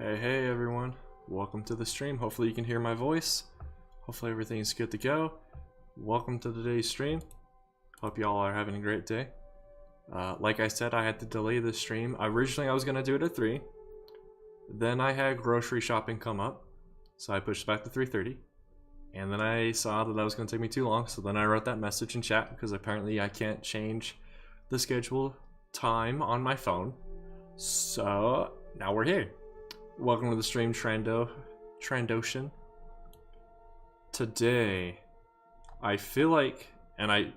Hey everyone, welcome to the stream. Hopefully you can hear my voice. Hopefully everything's good to go. Welcome to today's stream. Hope y'all are having a great day. Like I said, I had to delay the stream. Originally I was gonna do it at 3. Then I had grocery shopping come up, so I pushed back to 3:30. And then I saw that was gonna take me too long, so then I wrote that message in chat because apparently I can't change the schedule time on my phone. So now we're here. Welcome to the stream, Trandoshan. Today, I feel like, and I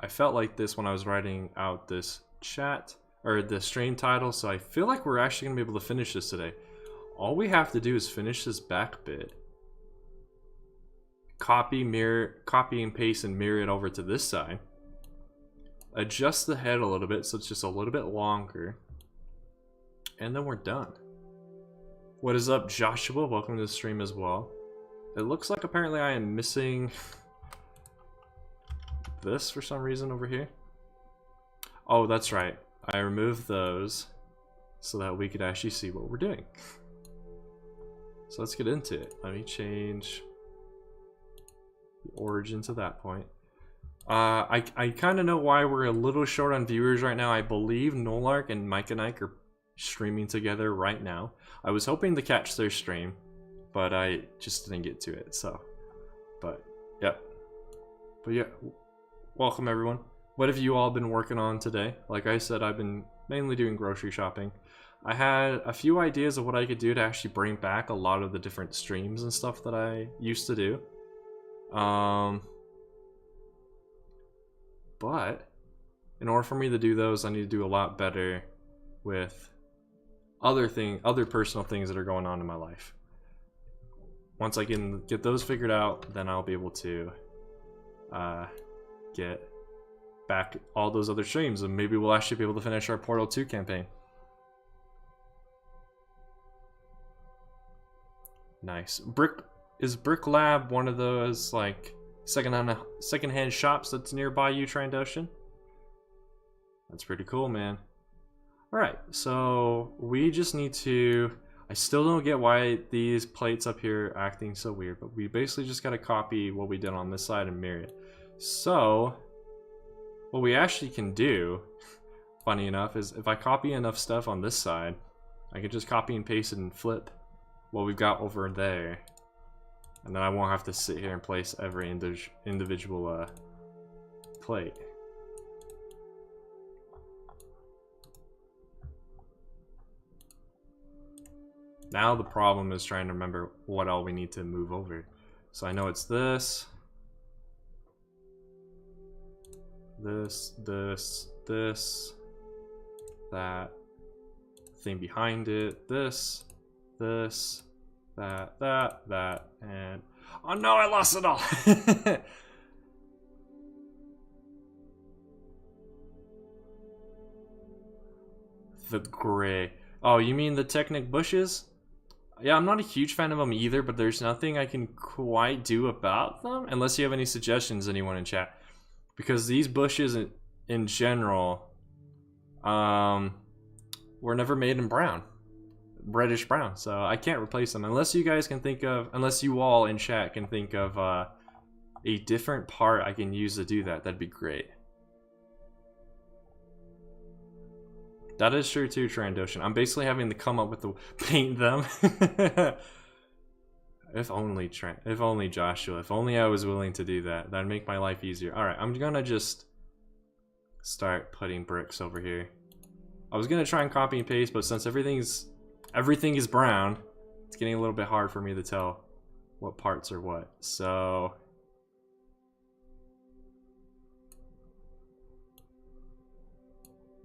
felt like this when I was writing out this chat, or the stream title, so I feel like we're actually going to be able to finish this today. All we have to do is finish this back bit. Copy and paste and mirror it over to this side. Adjust the head a little bit so it's just a little bit longer. And then we're done. What is up, Joshua? Welcome to the stream as well. It looks like apparently I am missing this for some reason over here. Oh, that's right. I removed those so that we could actually see what we're doing. So let's get into it. Let me change the origin to that point. I kind of know why we're a little short on viewers right now. I believe Nolark and Mike and Ike are streaming together right now. I was hoping to catch their stream, but I just didn't get to it, so. But yeah, welcome everyone. What have you all been working on today? Like I said, I've been mainly doing grocery shopping. I had a few ideas of what I could do to actually bring back a lot of the different streams and stuff that I used to do. But in order for me to do those, I need to do a lot better with other personal things that are going on in my life. Once I can get those figured out, then I'll be able to get back all those other streams, and maybe we'll actually be able to finish our Portal 2 campaign. Nice. Is Brick Lab one of those like secondhand shops that's nearby you, Trandoshan? That's pretty cool, man. Alright, so we just need to... I still don't get why these plates up here are acting so weird, but we basically just gotta copy what we did on this side and mirror it. So, what we actually can do, funny enough, is if I copy enough stuff on this side, I can just copy and paste it and flip what we've got over there. And then I won't have to sit here and place every individual plate. Now the problem is trying to remember what all we need to move over. So I know it's this, that thing behind it, this, that, and oh no, I lost it all. The gray. Oh, you mean the Technic bushes? Yeah, I'm not a huge fan of them either, but there's nothing I can quite do about them, unless you have any suggestions, anyone in chat. Because these bushes in general, were never made in brown. Reddish brown, so I can't replace them. Unless you guys can think of, unless you all in chat can think of a different part I can use to do that, that'd be great. That is true too, Trandoshan. I'm basically having to come up with the paint them. If only Joshua. If only I was willing to do that. That'd make my life easier. All right, I'm gonna just start putting bricks over here. I was gonna try and copy and paste, but since everything is brown, it's getting a little bit hard for me to tell what parts are what. So.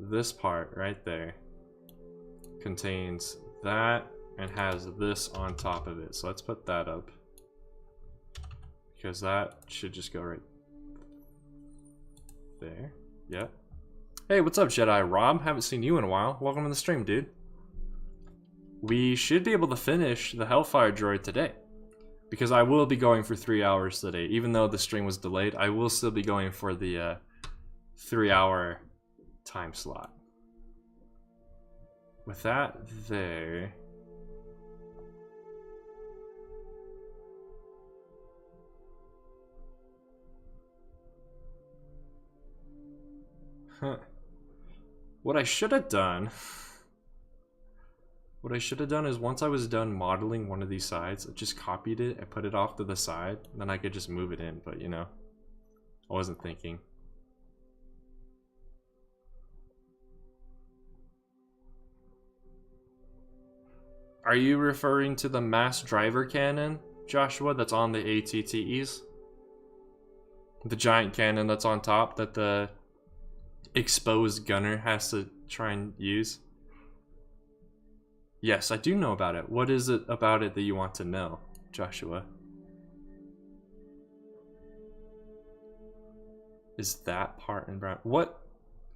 This part right there contains that and has this on top of it. So let's put that up, because that should just go right there. Yep. Hey, what's up, Jedi Rob? Haven't seen you in a while. Welcome to the stream, dude. We should be able to finish the Hellfire droid today, because I will be going for 3 hours today. Even though the stream was delayed, I will still be going for the 3-hour time slot. With that there, What I should have done... What I should have done is once I was done modeling one of these sides, I just copied it and put it off to the side. Then I could just move it in, but you know, I wasn't thinking. Are you referring to the mass driver cannon, Joshua, that's on the ATTEs? The giant cannon that's on top that the exposed gunner has to try and use? Yes, I do know about it. What is it about it that you want to know, Joshua? Is that part in brown? What?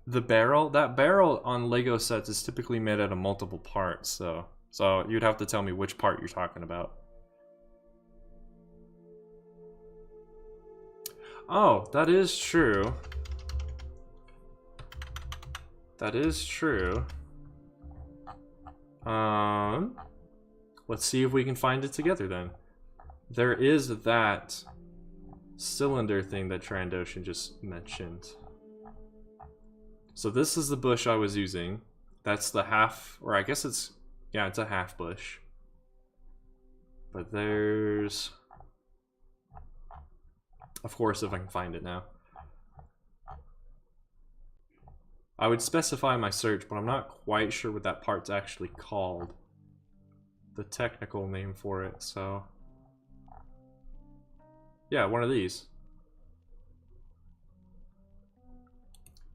The barrel? That barrel on Lego sets is typically made out of multiple parts, so you'd have to tell me which part you're talking about. Oh, that is true. That is true. Let's see if we can find it together then. There is that cylinder thing that Trandoshan just mentioned. So this is the bush I was using. That's the half, or I guess it's, yeah, it's a half bush. But there's, of course, if I can find it now. I would specify my search, but I'm not quite sure what that part's actually called. The technical name for it, so... Yeah, one of these.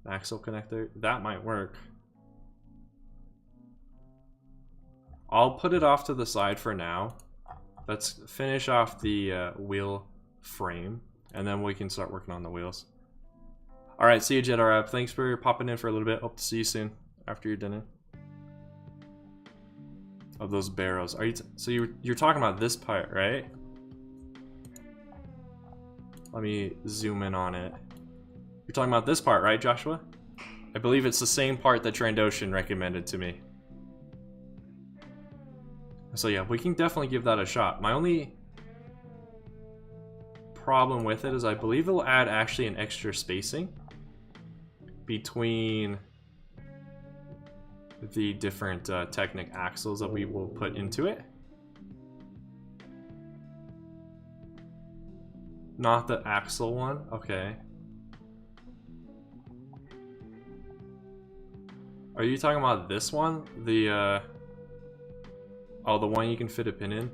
Axle connector. That might work. I'll put it off to the side for now. Let's finish off the wheel frame, and then we can start working on the wheels. Alright, see you, JetRab. Thanks for popping in for a little bit. Hope to see you soon after you're done. Of those barrels. Are you so you're talking about this part, right? Let me zoom in on it. You're talking about this part, right, Joshua? I believe it's the same part that Trandoshan recommended to me. So yeah, we can definitely give that a shot. My only problem with it is I believe it'll add actually an extra spacing between the different Technic axles that we will put into it. Not the axle one? Okay. Are you talking about this one? The, oh, the one you can fit a pin in?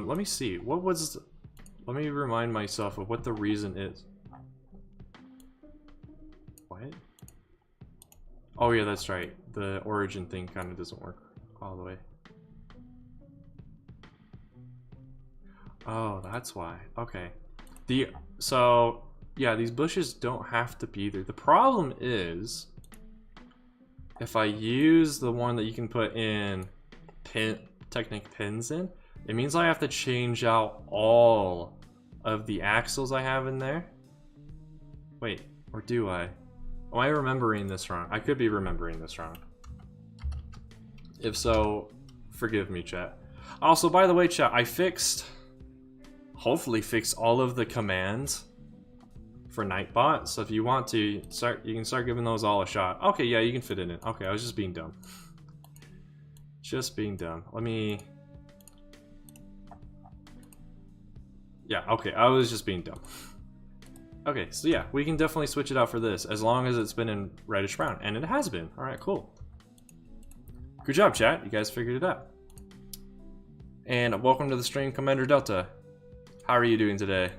Let me see. What was... Let me remind myself of what the reason is. What? Oh yeah, that's right. The origin thing kind of doesn't work all the way. Oh, that's why. Okay. So yeah, these bushes don't have to be there. The problem is if I use the one that you can put in Technic pins in, it means I have to change out all of the axles I have in there. Wait, or do I? Am I remembering this wrong? I could be remembering this wrong. If so, forgive me, chat. Also, by the way, chat, I hopefully fixed all of the commands for Nightbot. So if you want to you can start giving those all a shot. Okay, yeah, you can fit it in. Okay, I was just being dumb. Just being dumb. Let me... Yeah, okay, I was just being dumb. Okay, so yeah, we can definitely switch it out for this, as long as it's been in reddish brown, and it has been. Alright, cool. Good job, chat, you guys figured it out. And welcome to the stream, Commander Delta. How are you doing today?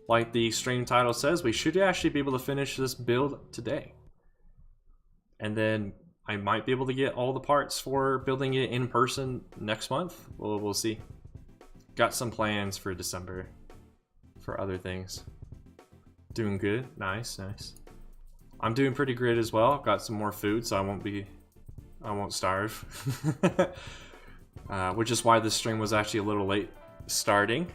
Like the stream title says, we should actually be able to finish this build today. And then I might be able to get all the parts for building it in person next month. We'll see. Got some plans for December for other things. Doing good. Nice, nice. I'm doing pretty great as well. Got some more food, so I won't starve. Which is why this stream was actually a little late starting.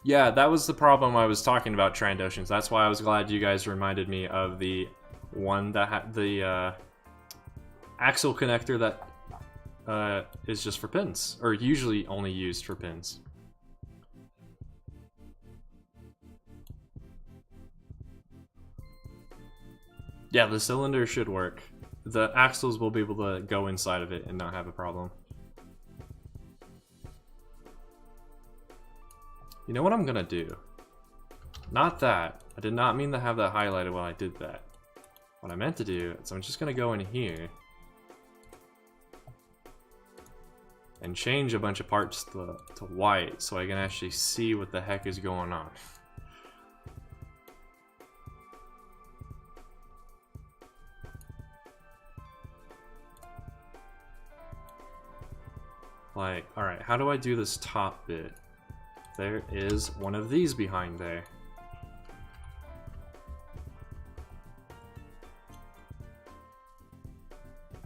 Yeah, that was the problem I was talking about, Trandoshans. That's why I was glad you guys reminded me of the one that had the axle connector that is just for pins, or usually only used for pins. Yeah, the cylinder should work. The axles will be able to go inside of it and not have a problem. You know what I'm gonna do? Not that. I did not mean to have that highlighted when I did that. What I meant to do is I'm just gonna go in here and change a bunch of parts to white so I can actually see what the heck is going on. Like, alright, how do I do this top bit? There is one of these behind there.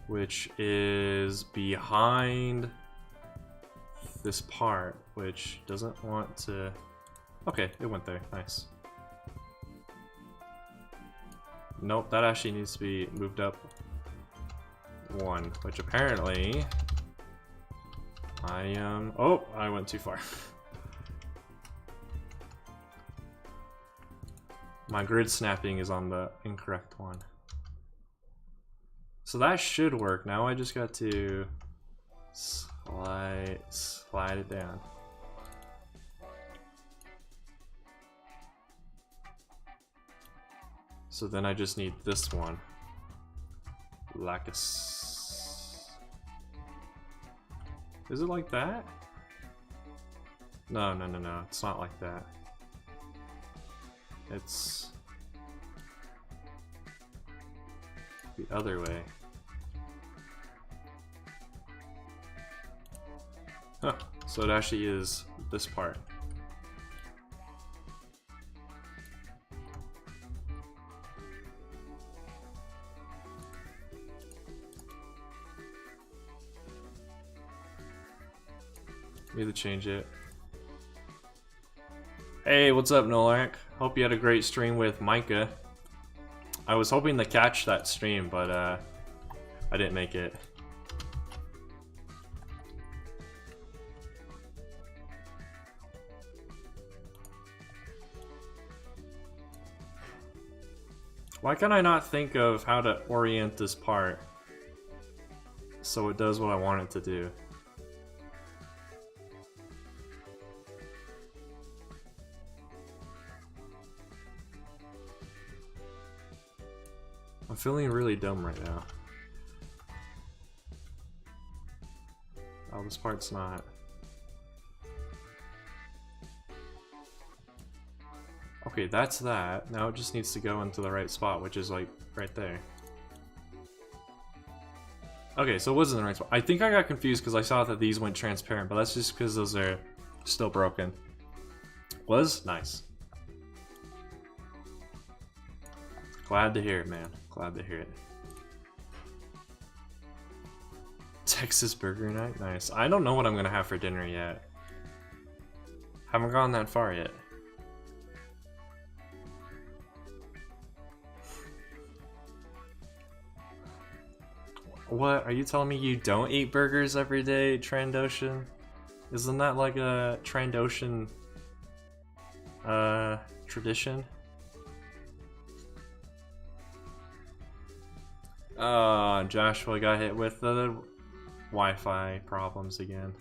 Which is behind this part, which doesn't want to... Okay, it went there, nice. Nope, that actually needs to be moved up one, which apparently... Oh, I went too far. My grid snapping is on the incorrect one. So that should work. Now I just got to slide it down. So then I just need this one. Like a... Is it like that? No, no, no, no. It's not like that. It's the other way. Huh. So it actually is this part. Need to change it. Hey, what's up, Nolak? Hope you had a great stream with Micah. I was hoping to catch that stream, but I didn't make it. Why can I not think of how to orient this part so it does what I want it to do? I'm feeling really dumb right now. Oh, this part's not. Okay, that's that. Now it just needs to go into the right spot, which is like right there. Okay, so it was in the right spot. I think I got confused because I saw that these went transparent, but that's just because those are still broken. Was nice. Glad to hear it, man. Glad to hear it. Texas Burger Night? Nice. I don't know what I'm gonna have for dinner yet. Haven't gone that far yet. What? Are you telling me you don't eat burgers every day, Trandoshan? Isn't that like a Trandoshan tradition? Joshua got hit with the Wi-Fi problems again.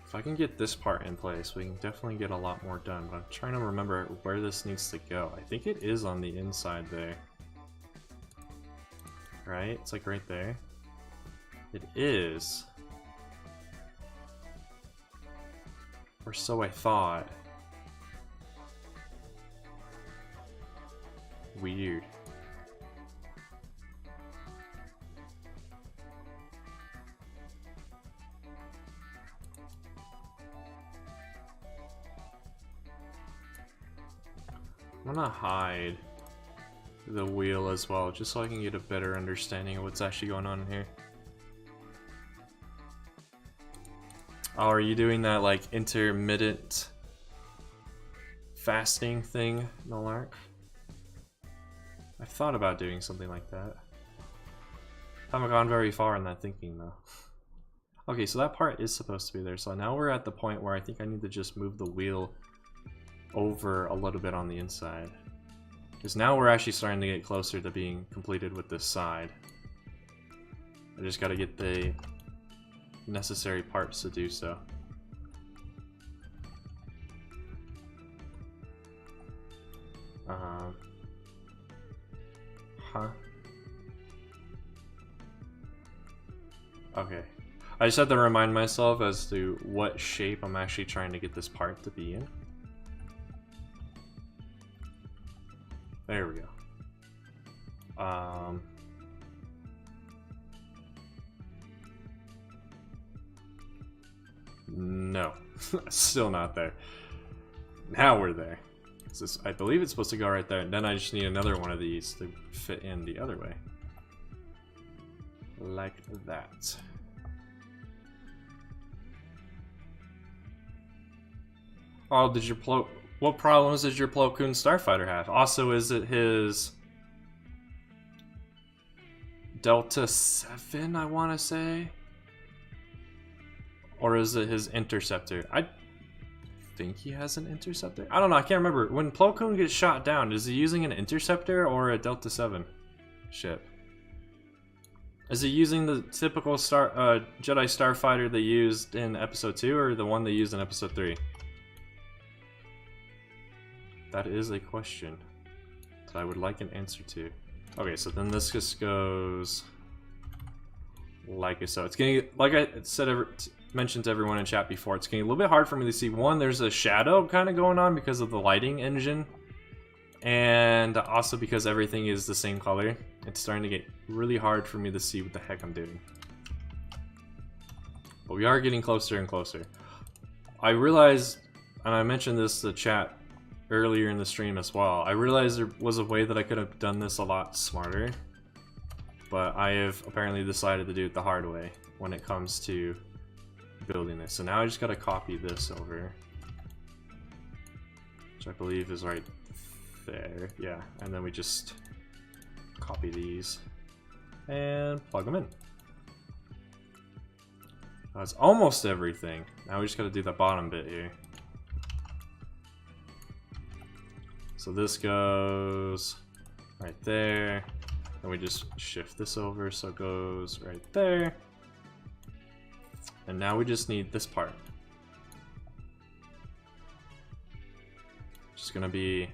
If I can get this part in place, we can definitely get a lot more done, but I'm trying to remember where this needs to go. I think it is on the inside there. Right? It's like right there. It is. Or so I thought. Weird. I'm gonna hide the wheel as well, just so I can get a better understanding of what's actually going on in here. Oh, are you doing that like intermittent fasting thing, Nolark. I've thought about doing something like that. Haven't gone very far in that thinking though. Okay, so that part is supposed to be there. So now we're at the point where I think I need to just move the wheel over a little bit on the inside. Because now we're actually starting to get closer to being completed with this side. I just gotta get the necessary parts to do so. Huh? Okay. I just have to remind myself as to what shape I'm actually trying to get this part to be in. There we go. No. Still not there. Now we're there. This, I believe it's supposed to go right there, and then I just need another one of these to fit in the other way. Like that. Oh, did your what problems did your Plo Koon Starfighter have? Also, is it his Delta 7, I want to say? Or is it his Interceptor? I think he has an Interceptor. I don't know, I can't remember. When Plo Koon gets shot down, is he using an Interceptor or a Delta 7 ship? Is he using the typical Jedi Starfighter they used in Episode 2 or the one they used in Episode 3? That is a question that I would like an answer to. Okay, so then this just goes like so. It's getting, like I said, mentioned to everyone in chat before, it's getting a little bit hard for me to see. One, there's a shadow kind of going on because of the lighting engine, and also because everything is the same color. It's starting to get really hard for me to see what the heck I'm doing. But we are getting closer and closer. I realized, and I mentioned this to chat earlier in the stream as well, I realized there was a way that I could have done this a lot smarter, but I have apparently decided to do it the hard way when it comes to building this. So now I just gotta copy this over, which I believe is right there. Yeah, and then we just copy these and plug them in. That's almost everything. Now we just gotta do the bottom bit here. So this goes right there, and we just shift this over so it goes right there. And now we just need this part. Just gonna be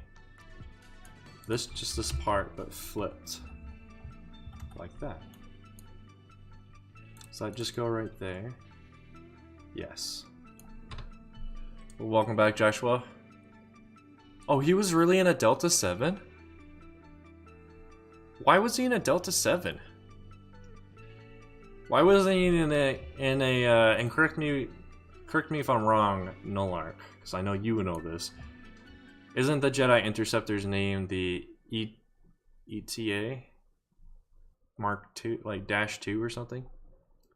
this, just this part, but flipped like that. So I just go right there. Yes. Well, welcome back, Joshua. Oh, he was really in a Delta 7? Why was he in a Delta 7? Why wasn't he in a and correct me if I'm wrong, Nolark, because I know you know this. Isn't the Jedi Interceptor's name the ETA Mark II, like -2 or something?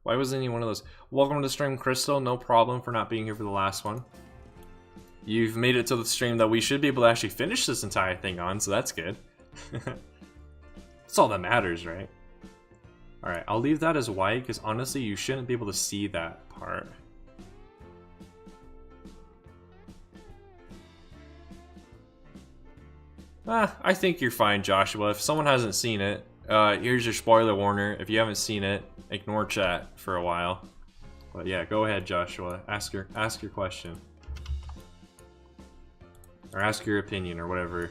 Why wasn't he one of those? Welcome to the stream, Crystal. No problem for not being here for the last one. You've made it to the stream that we should be able to actually finish this entire thing on, so that's good. That's all that matters, right? Alright, I'll leave that as white, because honestly, you shouldn't be able to see that part. I think you're fine, Joshua. If someone hasn't seen it, here's your spoiler warner. If you haven't seen it, ignore chat for a while. But yeah, go ahead, Joshua. Ask your question. Or ask your opinion, or whatever.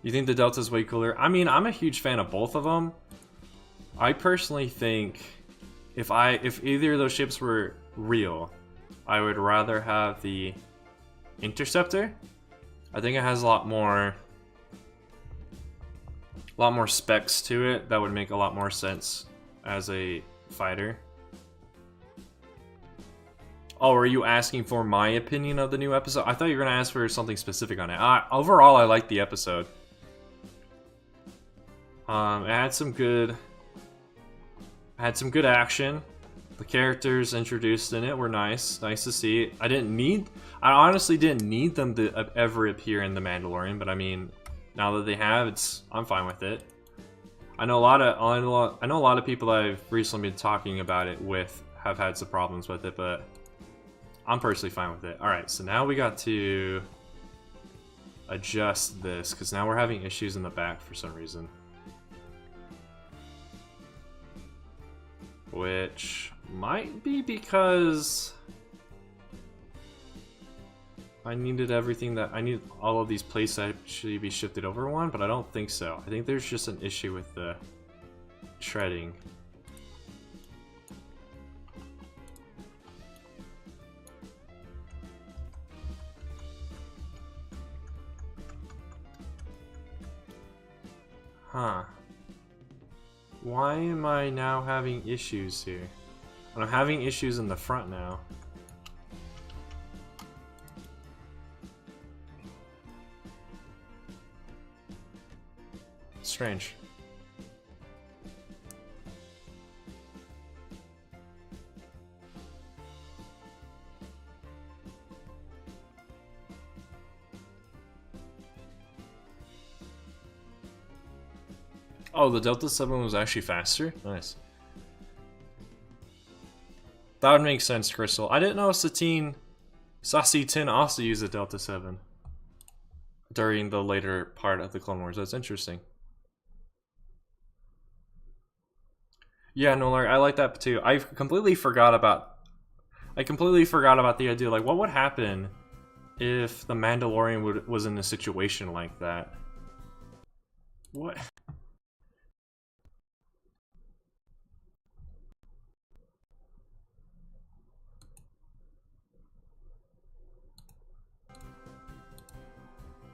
You think the Delta's way cooler? I mean, I'm a huge fan of both of them. I personally think if either of those ships were real, I would rather have the Interceptor. I think it has a lot more specs to it that would make a lot more sense as a fighter. Oh, are you asking for my opinion of the new episode? I thought you were going to ask for something specific on it. Overall, I liked the episode. It had some good action. The characters introduced in it were nice. Nice to see. I honestly didn't need them to ever appear in The Mandalorian, but I mean, now that they have, I'm fine with it. I know a lot of people I've recently been talking about it with have had some problems with it, but I'm personally fine with it. Alright, so now we got to adjust this, because now we're having issues in the back for some reason. Which might be because I needed all of these plates to actually be shifted over one, but I don't think so. I think there's just an issue with the treading. Huh. Why am I now having issues here? And I'm having issues in the front now. Strange. Oh, the Delta 7 was actually faster? Nice. That would make sense, Crystal. I didn't know Sassy 10 also used the Delta 7 during the later part of the Clone Wars. That's interesting. Yeah, no, I like that too. I completely forgot about the idea, like, what would happen if the Mandalorian was in a situation like that? What?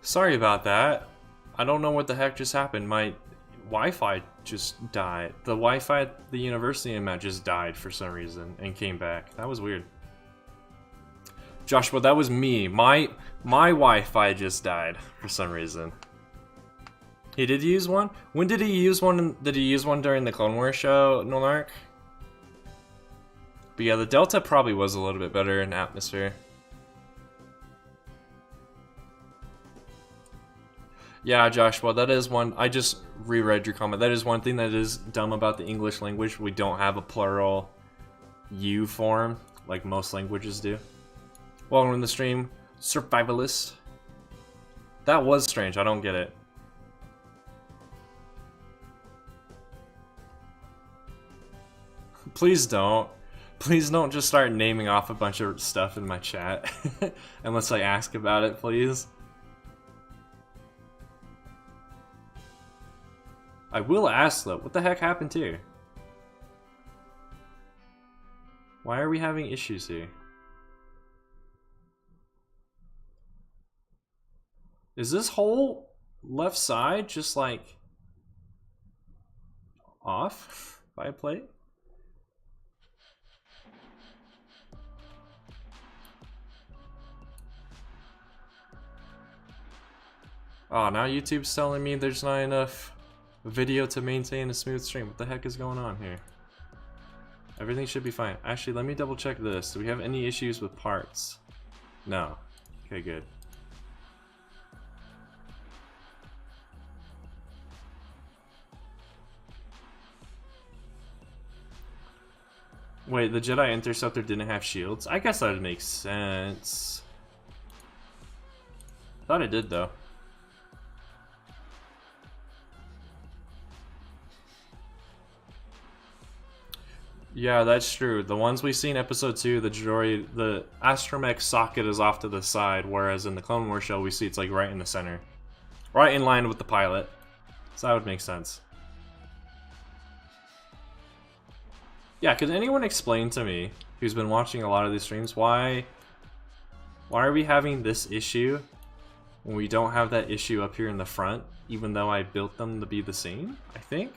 Sorry about that. I don't know what the heck just happened. My Wi-Fi just died. The Wi-Fi at the university I'm at just died for some reason and came back. That was weird. Joshua, that was me. My Wi-Fi just died for some reason. He did use one? When did he use one? Did he use one during the Clone Wars show, Nolnark? But yeah, the Delta probably was a little bit better in atmosphere. Yeah, Joshua, that is one. I just reread your comment. That is one thing that is dumb about the English language. We don't have a plural you form like most languages do. Welcome to the stream, Survivalist. That was strange. I don't get it. Please don't. Please don't just start naming off a bunch of stuff in my chat. Unless I ask about it, please. I will ask though, what the heck happened here? Why are we having issues here? Is this whole left side just like off by a plate? Oh, now YouTube's telling me there's not enough video to maintain a smooth stream. What the heck is going on here? Everything should be fine. Actually, let me double check this. Do we have any issues with parts? No. Okay, good. Wait, the Jedi Interceptor didn't have shields? I guess that would make sense. Thought it did though. Yeah, that's true. The ones we see in episode 2, the astromech socket is off to the side, whereas in the Clone Wars show we see it's like right in the center. Right in line with the pilot. So that would make sense. Yeah, could anyone explain to me, who's been watching a lot of these streams, why are we having this issue when we don't have that issue up here in the front, even though I built them to be the same, I think?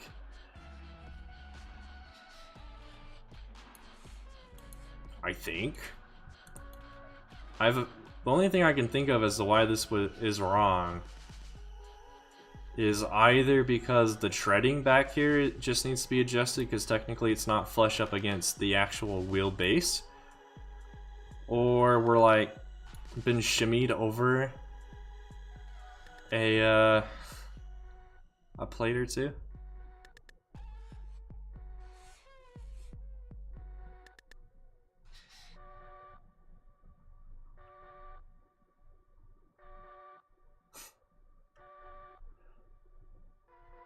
The only thing I can think of as to why this is wrong is either because the treading back here just needs to be adjusted because technically it's not flush up against the actual wheel base, or we're like been shimmied over a plate or two.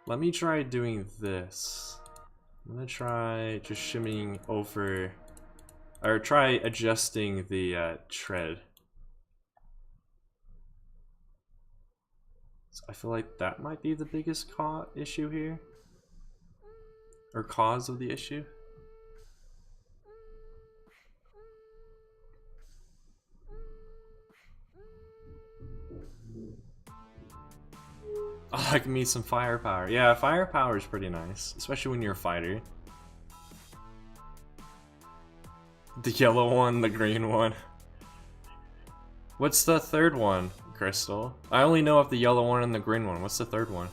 Let me try doing this. I'm gonna try just shimmying over, or try adjusting the tread. So I feel like that might be the biggest issue here, or cause of the issue. Oh, I can meet some firepower. Yeah, firepower is pretty nice, especially when you're a fighter. The yellow one, the green one. What's the third one, Crystal? I only know of the yellow one and the green one. What's the third one?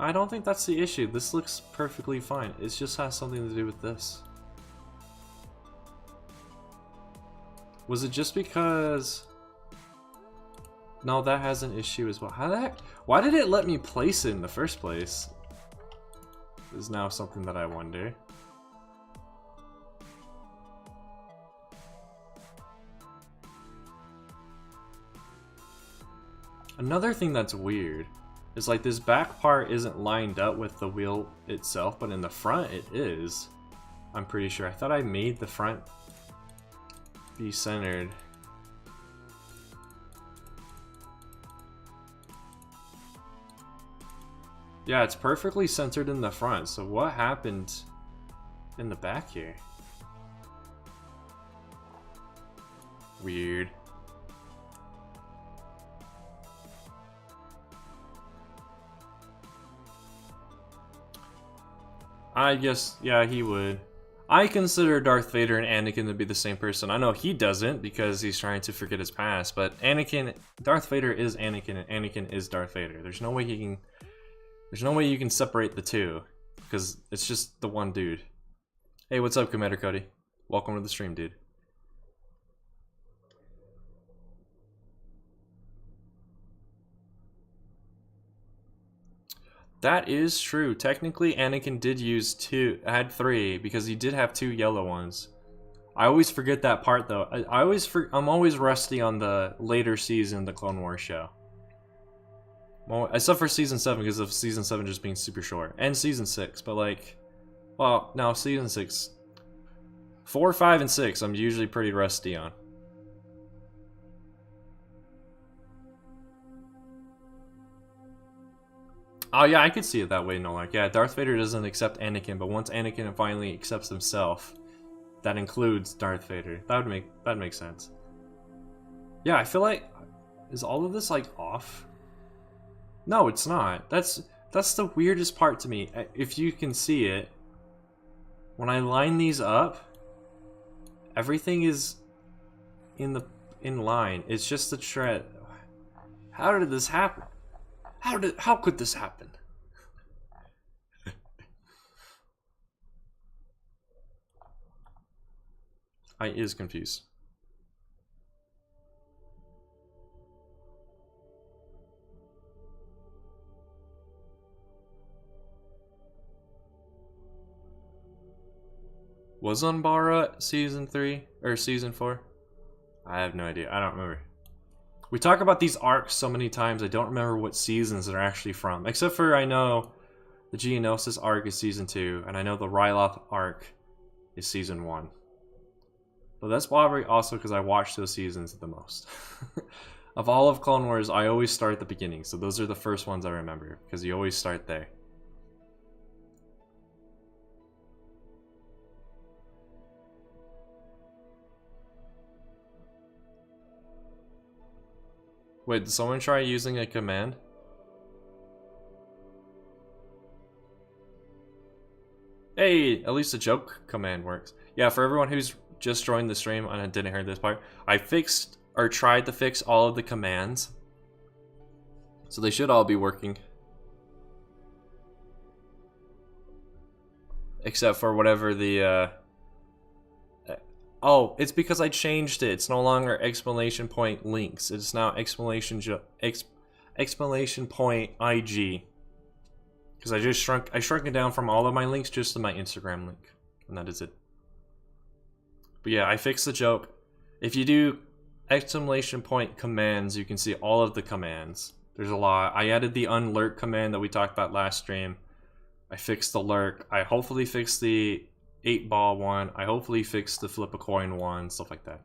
I don't think that's the issue. This looks perfectly fine. It just has something to do with this. Was it just because... No, that has an issue as well. How the heck? Why did it let me place it in the first place? Is now something that I wonder. Another thing that's weird is like this back part isn't lined up with the wheel itself, but in the front it is. I'm pretty sure. I thought I made the front be centered. Yeah, it's perfectly centered in the front, so what happened in the back here? Weird. I guess, yeah, he would. I consider Darth Vader and Anakin to be the same person. I know he doesn't because he's trying to forget his past, but Darth Vader is Anakin and Anakin is Darth Vader. There's no way you can separate the two because it's just the one dude. Hey, what's up, Commander Cody? Welcome to the stream, dude. That is true. Technically, Anakin did use had 3 because he did have 2 yellow ones. I always forget that part though. I'm always rusty on the later season of the Clone Wars show. Well, except for season 7 because of season 7 just being super short, and season 6. But like, well, no, season 6, 4, 5, and 6. I'm usually pretty rusty on. Oh yeah, I could see it that way, no, like, yeah, Darth Vader doesn't accept Anakin, but once Anakin finally accepts himself, that includes Darth Vader. That'd make sense. Yeah, I feel like, is all of this like off? No, it's not. That's the weirdest part to me. If you can see it, when I line these up, everything is in line. It's just the tread. How did this happen? How could this happen? I is confused. Was Umbara season 3 or season 4? I have no idea. I don't remember. We talk about these arcs so many times, I don't remember what seasons they're actually from. Except for I know the Geonosis arc is season 2, and I know the Ryloth arc is season 1. But that's probably also because I watch those seasons the most. Of all of Clone Wars, I always start at the beginning, so those are the first ones I remember, because you always start there. Wait, did someone try using a command? Hey, at least the joke command works. Yeah, for everyone who's just joined the stream and didn't hear this part, I fixed or tried to fix all of the commands. So they should all be working. Except for whatever the oh, it's because I changed it. It's no longer exclamation point links. It's now exclamation point IG. Because I shrunk it down from all of my links just to my Instagram link. And that is it. But yeah, I fixed the joke. If you do exclamation point commands, you can see all of the commands. There's a lot. I added the unlurk command that we talked about last stream. I fixed the lurk. I hopefully fixed the 8-ball one. I hopefully fixed the flip a coin one, stuff like that.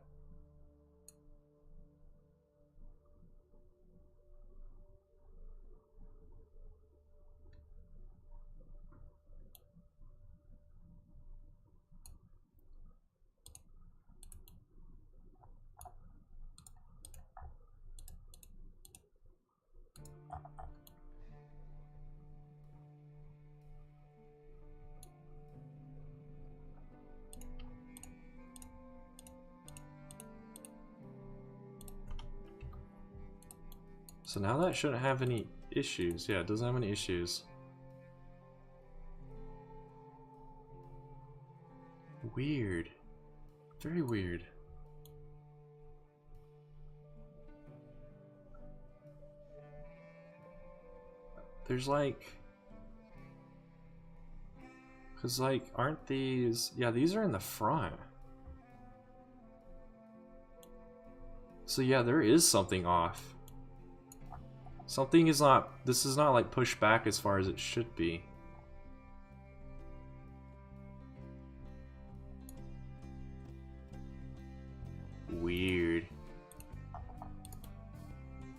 So now that shouldn't have any issues. Yeah, it doesn't have any issues. Weird. Very weird. There's like... Cause like, aren't these... Yeah, these are in the front. So yeah, there is something off. Something is not... This is not like pushed back as far as it should be. Weird.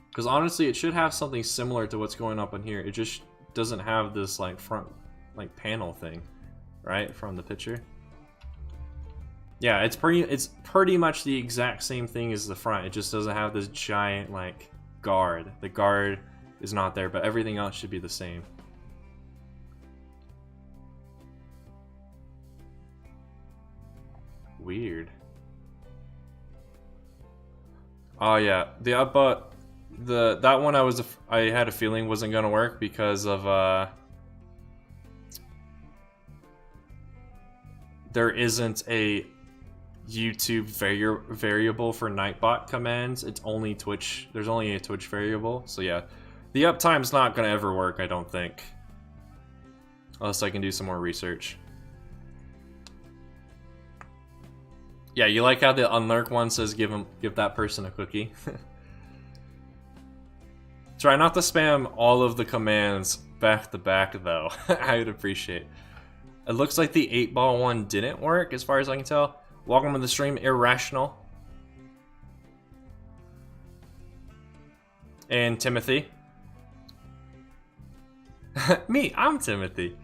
Because honestly, it should have something similar to what's going up in here. It just doesn't have this like front like panel thing, right, from the picture. Yeah, it's pretty much the exact same thing as the front. It just doesn't have this giant like guard. The guard is not there, but everything else should be the same. Weird. Oh yeah, the that one I had a feeling wasn't gonna work because of there isn't a YouTube variable for Nightbot commands. It's only Twitch. There's only a Twitch variable. So yeah, the uptime's not gonna ever work, I don't think, unless I can do some more research. Yeah, you like how the unlurk one says give that person a cookie? Try not to spam all of the commands back to back though. I would appreciate. It looks like the 8-ball one didn't work as far as I can tell. Welcome to the stream, Irrational. And Timothy. Me, I'm Timothy.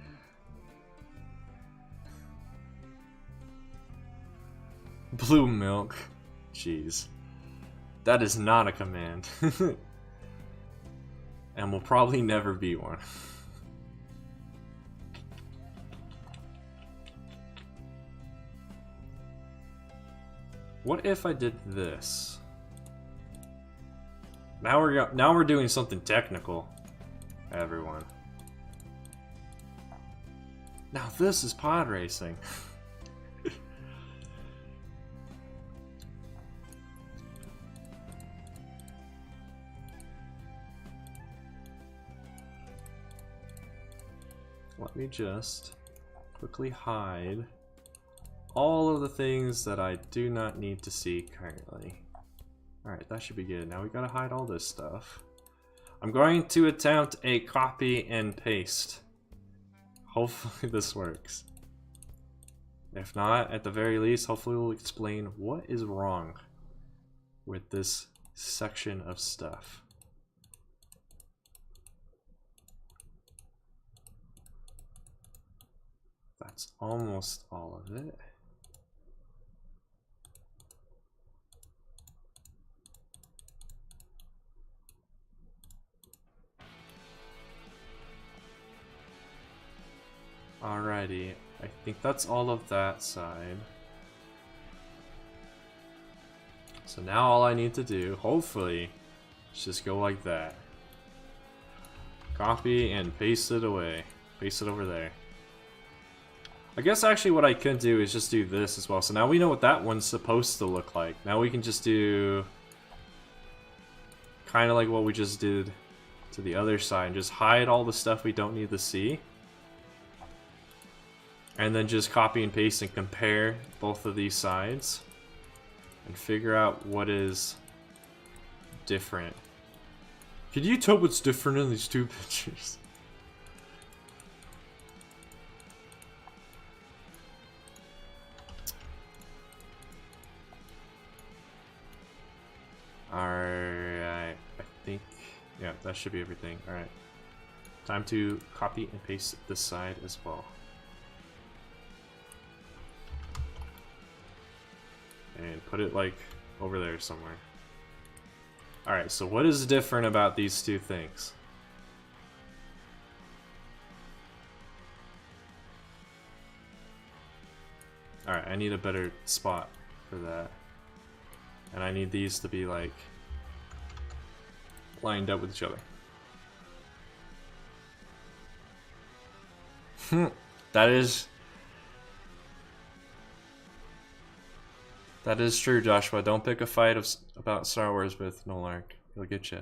Blue milk. Jeez. That is not a command. And will probably never be one. What if I did this? Now we're doing something technical, everyone. Now this is pod racing. Let me just quickly hide all of the things that I do not need to see currently. Alright, that should be good. Now we gotta hide all this stuff. I'm going to attempt a copy and paste. Hopefully this works. If not, at the very least, hopefully we'll explain what is wrong with this section of stuff. That's almost all of it. Alrighty, I think that's all of that side. So now all I need to do, hopefully, is just go like that. Copy and paste it away. Paste it over there. I guess actually what I could do is just do this as well. So now we know what that one's supposed to look like. Now we can just do kind of like what we just did to the other side. And just hide all the stuff we don't need to see. And then just copy and paste and compare both of these sides. And figure out what is different. Can you tell what's different in these two pictures? Alright, I think, yeah, that should be everything. Alright, time to copy and paste this side as well. And put it like over there somewhere. Alright, so what is different about these two things? Alright, I need a better spot for that. And I need these to be like lined up with each other. That is true, Joshua. Don't pick a fight about Star Wars with Nolark. He'll get you.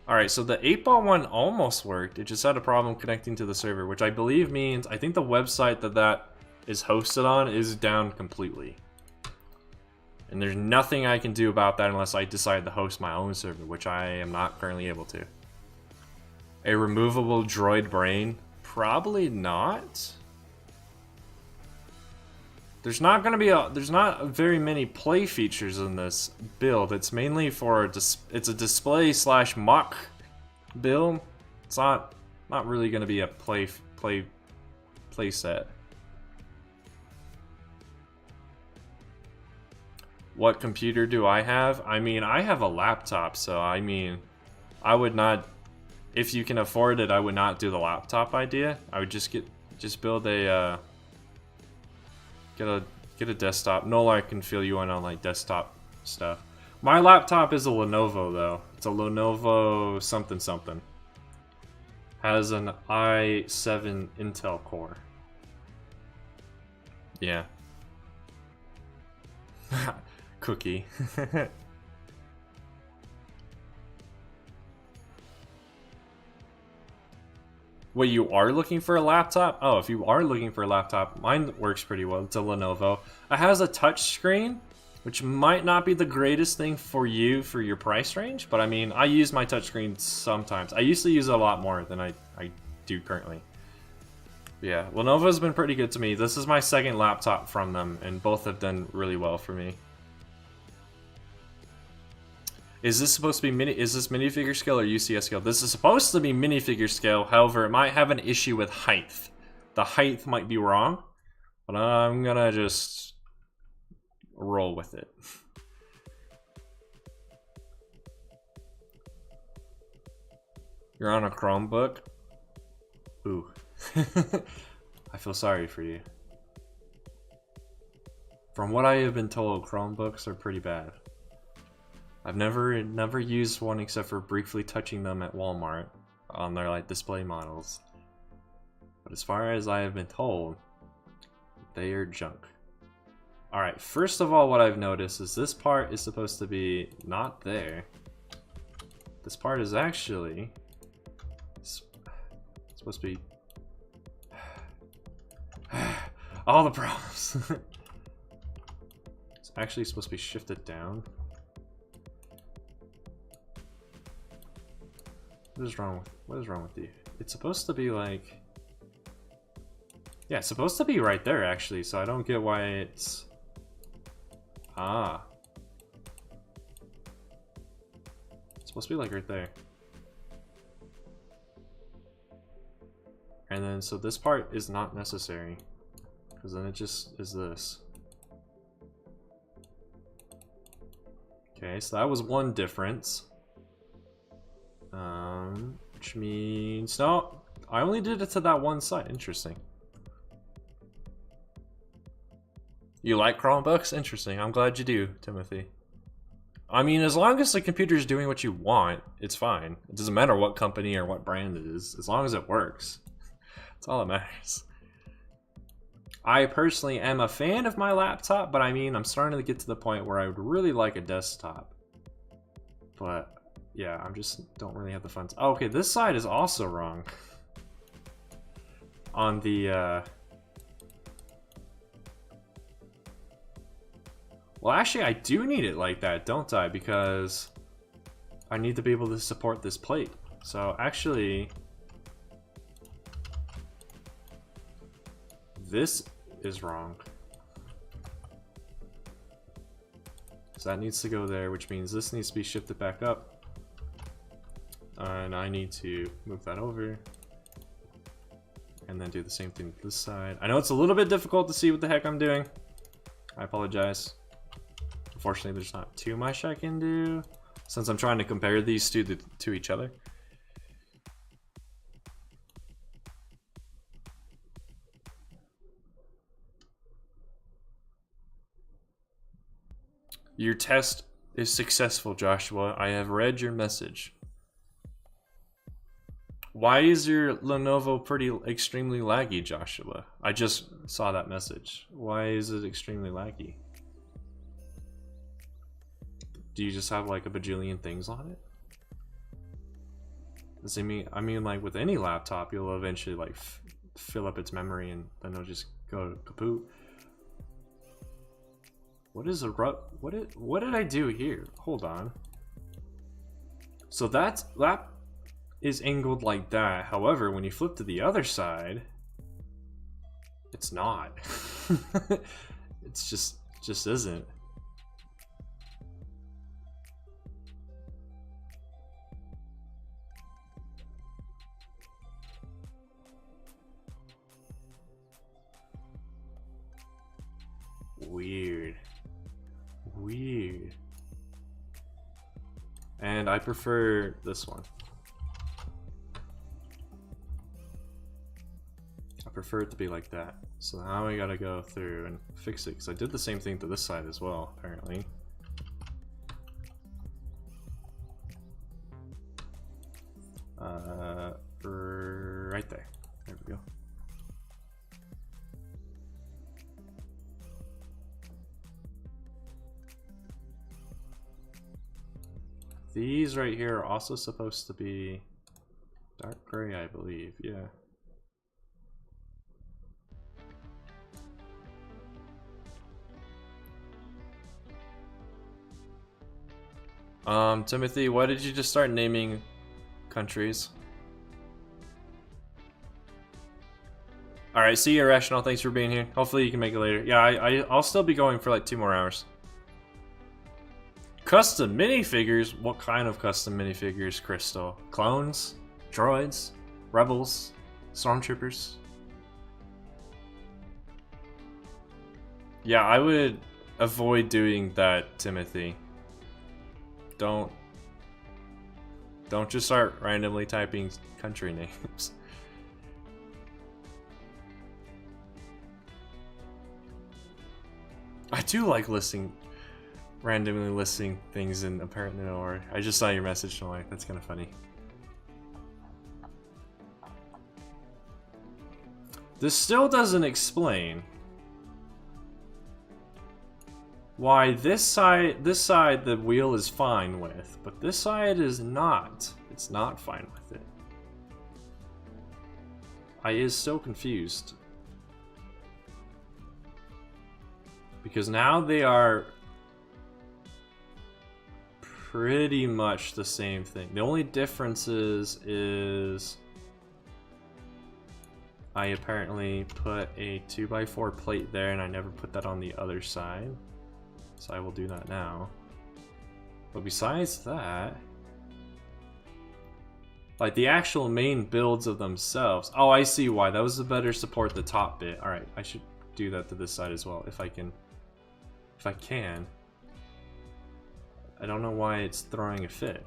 Alright, so the 8-ball one almost worked. It just had a problem connecting to the server, which I believe means, I think the website that is hosted on is down completely. And there's nothing I can do about that unless I decide to host my own server, which I am not currently able to. A removable droid brain? Probably not. There's not going to be there's not very many play features in this build. It's mainly for it's a display / mock build. It's not really going to be a play set. What computer do I have? I mean, I have a laptop, so I mean, I would not, if you can afford it, I would not do the laptop idea. I would just build a get a desktop. Nolar can fill you in on like desktop stuff. My laptop is a Lenovo though. It's a Lenovo something something. Has an i7 Intel core. Yeah. Cookie. Wait, you are looking for a laptop? Oh, if you are looking for a laptop, mine works pretty well. It's a Lenovo. It has a touch screen, which might not be the greatest thing for you for your price range, but I mean, I use my touchscreen sometimes. I used to use it a lot more than I do currently. Yeah, Lenovo's been pretty good to me. This is my second laptop from them, and both have done really well for me. Is this supposed to be is this minifigure scale or UCS scale? This is supposed to be minifigure scale, however, it might have an issue with height. The height might be wrong, but I'm gonna just roll with it. You're on a Chromebook? Ooh. I feel sorry for you. From what I have been told, Chromebooks are pretty bad. I've never used one except for briefly touching them at Walmart on their like display models. But as far as I have been told, they are junk. Alright, first of all, what I've noticed is this part is supposed to be not there. This part is actually supposed to be all the problems. It's actually supposed to be shifted down. What is wrong with you? It's supposed to be like, yeah, it's supposed to be right there actually, so I don't get why it's it's supposed to be like right there. And then so this part is not necessary because then it just is this. Okay, so that was one difference. Which means no. I only did it to that one side. Interesting. You like Chromebooks? Interesting. I'm glad you do, Timothy. I mean, as long as the computer's doing what you want, it's fine. It doesn't matter what company or what brand it is, as long as it works. That's all that matters. I personally am a fan of my laptop, but I mean, I'm starting to get to the point where I would really like a desktop. But yeah, I just don't really have the funds. Oh, okay, this side is also wrong. On the, well, actually, I do need it like that, don't I? Because I need to be able to support this plate. So actually, this is wrong. So that needs to go there, which means this needs to be shifted back up. And I need to move that over. And then do the same thing with this side. I know it's a little bit difficult to see what the heck I'm doing. I apologize. Unfortunately, there's not too much I can do since I'm trying to compare these two to each other. Your test is successful, Joshua. I have read your message. Why is your Lenovo extremely laggy, Joshua? I just saw that message. Why is it extremely laggy? Do you just have like a bajillion things on it? Does it mean, I mean, like with any laptop, you'll eventually like fill up its memory and then it'll just go kaput. What is a what did I do here? Hold on. So that is angled like that. However, when you flip to the other side, it's not. It's just isn't. Weird. Weird. And I prefer this one. I prefer it to be like that. So now I gotta go through and fix it, because I did the same thing to this side as well, apparently. Right there. There we go. These right here are also supposed to be dark gray, I believe. Yeah. Timothy, why did you just start naming countries? Alright, see you, Irrational. Thanks for being here. Hopefully you can make it later. Yeah, I'll still be going for like 2 more hours. Custom minifigures? What kind of custom minifigures, Crystal? Clones? Droids? Rebels? Stormtroopers? Yeah, I would avoid doing that, Timothy. Don't just start randomly typing country names. I do like randomly listing things in apparently no order. I just saw your message, no, that's kind of funny. This still doesn't explain why this side the wheel is fine with, but this side is not. It's not fine with it. I is so confused. Because now they are pretty much the same thing. The only difference is I apparently put a 2x4 plate there and I never put that on the other side. So I will do that now. But besides that, like the actual main builds of themselves. Oh, I see why. That was to better support the top bit. Alright, I should do that to this side as well if I can. If I can. I don't know why it's throwing a fit.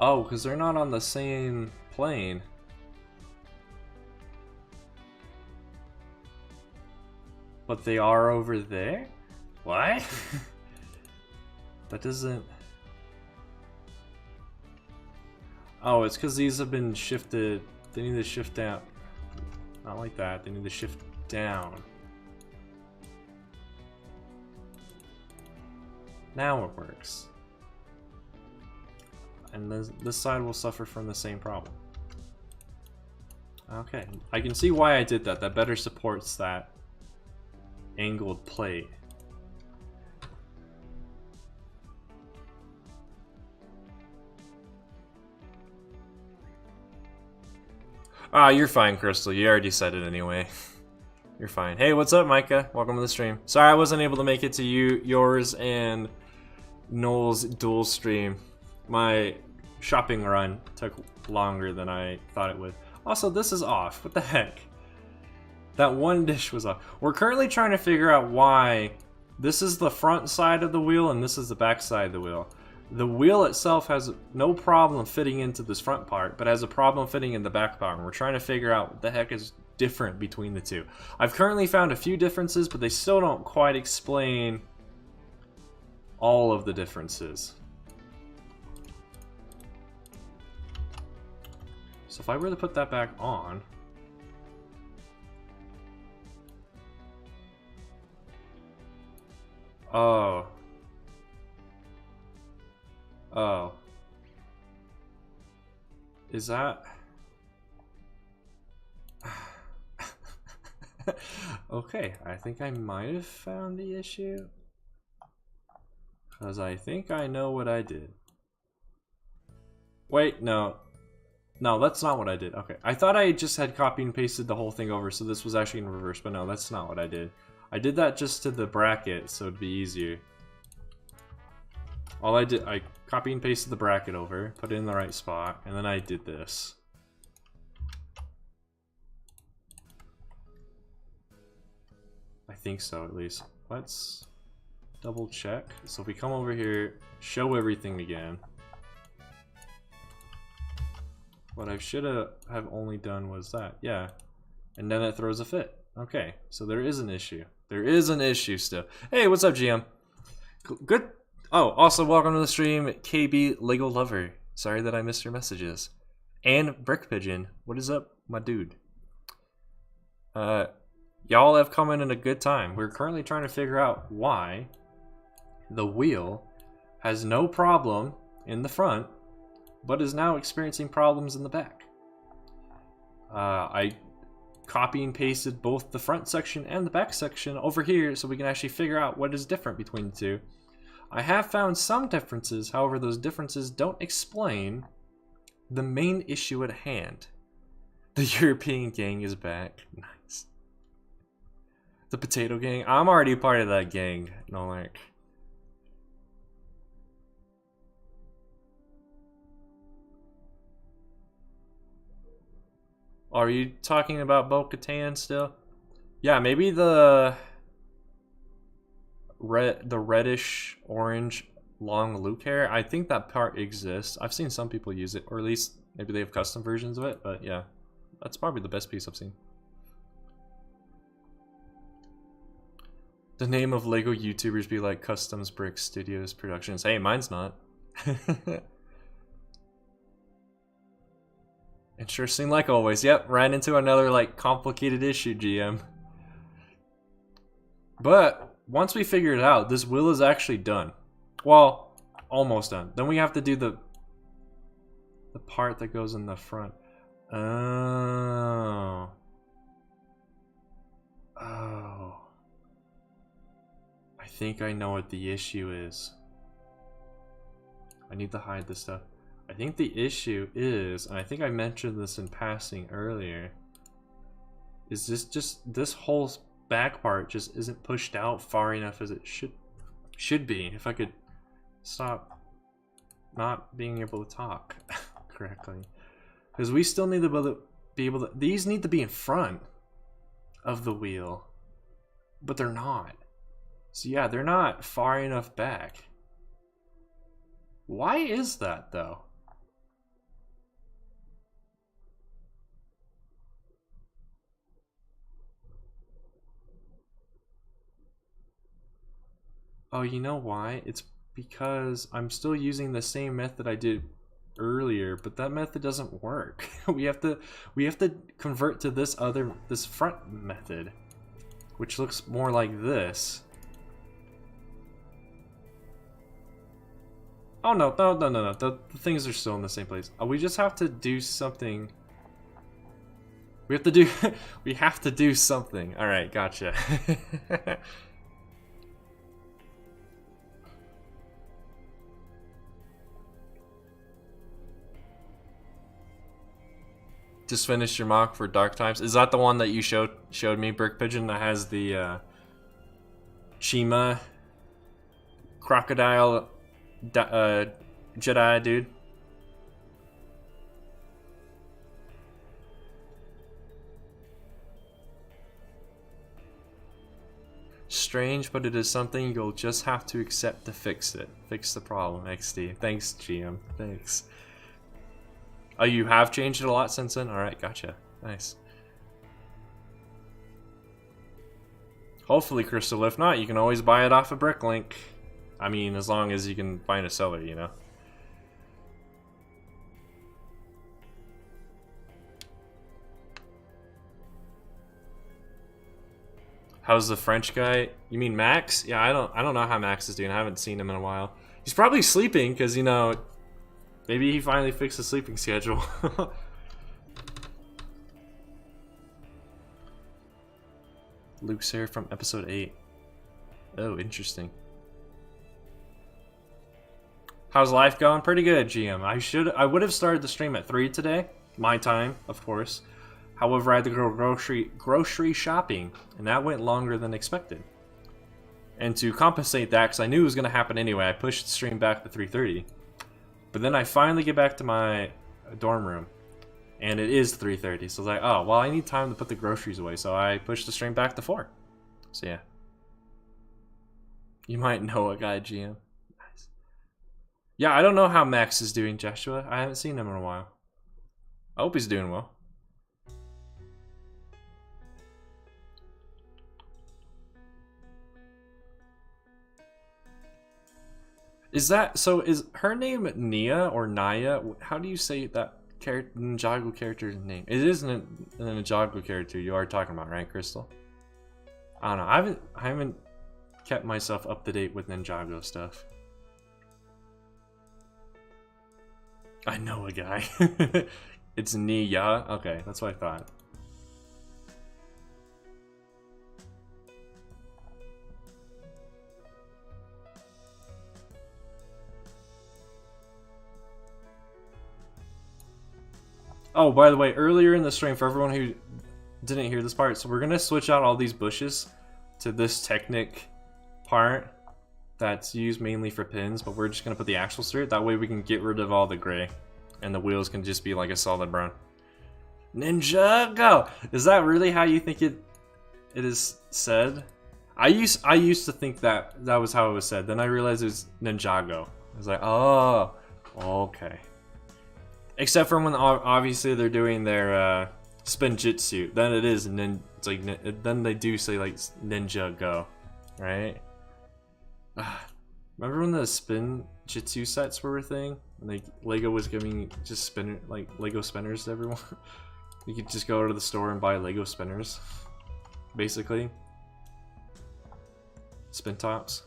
Oh, because they're not on the same plane. But they are over there? What? That doesn't... Oh, it's because these have been shifted. They need to shift down. Not like that. They need to shift down. Now it works. And this side will suffer from the same problem. Okay, I can see why I did that. That better supports that angled plate. Ah, you're fine, Crystal. You already said it anyway. You're fine. Hey, what's up, Micah? Welcome to the stream. Sorry I wasn't able to make it to yours and Noel's dual stream. My shopping run took longer than I thought it would. Also, this is off. What the heck? That one dish was off. We're currently trying to figure out why this is the front side of the wheel and this is the back side of the wheel. The wheel itself has no problem fitting into this front part, but has a problem fitting in the back part. And we're trying to figure out what the heck is different between the two. I've currently found a few differences, but they still don't quite explain all of the differences. So if I were to put that back on, oh. Oh. Is that... Okay, I think I might have found the issue. Because I think I know what I did. Wait, no. No, that's not what I did. Okay, I thought I just had copy and pasted the whole thing over, so this was actually in reverse, but no, that's not what I did. I did that just to the bracket, so it'd be easier. All I did, I copy and pasted the bracket over, put it in the right spot, and then I did this. I think so, at least. Let's double check. So if we come over here, show everything again. What I should have only done was that, yeah. And then it throws a fit. Okay, so there is an issue. There is an issue still. Hey, what's up, GM? Good. Oh, also welcome to the stream, KB Lego Lover. Sorry that I missed your messages. And Brick Pigeon, what is up, my dude? Y'all have come in a good time. We're currently trying to figure out why the wheel has no problem in the front, but is now experiencing problems in the back. I copy and pasted both the front section and the back section over here so we can actually figure out what is different between the two. I have found some differences, however those differences don't explain the main issue at hand. The European gang is back. Nice. The potato gang? I'm already part of that gang. No, like... Are you talking about Bo-Katan still? Yeah, maybe the reddish orange long Luke hair. I think that part exists. I've seen some people use it, or at least maybe they have custom versions of it, but yeah. That's probably the best piece I've seen. The name of Lego YouTubers be like Customs Brick Studios Productions. Hey, mine's not. Interesting, like always. Yep, ran into another like complicated issue, GM. But once we figure it out, this wheel is actually done. Well, almost done. Then we have to do the part that goes in the front. Oh. Oh. I think I know what the issue is. I need to hide this stuff. I think the issue is, and I think I mentioned this in passing earlier, is this whole back part just isn't pushed out far enough as it should be. If I could stop not being able to talk correctly. Because we still need to be able to, these need to be in front of the wheel, but they're not. So yeah, they're not far enough back. Why is that though? Oh, you know why? It's because I'm still using the same method I did earlier, but that method doesn't work. we have to convert to this front method, which looks more like this. Oh no. The things are still in the same place. We just have to do something. We have to do we have to do something. All right, gotcha. Just finished your mock for Dark Times. Is that the one that you showed me, Brick Pigeon, that has the Chima crocodile Jedi dude? Strange, but it is something you'll just have to accept to fix it. Fix the problem, XD. Thanks, GM. Thanks. Oh, you have changed it a lot since then? Alright, gotcha. Nice. Hopefully, Crystal. If not, you can always buy it off of Bricklink. I mean, as long as you can find a seller, you know? How's the French guy? You mean Max? Yeah, I don't know how Max is doing. I haven't seen him in a while. He's probably sleeping, because, you know, maybe he finally fixed the sleeping schedule. Luke's here from episode 8. Oh, interesting. How's life going? Pretty good, GM. I would have started the stream at 3 today. My time, of course. However, I had to go grocery shopping, and that went longer than expected. And to compensate that, because I knew it was going to happen anyway, I pushed the stream back to 3:30. But then I finally get back to my dorm room, and it is 3:30. So I was like, oh, well, I need time to put the groceries away, so I pushed the stream back to 4. So yeah. You might know a guy, GM. Nice. Yeah, I don't know how Max is doing, Joshua. I haven't seen him in a while. I hope he's doing well. Is her name Nia or Naya? How do you say that Ninjago character's name? It isn't a Ninjago character you are talking about, right, Crystal? I don't know. I haven't kept myself up to date with Ninjago stuff. I know a guy. It's Nia. Okay, that's what I thought. Oh, by the way, earlier in the stream, for everyone who didn't hear this part, so we're going to switch out all these bushes to this Technic part that's used mainly for pins, but we're just going to put the axles through it. That way we can get rid of all the gray, and the wheels can just be like a solid brown. Ninjago! Is that really how you think it is said? I used to think that was how it was said. Then I realized it was Ninjago. I was like, oh, okay. Except for when obviously they're doing their spin jitsu, then it is it's like then they do say like Ninja Go, right? Remember when the spin jitsu sets were a thing? When Lego was giving just Lego spinners to everyone. You could just go to the store and buy Lego spinners, basically. Spin tops.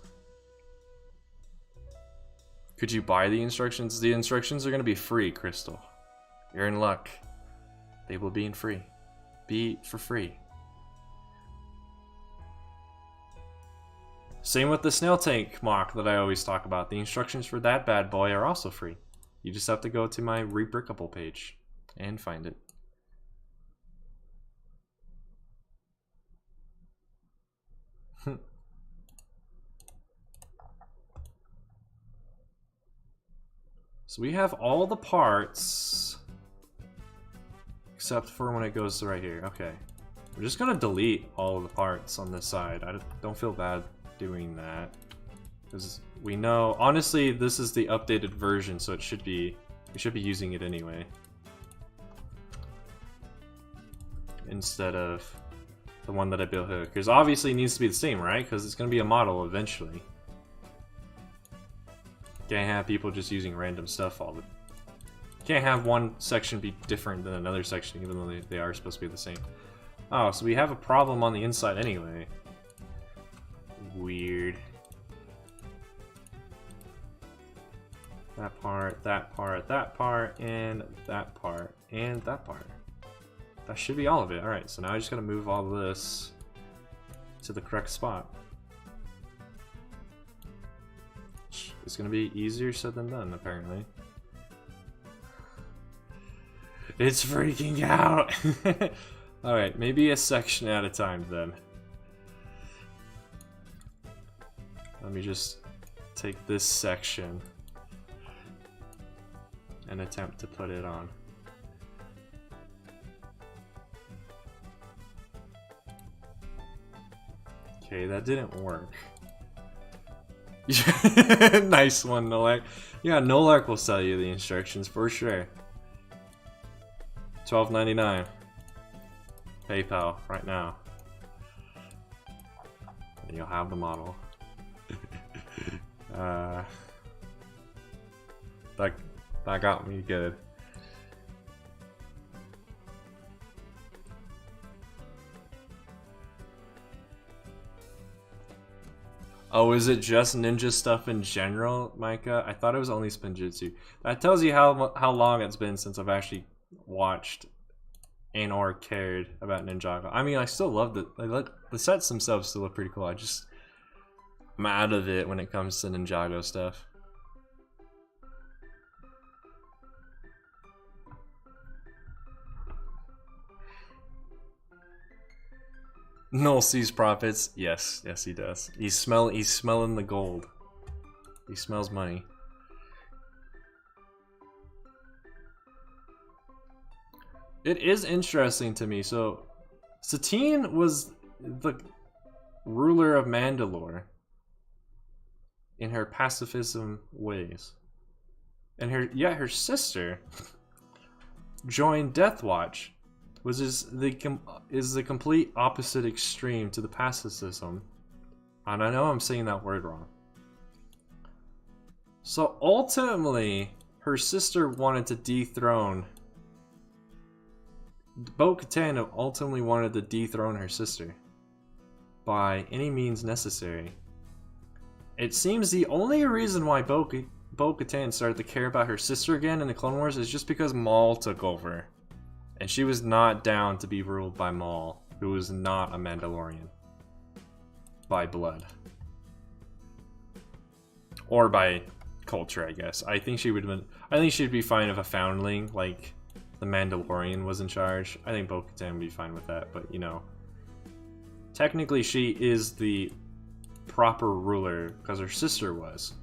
Could you buy the instructions? The instructions are going to be free, Crystal. You're in luck. They will be free. Be for free. Same with the snail tank mock that I always talk about. The instructions for that bad boy are also free. You just have to go to my Rebrickable page and find it. So we have all the parts, except for when it goes to right here. Okay. We're just gonna delete all of the parts on this side. I don't feel bad doing that, because we know, honestly, this is the updated version, so we should be using it anyway. Instead of the one that I built here. Because obviously it needs to be the same, right? Because it's gonna be a model eventually. Can't have people just using random stuff all the. Can't have one section be different than another section, even though they are supposed to be the same. Oh, so we have a problem on the inside anyway. Weird. That part, that part, that part, and that part, and that part. That should be all of it. Alright, so now I just gotta move all of this to the correct spot. It's gonna be easier said than done, apparently. It's freaking out! Alright, maybe a section at a time then. Let me just take this section and attempt to put it on. Okay, that didn't work. Nice one, Nolark. Yeah, Nolark will sell you the instructions for sure. $12.99. PayPal right now. And you'll have the model. That got me good. Oh, is it just ninja stuff in general, Micah? I thought it was only Spinjitzu. That tells you how long it's been since I've actually watched and or cared about Ninjago. I mean, I still love the sets themselves still look pretty cool. I'm out of it when it comes to Ninjago stuff. Noel sees profits. Yes, yes he does. He's smelling the gold. He smells money. It is interesting to me. So, Satine was the ruler of Mandalore in her pacifism ways, and her sister joined Death Watch, which is the complete opposite extreme to the pacifism. And I know I'm saying that word wrong. So ultimately, her sister wanted to dethrone. Bo-Katan ultimately wanted to dethrone her sister by any means necessary. It seems the only reason why Bo-Katan started to care about her sister again in the Clone Wars is just because Maul took over. And she was not down to be ruled by Maul, who was not a Mandalorian. By blood. Or by culture, I guess. I think she'd be fine if a foundling, like the Mandalorian, was in charge. I think Bo-Katan would be fine with that, but you know. Technically she is the proper ruler because her sister was.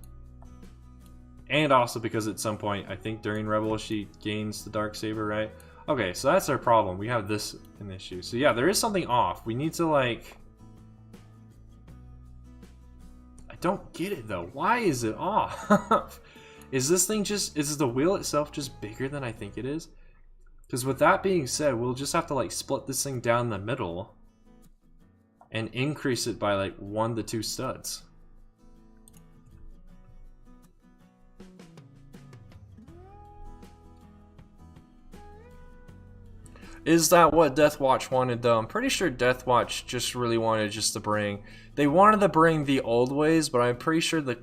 And also because at some point, I think during Rebels she gains the Darksaber, right? Okay, so that's our problem. We have this an issue. So yeah, there is something off. We need to like... I don't get it though. Why is it off? Is this thing just... Is the wheel itself just bigger than I think it is? Because with that being said, we'll just have to like split this thing down the middle and increase it by like 1 to 2 studs. Is that what Death Watch wanted though? I'm pretty sure Death Watch just really wanted to bring... They wanted to bring the old ways, but I'm pretty sure the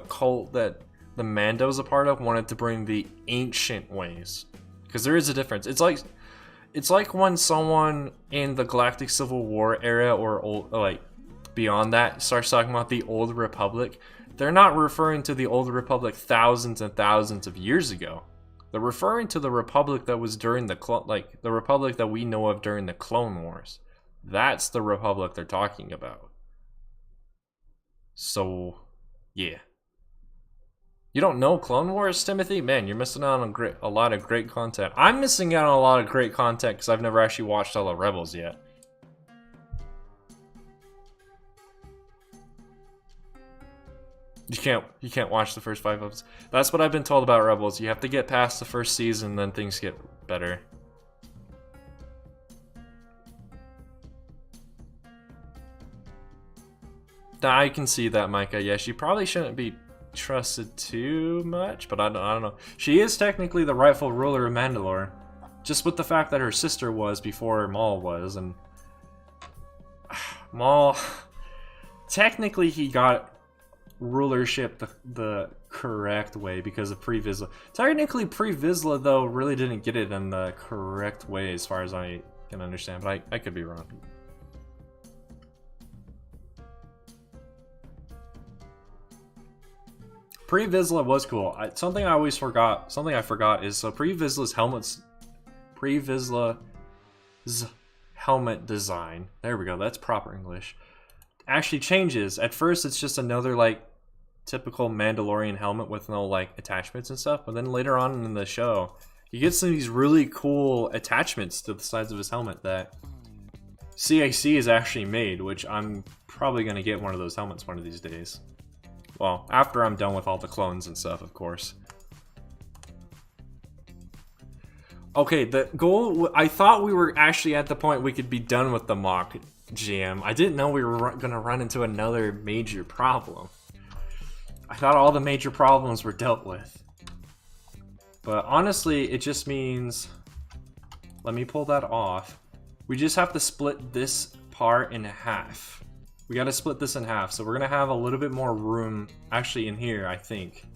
cult that the Mando's a part of wanted to bring the ancient ways. Because there is a difference. It's like when someone in the Galactic Civil War era or old, like beyond that starts talking about the Old Republic. They're not referring to the Old Republic thousands and thousands of years ago. They're referring to the Republic that was during the the Republic that we know of during the Clone Wars. That's the Republic they're talking about. So, yeah. You don't know Clone Wars, Timothy? Man, you're missing out on a lot of great content. I'm missing out on a lot of great content because I've never actually watched all the Rebels yet. You can't watch the first 5 episodes. That's what I've been told about Rebels. You have to get past the first season, then things get better. I can see that, Micah. Yeah, she probably shouldn't be trust it too much, but I don't know. She is technically the rightful ruler of Mandalore, just with the fact that her sister was before Maul was, and Maul, technically he got rulership the correct way because of Pre Vizsla. Technically Pre Vizsla though really didn't get it in the correct way as far as I can understand, but I could be wrong. Pre Vizsla was cool. Something I always forgot. Something I forgot is so Pre Vizsla's helmet design. There we go. That's proper English. Actually changes. At first, it's just another like typical Mandalorian helmet with no like attachments and stuff. But then later on in the show, he gets some of these really cool attachments to the sides of his helmet that CIC has actually made, which I'm probably gonna get one of those helmets one of these days. Well, after I'm done with all the clones and stuff, of course. Okay, the goal... I thought we were actually at the point we could be done with the MOC GM. I didn't know we were going to run into another major problem. I thought all the major problems were dealt with. But honestly, it just means... Let me pull that off. We just have to split this part in half. We gotta split this in half, so we're gonna have a little bit more room actually in here, I think,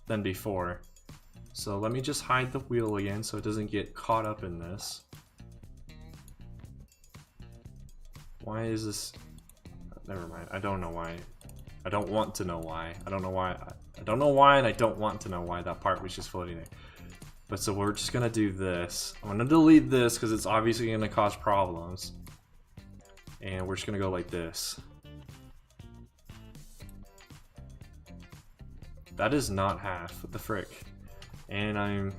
than before. So let me just hide the wheel again so it doesn't get caught up in this. Why is this... Never mind, I don't know why. I don't want to know why. I don't know why. I don't know why, and I don't want to know why that part was just floating there. But so we're just gonna do this. I'm gonna delete this because it's obviously gonna cause problems. And we're just gonna go like this. That is not half. What the frick? And I'm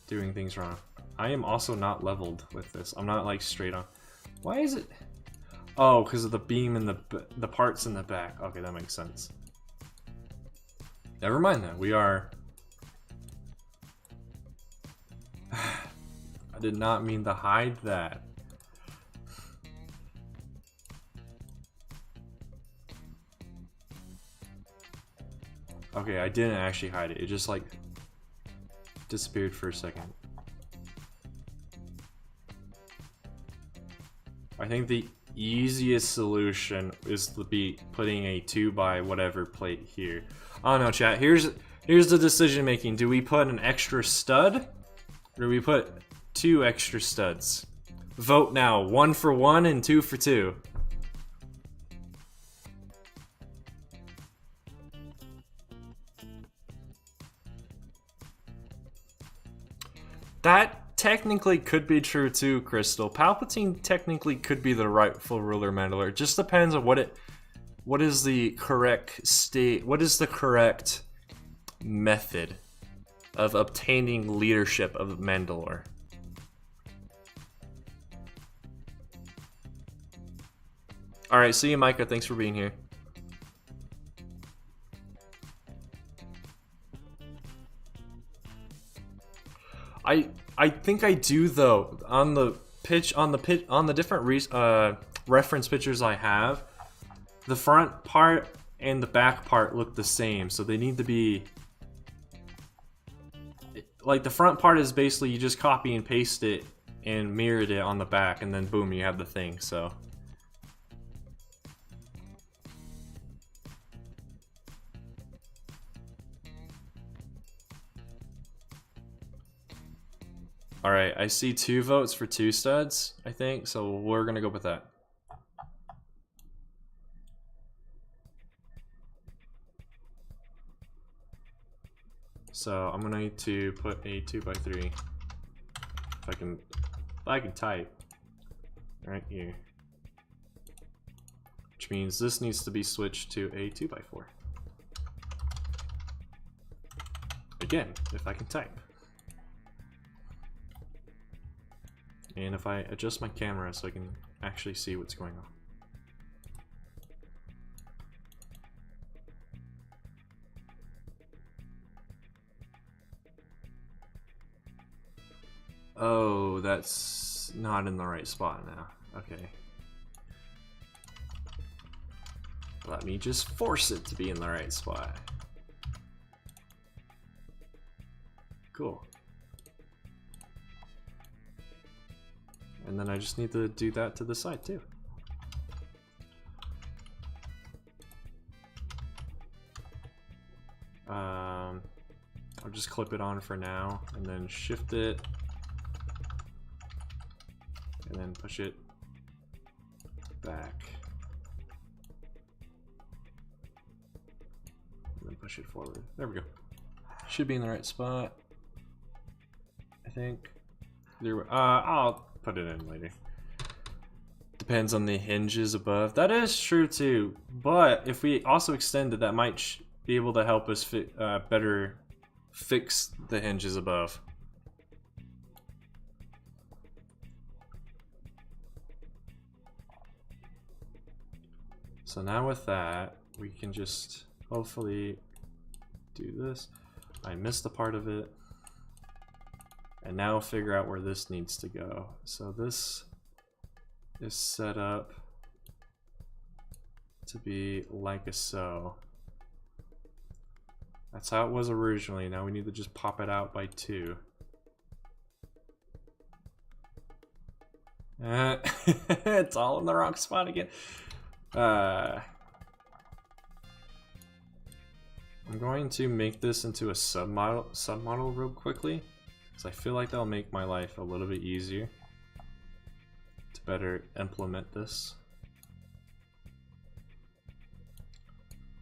doing things wrong. I am also not leveled with this. I'm not like straight on. Why is it? Oh, because of the beam and the parts in the back. Okay, that makes sense. Never mind that. We are... I did not mean to hide that. Okay, I didn't actually hide it. It just like disappeared for a second. I think the easiest solution is to be putting a 2x whatever plate here. Oh no, chat. Here's the decision making. Do we put an extra stud, or do we put 2 extra studs? Vote now. 1 for 1 and 2 for 2. That technically could be true too, Crystal. Palpatine technically could be the rightful ruler of Mandalore. It just depends on what is the correct state, what is the correct method of obtaining leadership of Mandalore. Alright, see you, Micah. Thanks for being here. I think I do though. On the different reference pictures I have, the front part and the back part look the same, so they need to be like the front part is basically you just copy and paste it and mirrored it on the back, and then boom, you have the thing. So alright, I see 2 votes for 2 studs, I think, so we're gonna go with that. So I'm gonna need to put a 2x3. If I can type right here. Which means this needs to be switched to a 2x4. Again, if I can type. And if I adjust my camera so I can actually see what's going on. Oh, that's not in the right spot now. Okay. Let me just force it to be in the right spot. Cool. And then I just need to do that to the side too. I'll just clip it on for now and then shift it and then push it back and then push it forward. There we go. Should be in the right spot, I think. There, I'll put it in later. Depends on the hinges above. That is true too, but if we also extend it, that might be able to help us better fix the hinges above. So now with that, we can just hopefully do this. I missed a part of it. And now figure out where this needs to go. So this is set up to be like a so. That's how it was originally. Now we need to just pop it out by 2. It's all in the wrong spot again. I'm going to make this into a submodel real quickly, because I feel like that'll make my life a little bit easier to better implement this.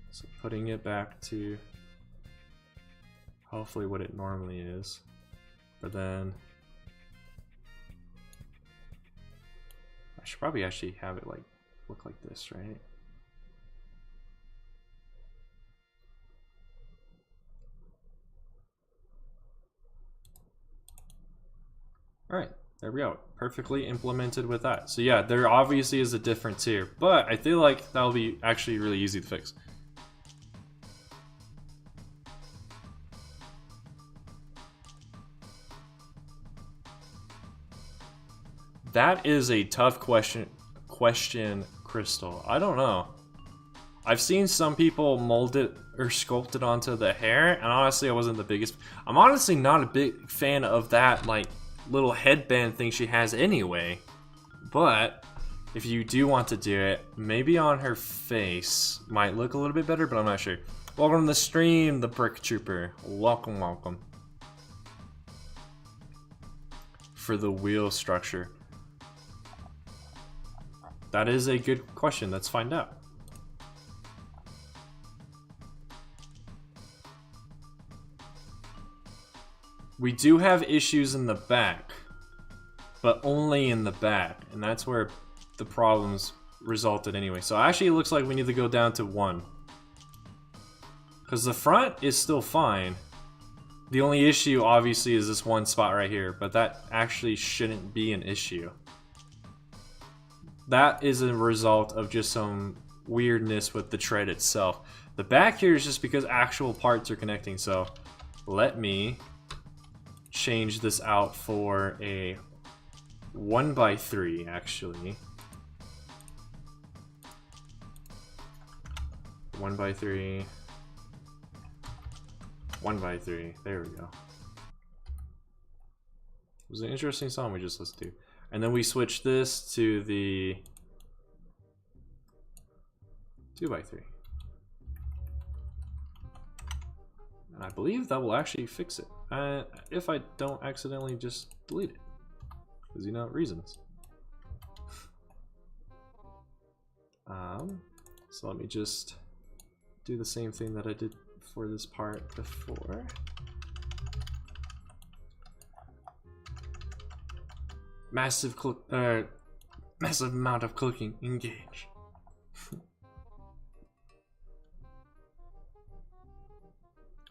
So putting it back to hopefully what it normally is, but then I should probably actually have it like look like this, right? Alright, there we go. Perfectly implemented with that. So yeah, there obviously is a difference here, but I feel like that'll be actually really easy to fix. That is a tough question, Crystal. I don't know. I've seen some people mold it or sculpt it onto the hair, and honestly, I wasn't the biggest. I'm honestly not a big fan of that, like, little headband thing she has anyway. But if you do want to do it, maybe on her face might look a little bit better, but I'm not sure. Welcome to the stream, the Brick Trooper. Welcome, welcome. For the wheel structure. That is a good question. Let's find out. We do have issues in the back, but only in the back, and that's where the problems resulted anyway. So actually it looks like we need to go down to 1. Because the front is still fine. The only issue obviously is this one spot right here, but that actually shouldn't be an issue. That is a result of just some weirdness with the tread itself. The back here is just because actual parts are connecting, so let me change this out for a 1x3 actually. 1x3. 1x3. There we go. It was an interesting song we just listened to. And then we switch this to the 2x3. And I believe that will actually fix it. If I don't accidentally just delete it. Because you know, reasons. So let me just do the same thing that I did for this part before. Massive amount of clicking. Engage.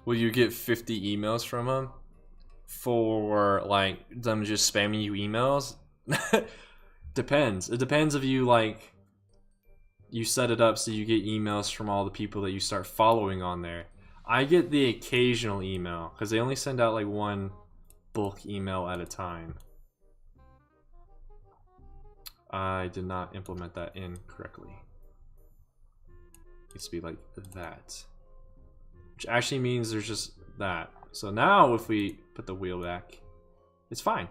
Will you get 50 emails from them for like them just spamming you emails? Depends. It depends if you like you set it up so you get emails from all the people that you start following on there. I get the occasional email because they only send out like one bulk email at a time. I did not implement that in correctly. needs to be like that. Which actually means there's just that. So now if we put the wheel back, it's fine.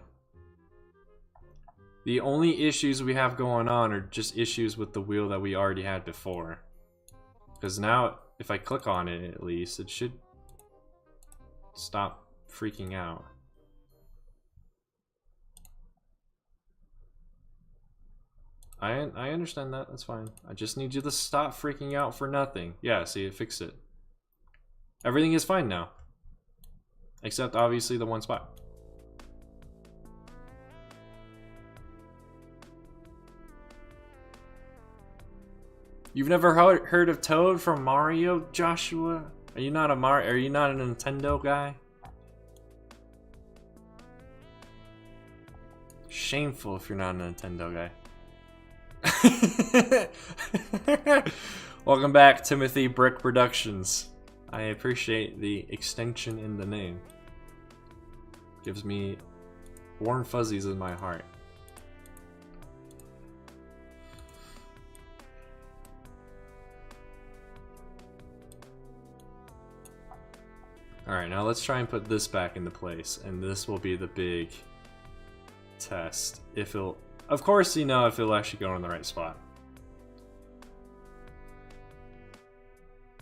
The only issues we have going on are just issues with the wheel that we already had before. Because now, if I click on it at least, it should stop freaking out. I understand that, that's fine. I just need you to stop freaking out for nothing. Yeah, see, it fixed it. Everything is fine now. Except, obviously, the one spot. You've never heard of Toad from Mario, Joshua? Are you not a Nintendo guy? Shameful if you're not a Nintendo guy. Welcome back, Timothy Brick Productions. I appreciate the extension in the name. Gives me warm fuzzies in my heart. Alright, now let's try and put this back into place, and this will be the big test. If it'll, of course, you know, if it'll actually go in the right spot.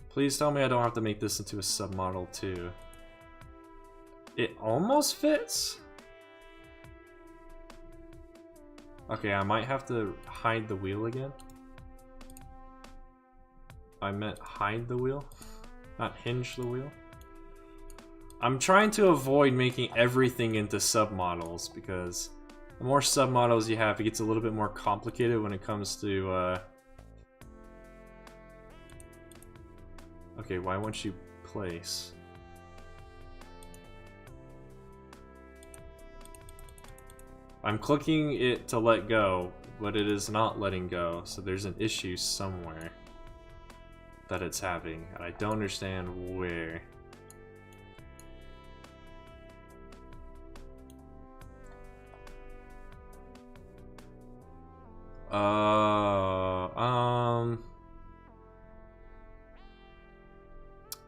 Please tell me I don't have to make this into a submodel too. It almost fits? Okay, I might have to hide the wheel again. I meant hide the wheel, not hinge the wheel. I'm trying to avoid making everything into submodels because the more submodels you have, it gets a little bit more complicated when it comes to okay, why won't you place? I'm clicking it to let go, but it is not letting go, so there's an issue somewhere that it's having, and I don't understand where.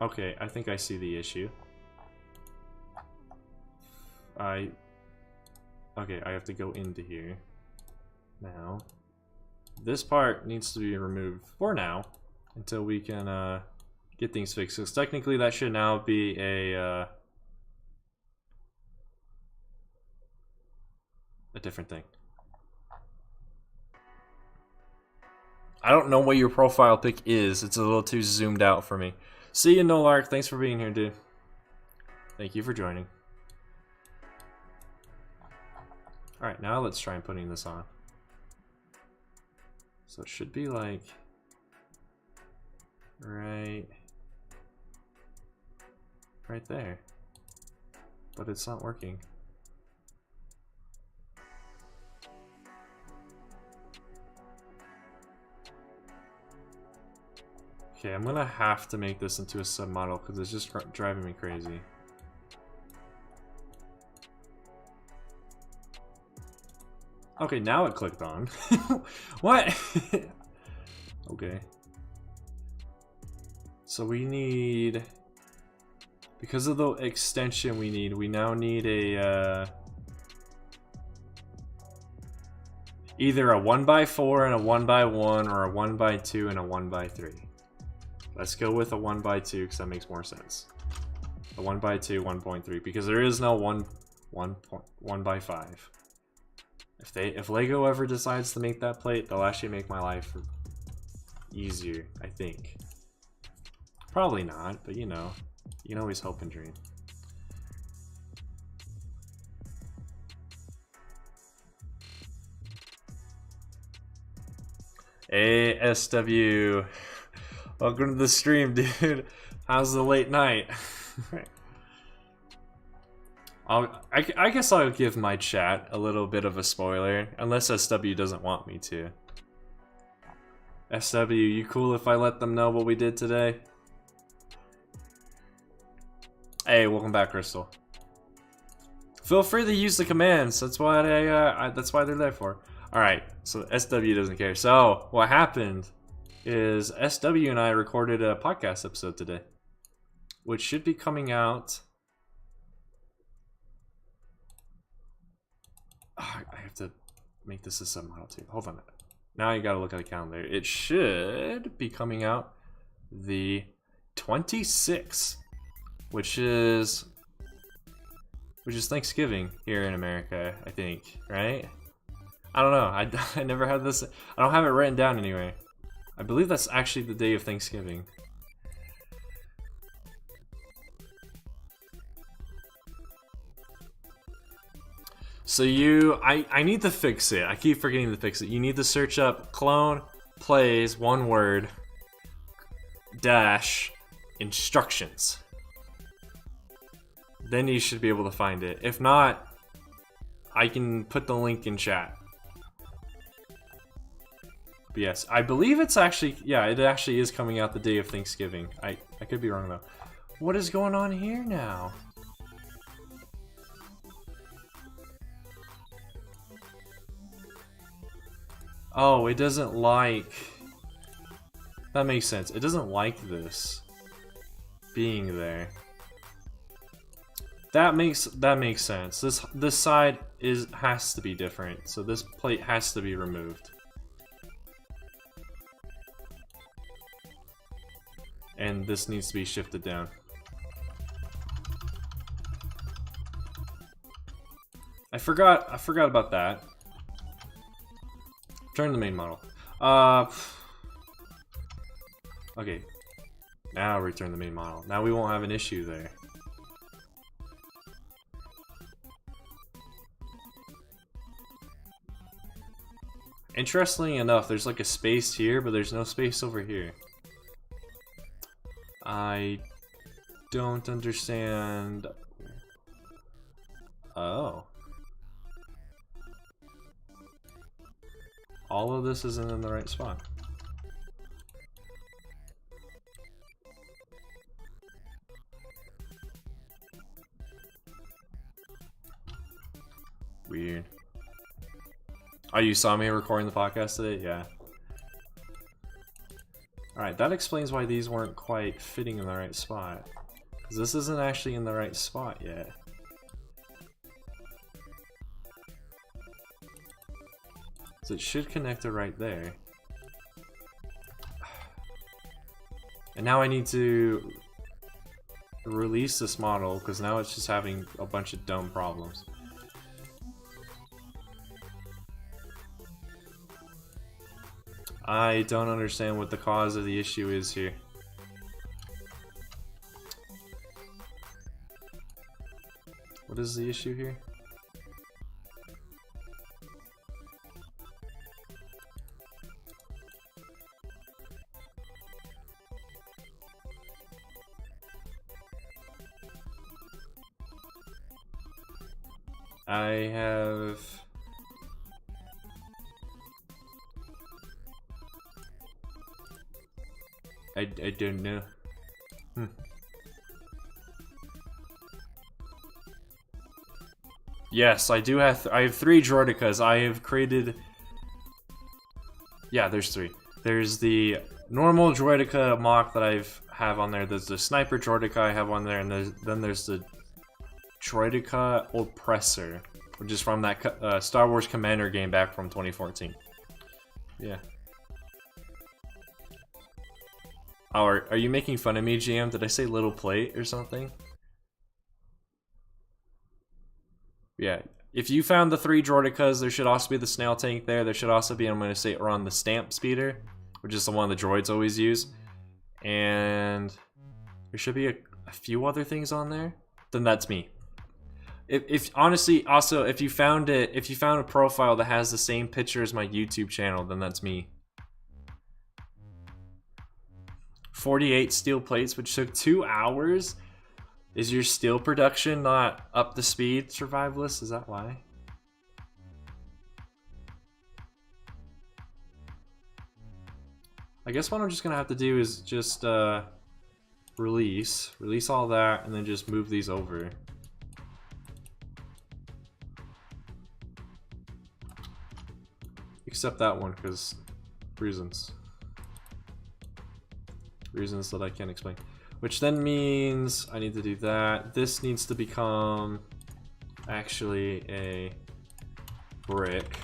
Okay, I think I see the issue. Okay, I have to go into here. Now, this part needs to be removed for now, until we can, get things fixed. Because technically that should now be a different thing. I don't know what your profile pic is. It's a little too zoomed out for me. See you, Nolark. Thanks for being here, dude. Thank you for joining. Alright, now let's try and putting this on. So it should be like right there. But it's not working. Okay, I'm gonna have to make this into a submodel because it's just driving me crazy. Okay, now it clicked on. What? Okay. So we need, because of the extension we now need a either a 1x4 and a 1x1 or a 1x2 and a 1x3. Let's go with a 1x2 because that makes more sense. A 1x2, 1.3, because there is no 1x5. If Lego ever decides to make that plate, they'll actually make my life easier, I think. Probably not, but you know, you can always hope and dream. Hey, SW. Welcome to the stream, dude. How's the late night? I guess I'll give my chat a little bit of a spoiler, unless SW doesn't want me to. SW, you cool if I let them know what we did today? Hey, welcome back, Crystal. Feel free to use the commands. That's what that's why they're there for. All right, so SW doesn't care. So what happened is SW and I recorded a podcast episode today, which should be coming out. Oh, I have to make this a submodel too. Hold on. Now you gotta look at the calendar. It should be coming out the 26th, which is Thanksgiving here in America, I think, right? I don't know. I never had this. I don't have it written down anyway. I believe that's actually the day of Thanksgiving. So I need to fix it. I keep forgetting to fix it. You need to search up ClonePlays, one word, dash, instructions. Then you should be able to find it. If not, I can put the link in chat. But yes, I believe it's actually, yeah, it actually is coming out the day of Thanksgiving. I could be wrong though. What is going on here now? Oh, it doesn't like... That makes sense. It doesn't like this being there. That makes sense. This side has to be different. So this plate has to be removed. And this needs to be shifted down. I forgot about that. Turn the main model. Okay. Now return the main model. Now we won't have an issue there. Interestingly enough, there's like a space here, but there's no space over here. I don't understand. Oh. All of this isn't in the right spot. Weird. Oh, you saw me recording the podcast today? Yeah. Alright, that explains why these weren't quite fitting in the right spot. Because this isn't actually in the right spot yet. So it should connect it right there. And now I need to release this model because now it's just having a bunch of dumb problems. I don't understand what the cause of the issue is here. What is the issue here? I don't know. Yes, I do have. I have 3 Droidicas. I have created. Yeah, there's 3. There's the normal Droidica MOC that I have on there. There's the Sniper Droidica I have on there, and then there's the Droidica Oppressor, which is from that Star Wars Commander game back from 2014. Yeah. Oh, are you making fun of me, GM? Did I say little plate or something? Yeah. If you found the 3 Droidicas, there should also be the snail tank there. There should also be, I'm going to say, around the stamp speeder, which is the one the droids always use. And there should be a few other things on there. Then that's me. If honestly, also, if you found a profile that has the same picture as my YouTube channel, then that's me. 48 steel plates, which took 2 hours. Is your steel production not up to speed, Survivalist? Is that why? I guess what I'm just gonna have to do is just release all that, and then just move these over. Except that one, because reasons. reasons that I can't explain. Which then means I need to do that. This needs to become actually a brick.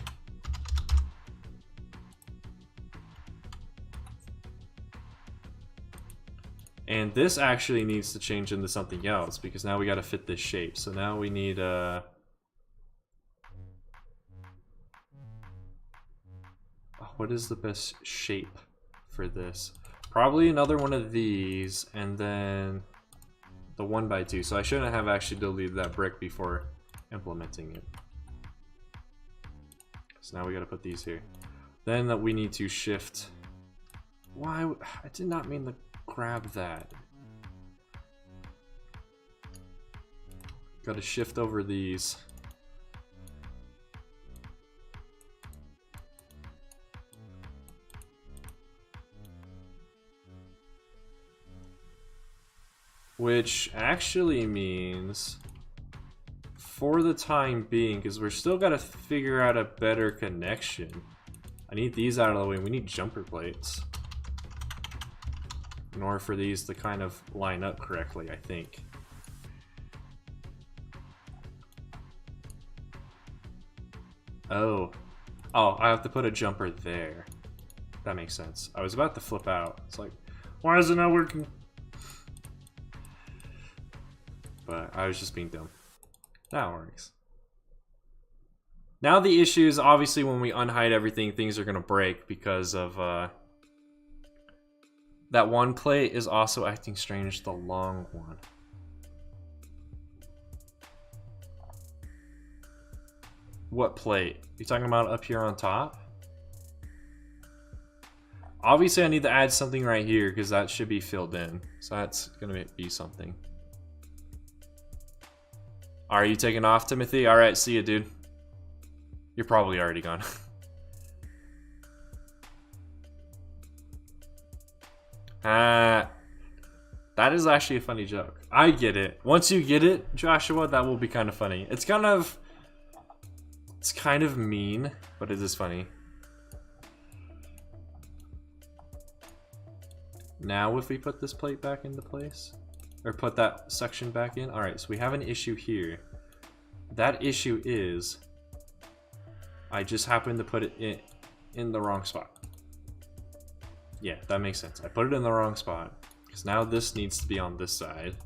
And this actually needs to change into something else because now we got to fit this shape. So now we need what is the best shape for this? Probably another one of these, and then the 1x2. So I shouldn't have actually deleted that brick before implementing it. So now we got to put these here. Then that we need to shift. Why? I did not mean to grab that. Got to shift over these. Which actually means, for the time being, because we're still got to figure out a better connection. I need these out of the way. We need jumper plates in order for these to kind of line up correctly, I think. Oh, I have to put a jumper there. That makes sense. I was about to flip out. It's like, why is it not working? But I was just being dumb. That works. Now the issue is obviously when we unhide everything, things are going to break because of that one plate is also acting strange, the long one. What plate? You talking about up here on top? Obviously I need to add something right here because that should be filled in. So that's going to be something. Are you taking off, Timothy? Alright, see you, dude. You're probably already gone. That is actually a funny joke. I get it. Once you get it, Joshua, that will be kind of funny. It's kind of mean, but it is funny. Now if we put this plate back into place, or put that section back in. Alright, so we have an issue here. That issue is I just happened to put it in the wrong spot. Yeah, that makes sense. I put it in the wrong spot because now this needs to be on this side.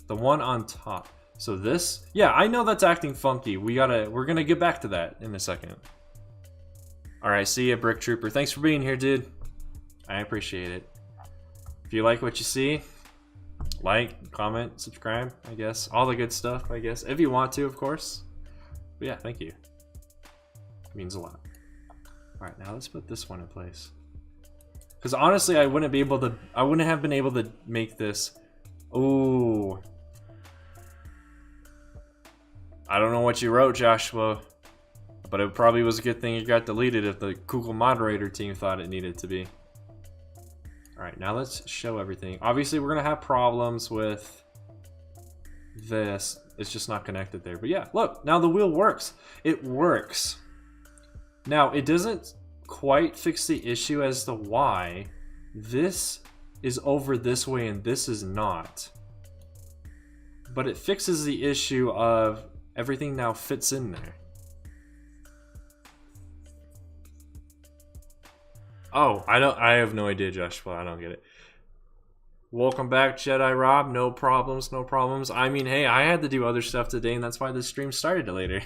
The one on top. So this, yeah, I know that's acting funky. We're gonna get back to that in a second. Alright, see ya, Brick Trooper. Thanks for being here, dude. I appreciate it. If you like what you see, like, comment, subscribe, I guess. All the good stuff, I guess. If you want to, of course. But yeah, thank you. It means a lot. Alright, now let's put this one in place. Because honestly, I wouldn't have been able to make this. Ooh. I don't know what you wrote, Joshua. But it probably was a good thing it got deleted if the Google moderator team thought it needed to be. Alright, now let's show everything. Obviously, we're going to have problems with this. It's just not connected there. But yeah, look, now the wheel works. It works. Now, it doesn't quite fix the issue as to why this is over this way and this is not. But it fixes the issue of everything now fits in there. Oh, I have no idea, Joshua. I don't get it. Welcome back, Jedi Rob. No problems, no problems. I mean, hey, I had to do other stuff today, and that's why the stream started later.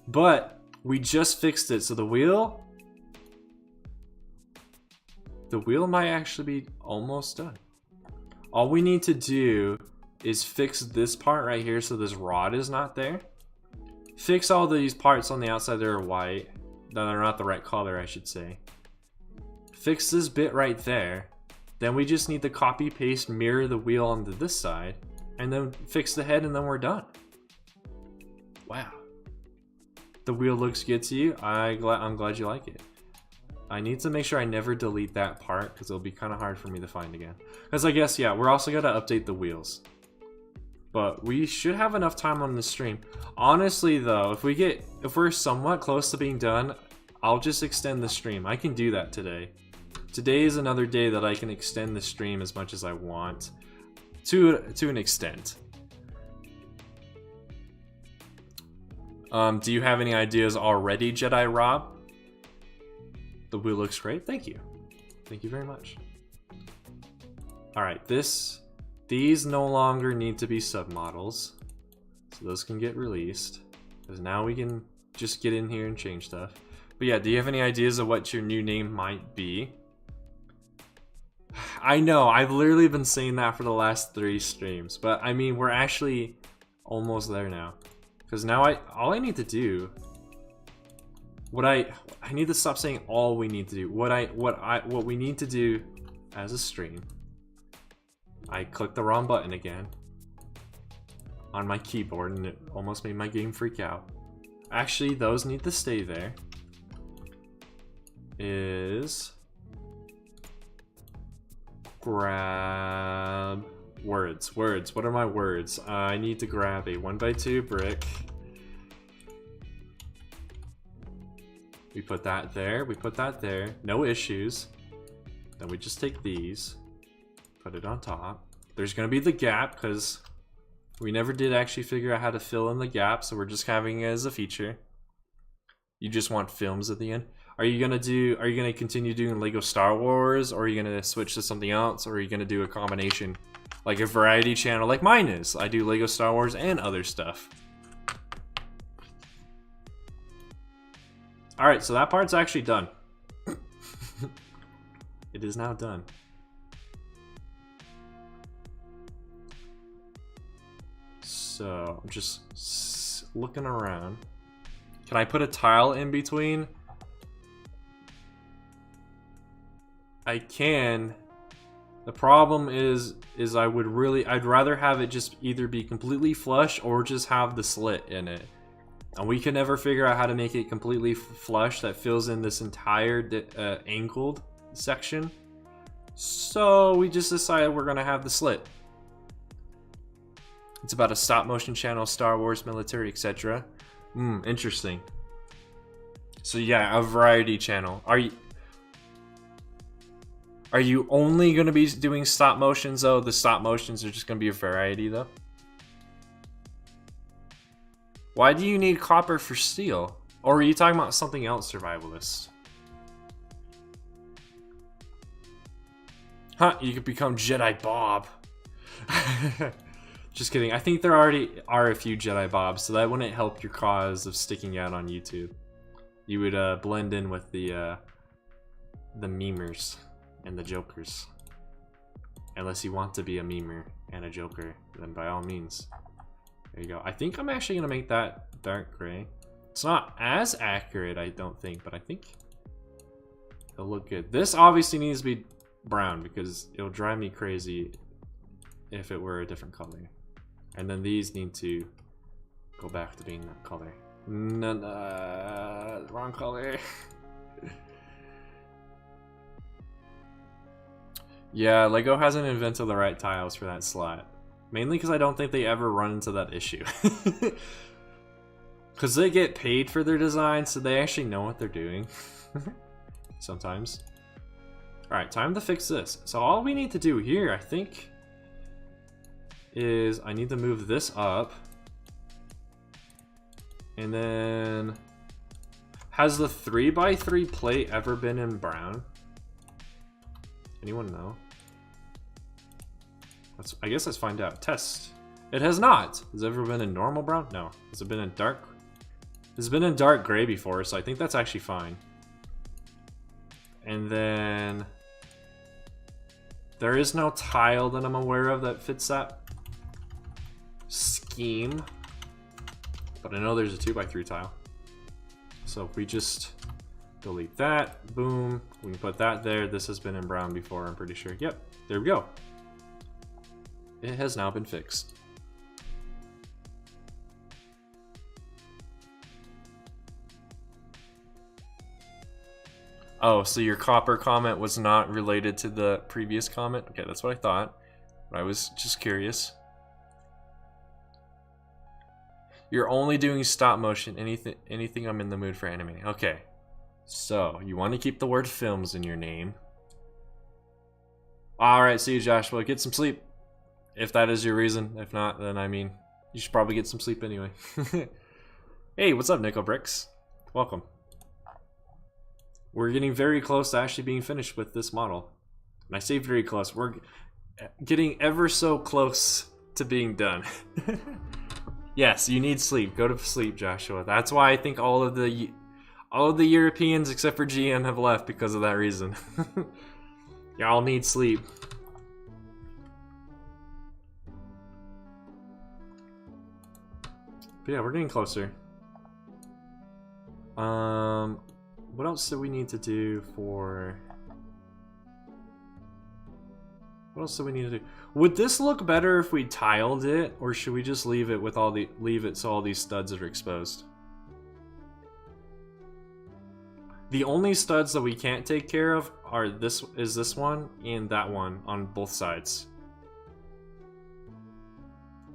But we just fixed it, so the wheel might actually be almost done. All we need to do is fix this part right here so this rod is not there. Fix all these parts on the outside that are white, that are not the right color, I should say. Fix this bit right there. Then we just need to copy, paste, mirror the wheel onto this side, and then fix the head, and then we're done. Wow. The wheel looks good to you. I'm glad you like it. I need to make sure I never delete that part because it'll be kind of hard for me to find again. Because I guess, yeah, we're also gonna update the wheels. But we should have enough time on the stream. Honestly though, if we're somewhat close to being done, I'll just extend the stream. I can do that today. Today is another day that I can extend the stream as much as I want. To an extent. Do you have any ideas already, Jedi Rob? The wheel looks great. Thank you. Thank you very much. Alright, these no longer need to be submodels. So those can get released. Because now we can just get in here and change stuff. But yeah, do you have any ideas of what your new name might be? I know, I've literally been saying that for the last 3 streams. But I mean, we're actually almost there now. Because now all I need to do... I need to stop saying all we need to do. What we need to do as a stream... I clicked the wrong button again on my keyboard and it almost made my game freak out. Actually, those need to stay there. Is grab words. What are my words? I need to grab a 1x2 brick. We put that there. We put that there. No issues. Then we just take these. Put it on top. There's gonna be the gap because we never did actually figure out how to fill in the gap, so we're just having it as a feature. You just want films at the end. Are you gonna continue doing Lego Star Wars, or are you gonna switch to something else, or are you gonna do a combination, like a variety channel like mine is? I do Lego Star Wars and other stuff. All right, so that part's actually done. It is now done. So I'm just looking around. Can I put a tile in between? I can. The problem is I'd rather have it just either be completely flush or just have the slit in it. And we can never figure out how to make it completely flush that fills in this entire angled section. So we just decided we're gonna have the slit. It's about a stop motion channel, Star Wars, military, etc. Interesting. So yeah, a variety channel. Are you only gonna be doing stop motions though? The stop motions are just gonna be a variety though? Why do you need copper for steel? Or are you talking about something else, survivalist? Huh, you could become Jedi Bob. Just kidding. I think there already are a few Jedi Bobs, so that wouldn't help your cause of sticking out on YouTube. You would blend in with the memers and the jokers. Unless you want to be a memer and a joker, then by all means. There you go. I think I'm actually going to make that dark gray. It's not as accurate, I don't think, but I think it'll look good. This obviously needs to be brown because it'll drive me crazy if it were a different color. And then these need to go back to being that color. No, wrong color. Yeah, Lego hasn't invented the right tiles for that slot. Mainly because I don't think they ever run into that issue. Because they get paid for their design, so they actually know what they're doing. Sometimes. Alright, time to fix this. So all we need to do here, I think, is I need to move this up. And then... Has the 3x3 plate ever been in brown? Anyone know? I guess let's find out. Test. It has not. Has it ever been in normal brown? No. Has it been in dark? It's been in dark gray before, so I think that's actually fine. And then... There is no tile that I'm aware of that fits that scheme. But I know there's a 2x3 tile. So if we just delete that, boom, we can put that there. This has been in brown before, I'm pretty sure. Yep, there we go. It has now been fixed. Oh, so your copper comment was not related to the previous comment? Okay, that's what I thought. But I was just curious. You're only doing stop motion, anything I'm in the mood for animating. Okay. So, you want to keep the word films in your name. Alright, see you, Joshua. Get some sleep. If that is your reason. If not, then I mean, you should probably get some sleep anyway. Hey, what's up, Nickel Bricks? Welcome. We're getting very close to actually being finished with this model. And I say very close. We're getting ever so close to being done. Yes, you need sleep. Go to sleep, Joshua. That's why I think all of the Europeans except for GM have left because of that reason. Y'all need sleep. But yeah, we're getting closer. What else do we need to do for... What else do we need to do? Would this look better if we tiled it, or should we just leave it with leave it so all these studs are exposed? The only studs that we can't take care of are this one and that one on both sides.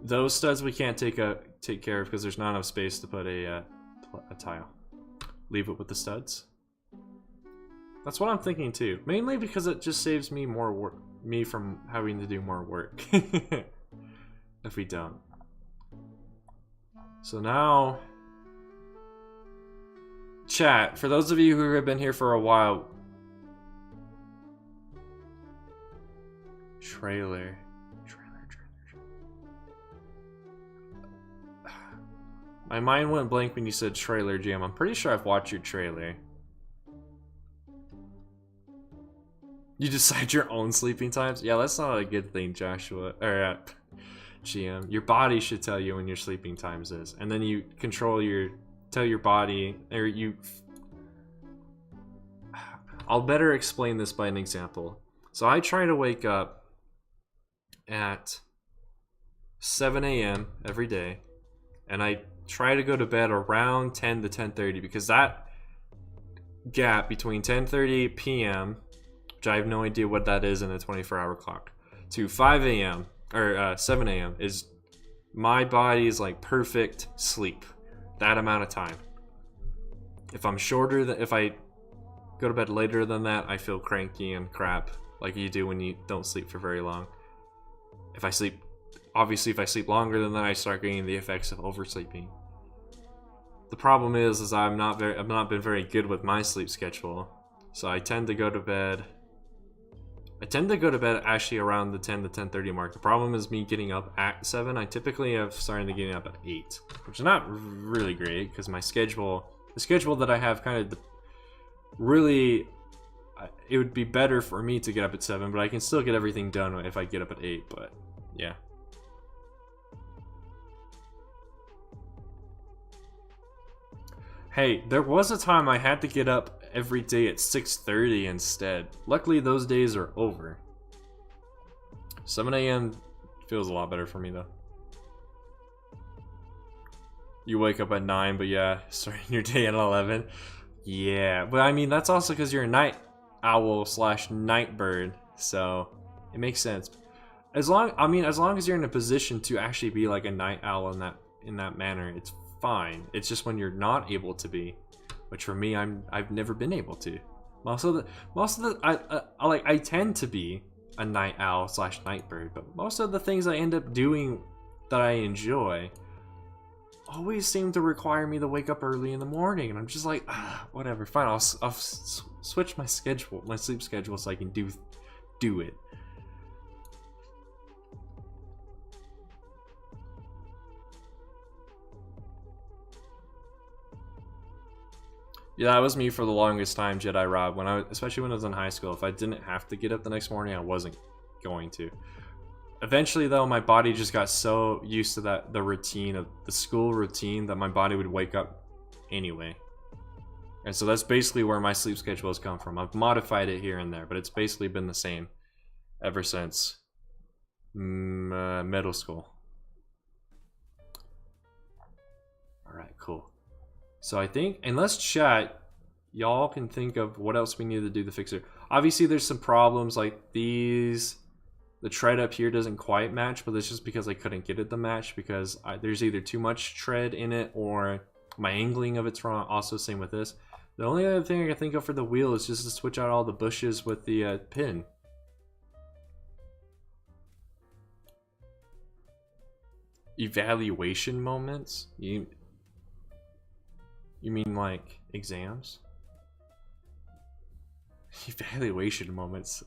Those studs we can't take care of because there's not enough space to put a tile. Leave it with the studs. That's what I'm thinking too. Mainly because it just saves me more work. Me from having to do more work if we don't. So now, chat, for those of you who have been here for a while, trailer. My mind went blank when you said trailer, Jam. I'm pretty sure I've watched your trailer. You decide your own sleeping times? Yeah, that's not a good thing, Joshua. Or, GM. Your body should tell you when your sleeping times is. And then you tell your body, or you... I'll better explain this by an example. So I try to wake up at 7 a.m. every day. And I try to go to bed around 10 to 10:30 because that gap between 10:30 p.m., which I have no idea what that is in a 24-hour clock, to 5 a.m. or 7 a.m. is my body's like perfect sleep. That amount of time. If I'm shorter than, if I go to bed later than that, I feel cranky and crap, like you do when you don't sleep for very long. If I sleep longer than that, I start getting the effects of oversleeping. The problem is I've not been very good with my sleep schedule, so I tend to go to bed. Actually around the 10 to 10:30 mark. The problem is me getting up at 7. I typically have started to getting up at 8, which is not really great because the schedule that I have kind of really, it would be better for me to get up at 7, but I can still get everything done if I get up at 8, but yeah. Hey, there was a time I had to get up every day at 6:30 instead. Luckily, those days are over. 7 a.m. feels a lot better for me, though. You wake up at 9, but yeah, starting your day at 11. Yeah, but I mean, that's also because you're a night owl / night bird, so it makes sense. As long as you're in a position to actually be like a night owl in that manner, it's fine. It's just when you're not able to be, which for me, I've never been able to. I tend to be a night owl / night bird, but most of the things I end up doing that I enjoy always seem to require me to wake up early in the morning, and I'm just like, whatever, fine. I'll switch my sleep schedule, so I can do it. Yeah, that was me for the longest time, Jedi Rob. Especially when I was in high school, if I didn't have to get up the next morning, I wasn't going to. Eventually, though, my body just got so used to the routine of the school routine that my body would wake up anyway. And so that's basically where my sleep schedule has come from. I've modified it here and there, but it's basically been the same ever since middle school. All right, cool. So I think, unless chat, y'all can think of what else we need to do to fix it. Obviously, there's some problems like these. The tread up here doesn't quite match, but it's just because I couldn't get it to match because there's either too much tread in it or my angling of it's wrong. Also, same with this. The only other thing I can think of for the wheel is just to switch out all the bushes with the pin. Evaluation moments? You mean like exams? Evaluation moments.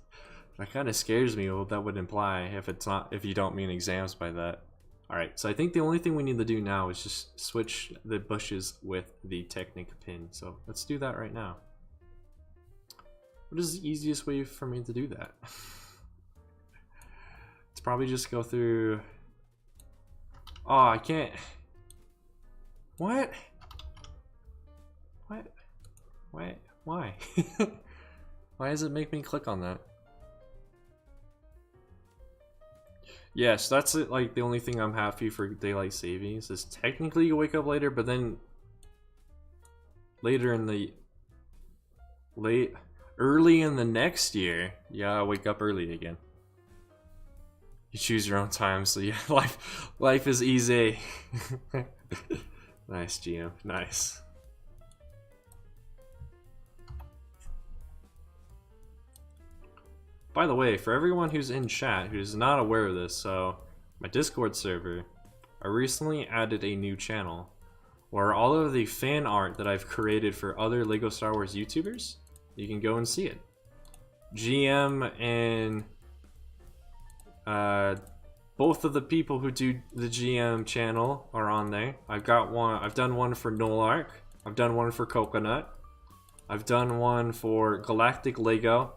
That kind of scares me what that would imply if you don't mean exams by that. Alright, so I think the only thing we need to do now is just switch the bushes with the Technic pin. So let's do that right now. What is the easiest way for me to do that? It's probably just go through... Oh, I can't... What? What? Wait, why? Why does it make me click on that? Yes, that's it, like the only thing I'm happy for daylight savings is technically you wake up later, but then later in the early in the next year, yeah, I wake up early again. You choose your own time, so yeah, life is easy. Nice, GM, nice. By the way, for everyone who's in chat who's not aware of this, so my Discord server, I recently added a new channel where all of the fan art that I've created for other LEGO Star Wars YouTubers, you can go and see it. GM and both of the people who do the GM channel are on there. I've done one for Nolark, I've done one for Coconut, I've done one for Galactic Lego.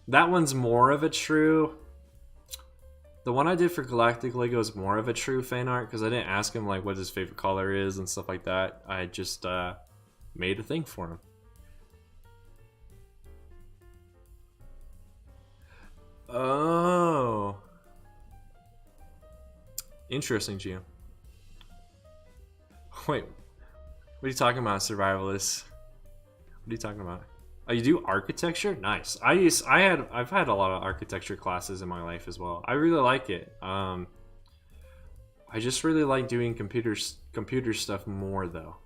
That one's more of a true... The one I did for Galactic Lego is more of a true fan art because I didn't ask him like what his favorite color is and stuff like that. I just made a thing for him. Oh. Interesting, Gio. Wait. What are you talking about, survivalists? What are you talking about? Oh, you do architecture? Nice. I've had a lot of architecture classes in my life as well. I really like it. I just really like doing computer stuff more though.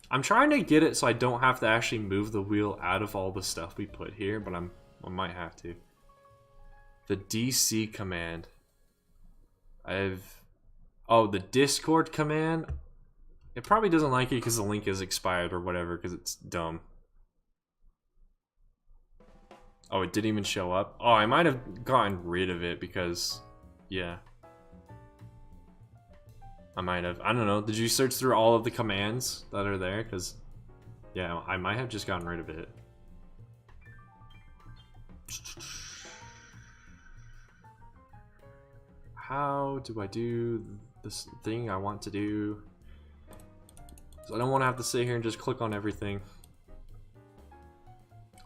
I'm trying to get it so I don't have to actually move the wheel out of all the stuff we put here, but I might have to. The DC command. Oh, the Discord command. It probably doesn't like it because the link is expired or whatever because it's dumb. Oh, it didn't even show up? Oh, I might have gotten rid of it because... Yeah. I might have. I don't know. Did you search through all of the commands that are there? Because... Yeah, I might have just gotten rid of it. How do I do this thing I want to do? So I don't want to have to sit here and just click on everything.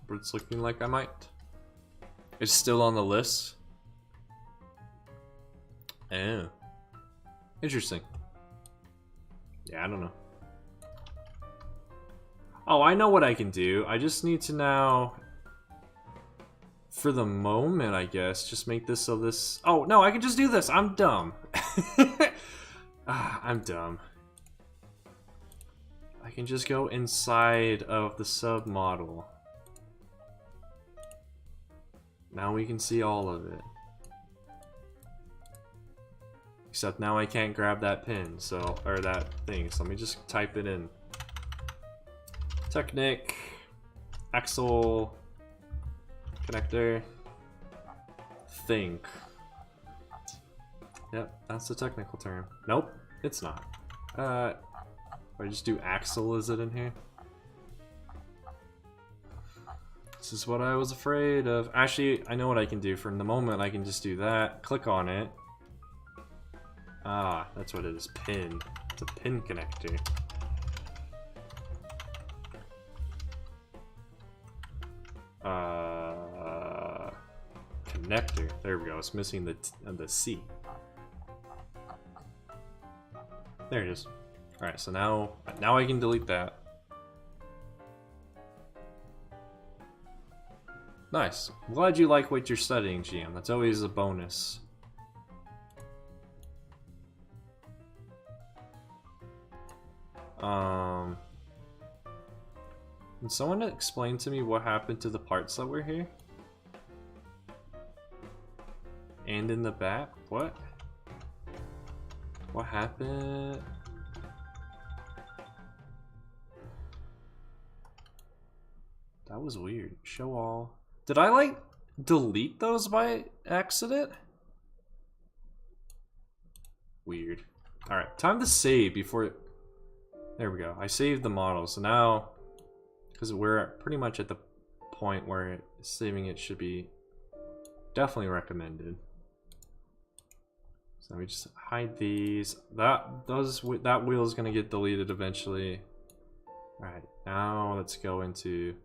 But it's looking like I might. It's still on the list. Oh. Interesting. Yeah, I don't know. Oh, I know what I can do. I just need to now... For the moment, I guess, just make this so this... Oh, no, I can just do this. I'm dumb. I'm dumb. I can just go inside of the sub model. Now we can see all of it. Except now I can't grab that pin, so, or that thing, so let me just type it in. Technic, axle, connector, think. Yep, that's the technical term. Nope, it's not. I just do axle, is it in here? This is what I was afraid of. Actually, I know what I can do. For the moment, I can just do that. Click on it. Ah, that's what it is. Pin. It's a pin connector. Connector. There we go. It's missing the C. There it is. Alright, so now I can delete that. Nice. I'm glad you like what you're studying, GM. That's always a bonus. Can someone explain to me what happened to the parts that were here? And in the back? What? What happened? That was weird. Show all. Did I like delete those by accident? Weird. Alright, time to save before... There we go. I saved the model, so now... Because we're pretty much at the point where saving it should be definitely recommended. So we just hide these. That wheel is gonna get deleted eventually. Alright, now let's go into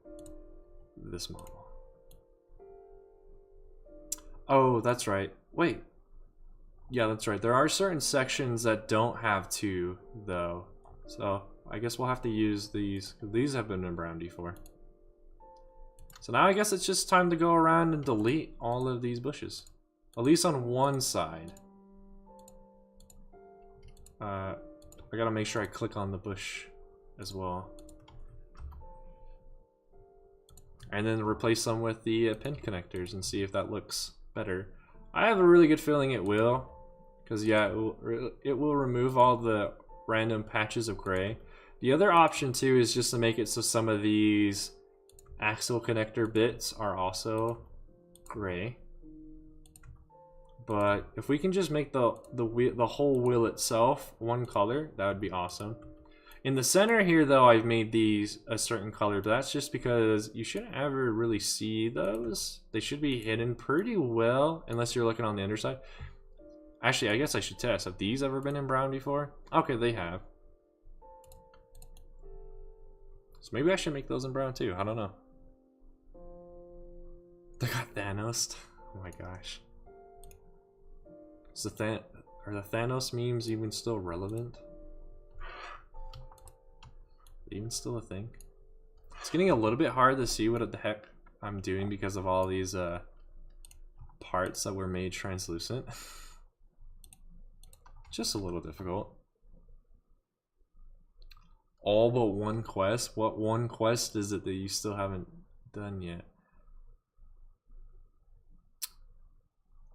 this model. Oh, that's right. Wait. Yeah, that's right. There are certain sections that don't have two, though. So I guess we'll have to use these, because these have been in brown before. So now I guess it's just time to go around and delete all of these bushes. At least on one side. I gotta make sure I click on the bush as well. And then replace them with the pin connectors and see if that looks better. I have a really good feeling it will. Because yeah, it will remove all the random patches of gray. The other option too is just to make it so some of these axle connector bits are also gray. But if we can just make the whole wheel itself one color, that would be awesome. In the center here though, I've made these a certain color, but that's just because you shouldn't ever really see those. They should be hidden pretty well, unless you're looking on the underside. Actually, I guess I should test. Have these ever been in brown before? Okay, they have. So maybe I should make those in brown too. I don't know. They got Thanos. Oh my gosh. Are the Thanos memes even still relevant? Even still a thing? It's getting a little bit hard to see what the heck I'm doing because of all these parts that were made translucent. Just a little difficult. All but one quest? What one quest is it that you still haven't done yet?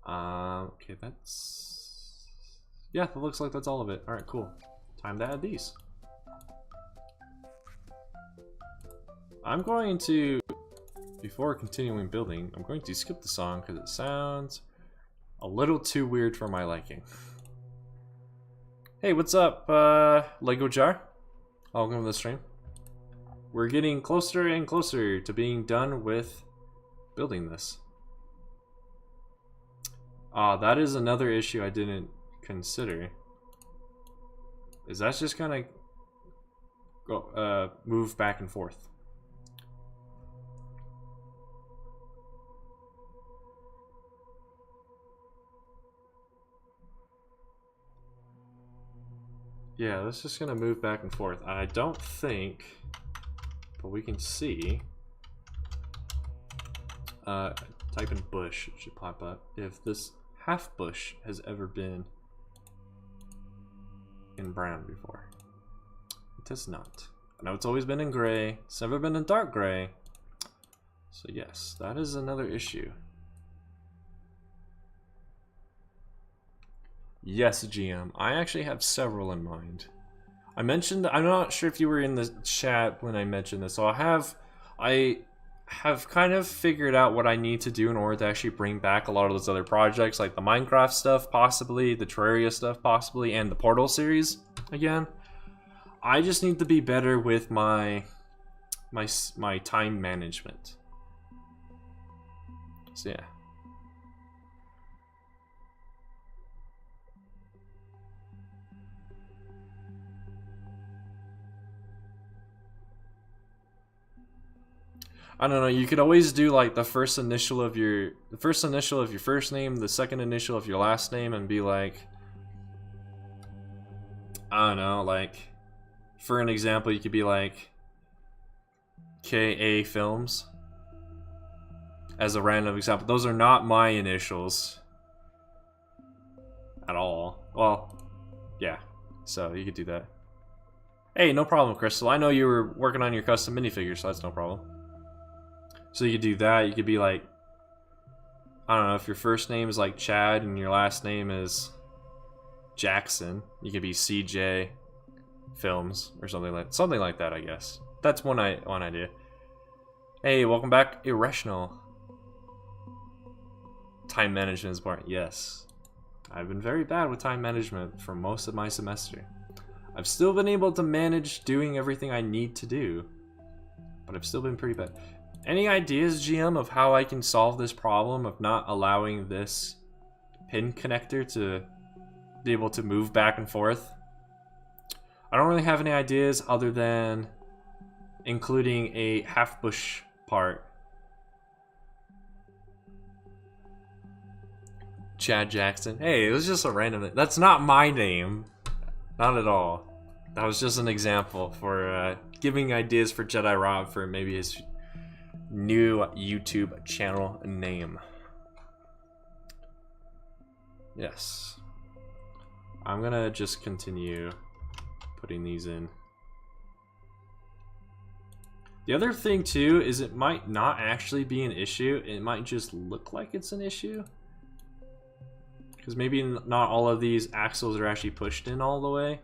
Okay, that's... Yeah, that looks like that's all of it. Alright, cool. Time to add these. I'm going to, before continuing building, I'm going to skip the song because it sounds a little too weird for my liking. Hey, what's up, Lego Jar? Welcome to the stream. We're getting closer and closer to being done with building this. That is another issue I didn't consider. Is that's just gonna go move back and forth. Yeah, that's just gonna move back and forth. I don't think, but we can see. Type in bush, it should pop up. If this half bush has ever been in brown before. It has not. I know it's always been in gray. It's never been in dark gray. So yes, that is another issue. Yes, GM. I actually have several in mind. I mentioned, I'm not sure if you were in the chat when I mentioned this, so I have kind of figured out what I need to do in order to actually bring back a lot of those other projects, like the Minecraft stuff possibly, the Terraria stuff possibly, and the Portal series again. I just need to be better with my time management. So yeah. I don't know, you could always do like the first initial of your first name, the second initial of your last name, and be like, I don't know, like for an example you could be like KA Films as a random example. Those are not my initials at all. Well, yeah, so you could do that. Hey, no problem, Crystal. I know you were working on your custom minifigure, so that's no problem. So you could do that. You could be like, I don't know, if your first name is like Chad and your last name is Jackson, you could be CJ Films or something like that, I guess. That's one idea. Hey, welcome back, Irrational. Time management is important. Yes. I've been very bad with time management for most of my semester. I've still been able to manage doing everything I need to do, but I've still been pretty bad. Any ideas, GM, of how I can solve this problem of not allowing this pin connector to be able to move back and forth? I don't really have any ideas other than including a half bush part. Chad Jackson. Hey, it was just a random. That's not my name. Not at all. That was just an example for giving ideas for Jedi Rob for maybe his new YouTube channel name. Yes. I'm gonna just continue putting these in. The other thing too is it might not actually be an issue. It might just look like it's an issue. Because maybe not all of these axles are actually pushed in all the way.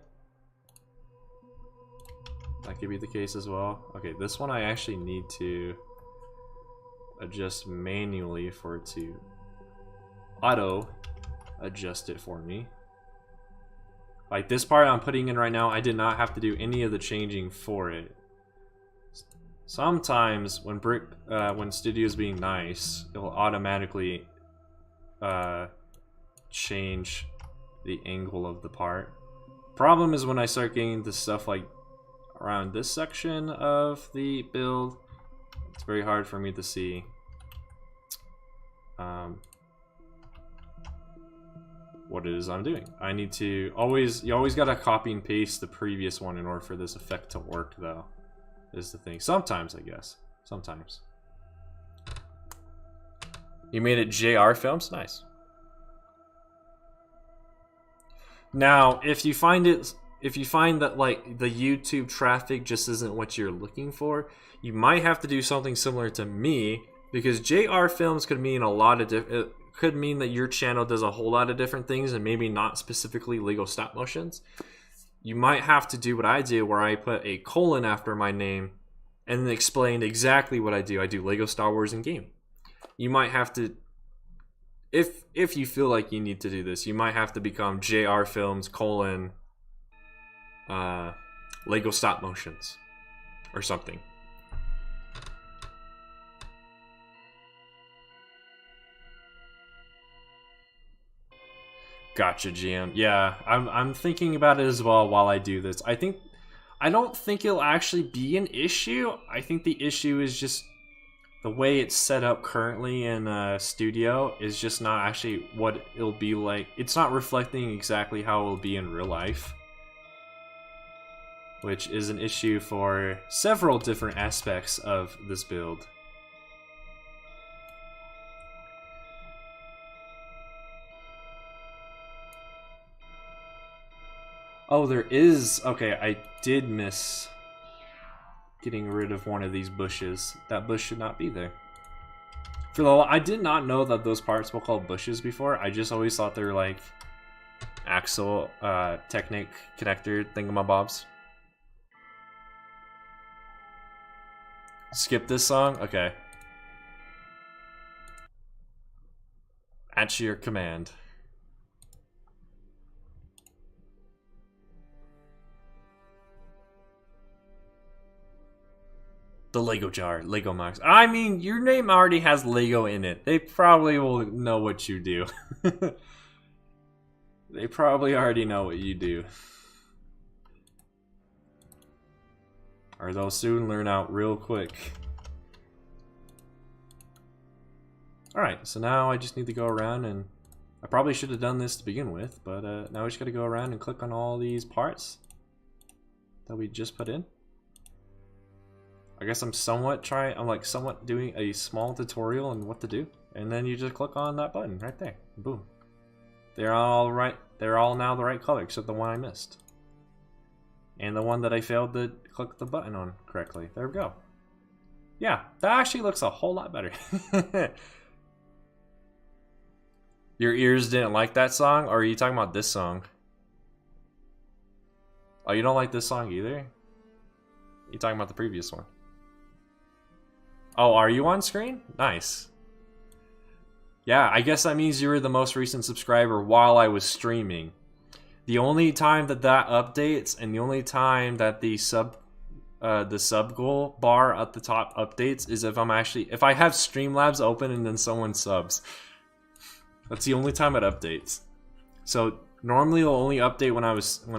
That could be the case as well. Okay, this one I actually need to adjust manually for it to auto adjust it for me. Like this part I'm putting in right now, I did not have to do any of the changing for it. Sometimes when Studio's being nice, it'll automatically change the angle of the part. Problem is when I start getting the stuff like around this section of the build, it's very hard for me to see what it is I'm doing. I need to you always gotta copy and paste the previous one in order for this effect to work, though, is the thing. Sometimes, I guess. Sometimes. You made it JR Films? Nice. Now, if you find that like the YouTube traffic just isn't what you're looking for, you might have to do something similar to me, because JR Films could mean a lot of different. It could mean that your channel does a whole lot of different things, and maybe not specifically Lego stop motions. You might have to do what I do, where I put a colon after my name, and then explain exactly what I do. I do Lego Star Wars in game. You might have to. If you feel like you need to do this, you might have to become JR Films : Lego Stop Motions or something. Gotcha, GM. Yeah, I'm thinking about it as well while I do this. I don't think it'll actually be an issue. I think the issue is just the way it's set up currently in Studio is just not actually what it'll be like. It's not reflecting exactly how it'll be in real life, which is an issue for several different aspects of this build. Oh, there is. Okay, I did miss getting rid of one of these bushes. That bush should not be there. I did not know that those parts were called bushes before. I just always thought they were like axle Technic connector thingamabobs. Skip this song? Okay. At your command. The Lego jar, Lego Max. I mean, your name already has Lego in it. They probably will know what you do. They probably already know what you do. Or they'll soon learn out real quick. Alright, so now I just need to go around and... I probably should have done this to begin with, but now we just gotta go around and click on all these parts that we just put in. I guess I'm somewhat doing a small tutorial on what to do, and then you just click on that button right there. Boom. They're all right. They're all now the right color, except the one I missed. And the one that I failed to click the button on correctly. There we go. Yeah, that actually looks a whole lot better. Your ears didn't like that song? Or are you talking about this song? Oh, you don't like this song either? You talking about the previous one? Oh, are you on screen? Nice. Yeah, I guess that means you were the most recent subscriber while I was streaming. The only time that updates, and the only time that the sub goal bar at the top updates, is if I have Streamlabs open and then someone subs. That's the only time it updates. So normally it'll only update when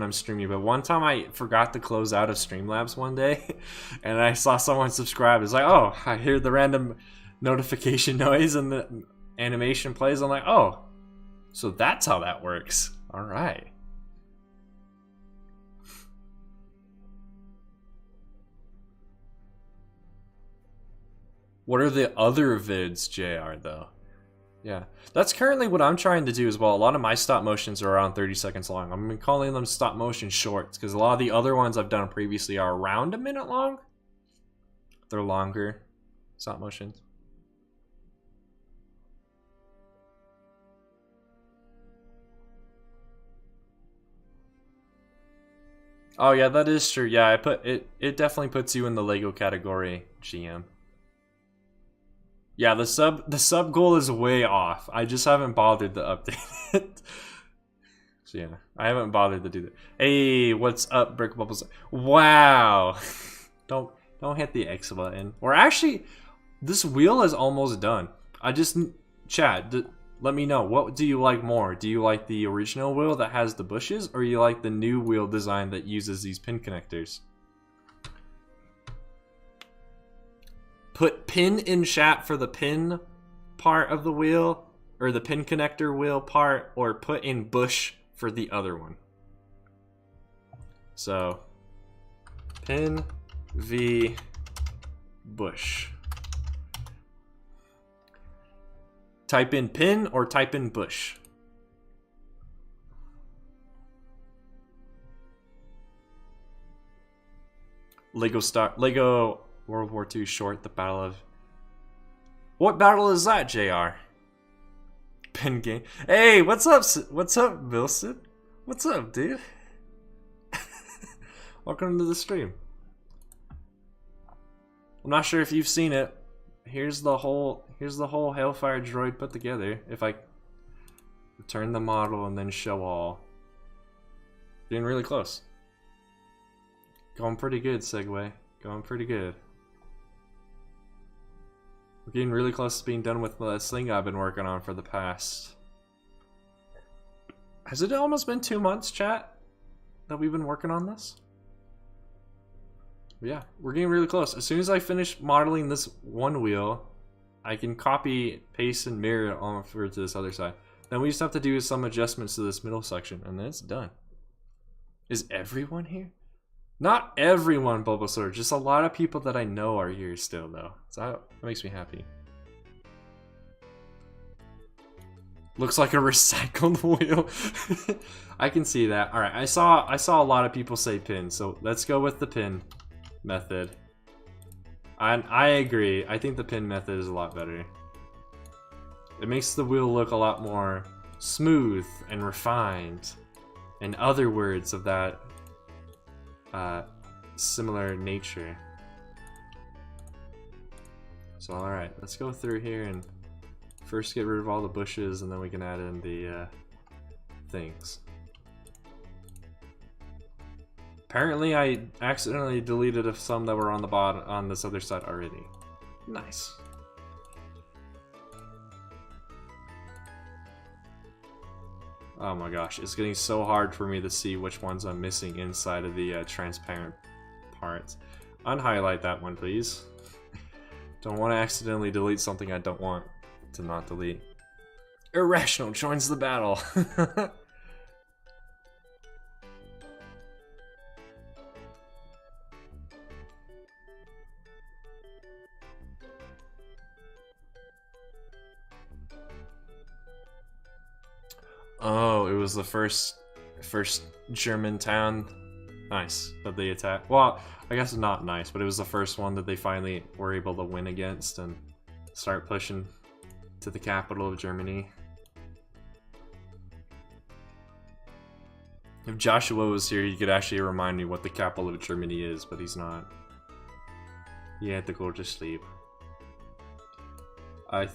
I'm streaming, but one time I forgot to close out of Streamlabs one day, and I saw someone subscribe. It's like, oh, I hear the random notification noise and the animation plays. I'm like, oh, so that's how that works. All right. What are the other vids, JR, though? Yeah, that's currently what I'm trying to do as well. A lot of my stop motions are around 30 seconds long. I'm calling them stop motion shorts because a lot of the other ones I've done previously are around a minute long. They're longer stop motions. Oh yeah, that is true. Yeah, I put it. It definitely puts you in the Lego category, GM. Yeah, the sub goal is way off. I just haven't bothered to update it. So yeah, I haven't bothered to do that. Hey, what's up, Brick Bubbles? Wow. Don't hit the X button. Or actually, this wheel is almost done. I just chat. Let me know, what do you like more? Do you like the original wheel that has the bushes, or you like the new wheel design that uses these pin connectors? Put pin in chat for the pin part of the wheel, or the pin connector wheel part, or put in bush for the other one. So, pin v bush. Type in pin or type in bush. Lego World War II short, the Battle of... What battle is that, JR? Pin game. Hey, what's up? What's up, Wilson? What's up, dude? Welcome to the stream. I'm not sure if you've seen it. Here's the whole Hail Fire droid put together. If I turn the model and then show all. Getting really close. Going pretty good, Segway. Going pretty good. We're getting really close to being done with this thing I've been working on for the past... Has it almost been 2 months, chat, that we've been working on this? Yeah, we're getting really close. As soon as I finish modeling this one wheel, I can copy, paste, and mirror it over to this other side. Then we just have to do some adjustments to this middle section, and then it's done. Is everyone here? Not everyone, Bulbasaur. Just a lot of people that I know are here still, though. So that makes me happy. Looks like a recycled wheel. I can see that. All right, I saw a lot of people say pin, so let's go with the pin method. I agree. I think the pin method is a lot better. It makes the wheel look a lot more smooth and refined, and other words of that similar nature. So alright, let's go through here and first get rid of all the bushes, and then we can add in the things. Apparently I accidentally deleted some that were on the bottom on this other side already. Nice. Oh my gosh, it's getting so hard for me to see which ones I'm missing inside of the transparent parts. Unhighlight that one, please. Don't want to accidentally delete something I don't want to not delete. Irrational joins the battle. Oh, it was the first German town Nice that they attacked. Well, I guess not nice, but it was the first one that they finally were able to win against and start pushing to the capital of Germany. If Joshua was here, he could actually remind me what the capital of Germany is, but he's not. He had to go to sleep. Okay,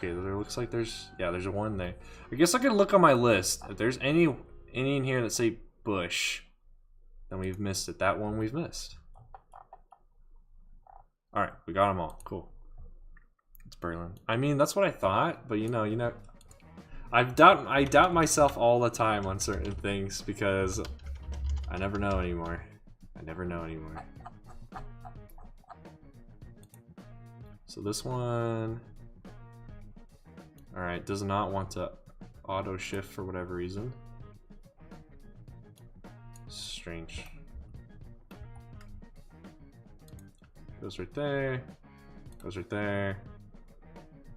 there looks like there's a one there. I guess I can look on my list. If there's any in here that say Bush, then we've missed it. That one we've missed. All right, we got them all. Cool. It's Berlin. I mean, that's what I thought, but you know, I doubt myself all the time on certain things because I never know anymore. So this one, all right, does not want to auto shift for whatever reason. Strange. Goes right there. Goes right there.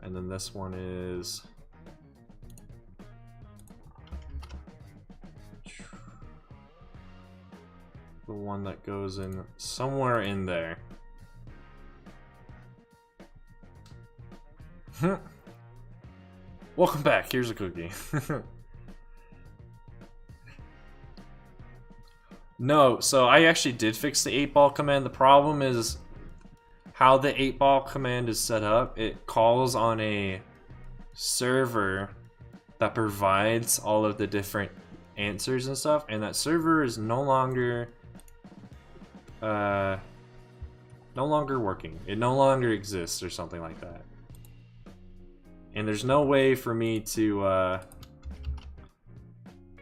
And then this one is the one that goes in somewhere in there. Welcome back. Here's a cookie. No, so I actually did fix the 8-ball command. The problem is how the 8-ball command is set up. It calls on a server that provides all of the different answers and stuff, and that server is no longer working. It no longer exists or something like that. And there's no way for me to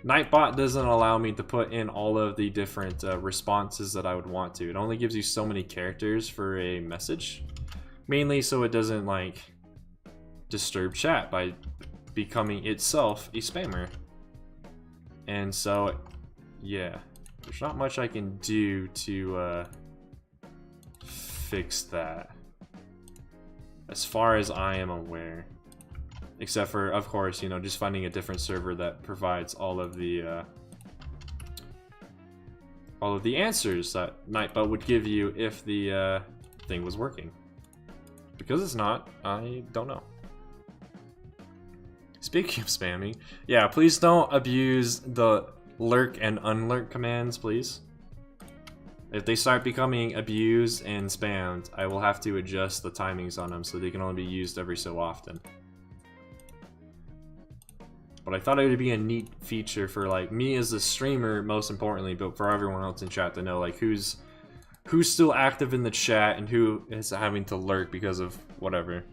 Nightbot doesn't allow me to put in all of the different responses that I would want to. It only gives you so many characters for a message, mainly so it doesn't like disturb chat by becoming itself a spammer. And so yeah, there's not much I can do to fix that as far as I am aware. Except for, of course, you know, just finding a different server that provides all of the answers that Nightbot would give you if the thing was working. Because it's not, I don't know. Speaking of spamming, yeah, please don't abuse the lurk and unlurk commands, please. If they start becoming abused and spammed, I will have to adjust the timings on them so they can only be used every so often. But I thought it would be a neat feature for like me as a streamer, most importantly, but for everyone else in chat to know like who's still active in the chat and who is having to lurk because of whatever.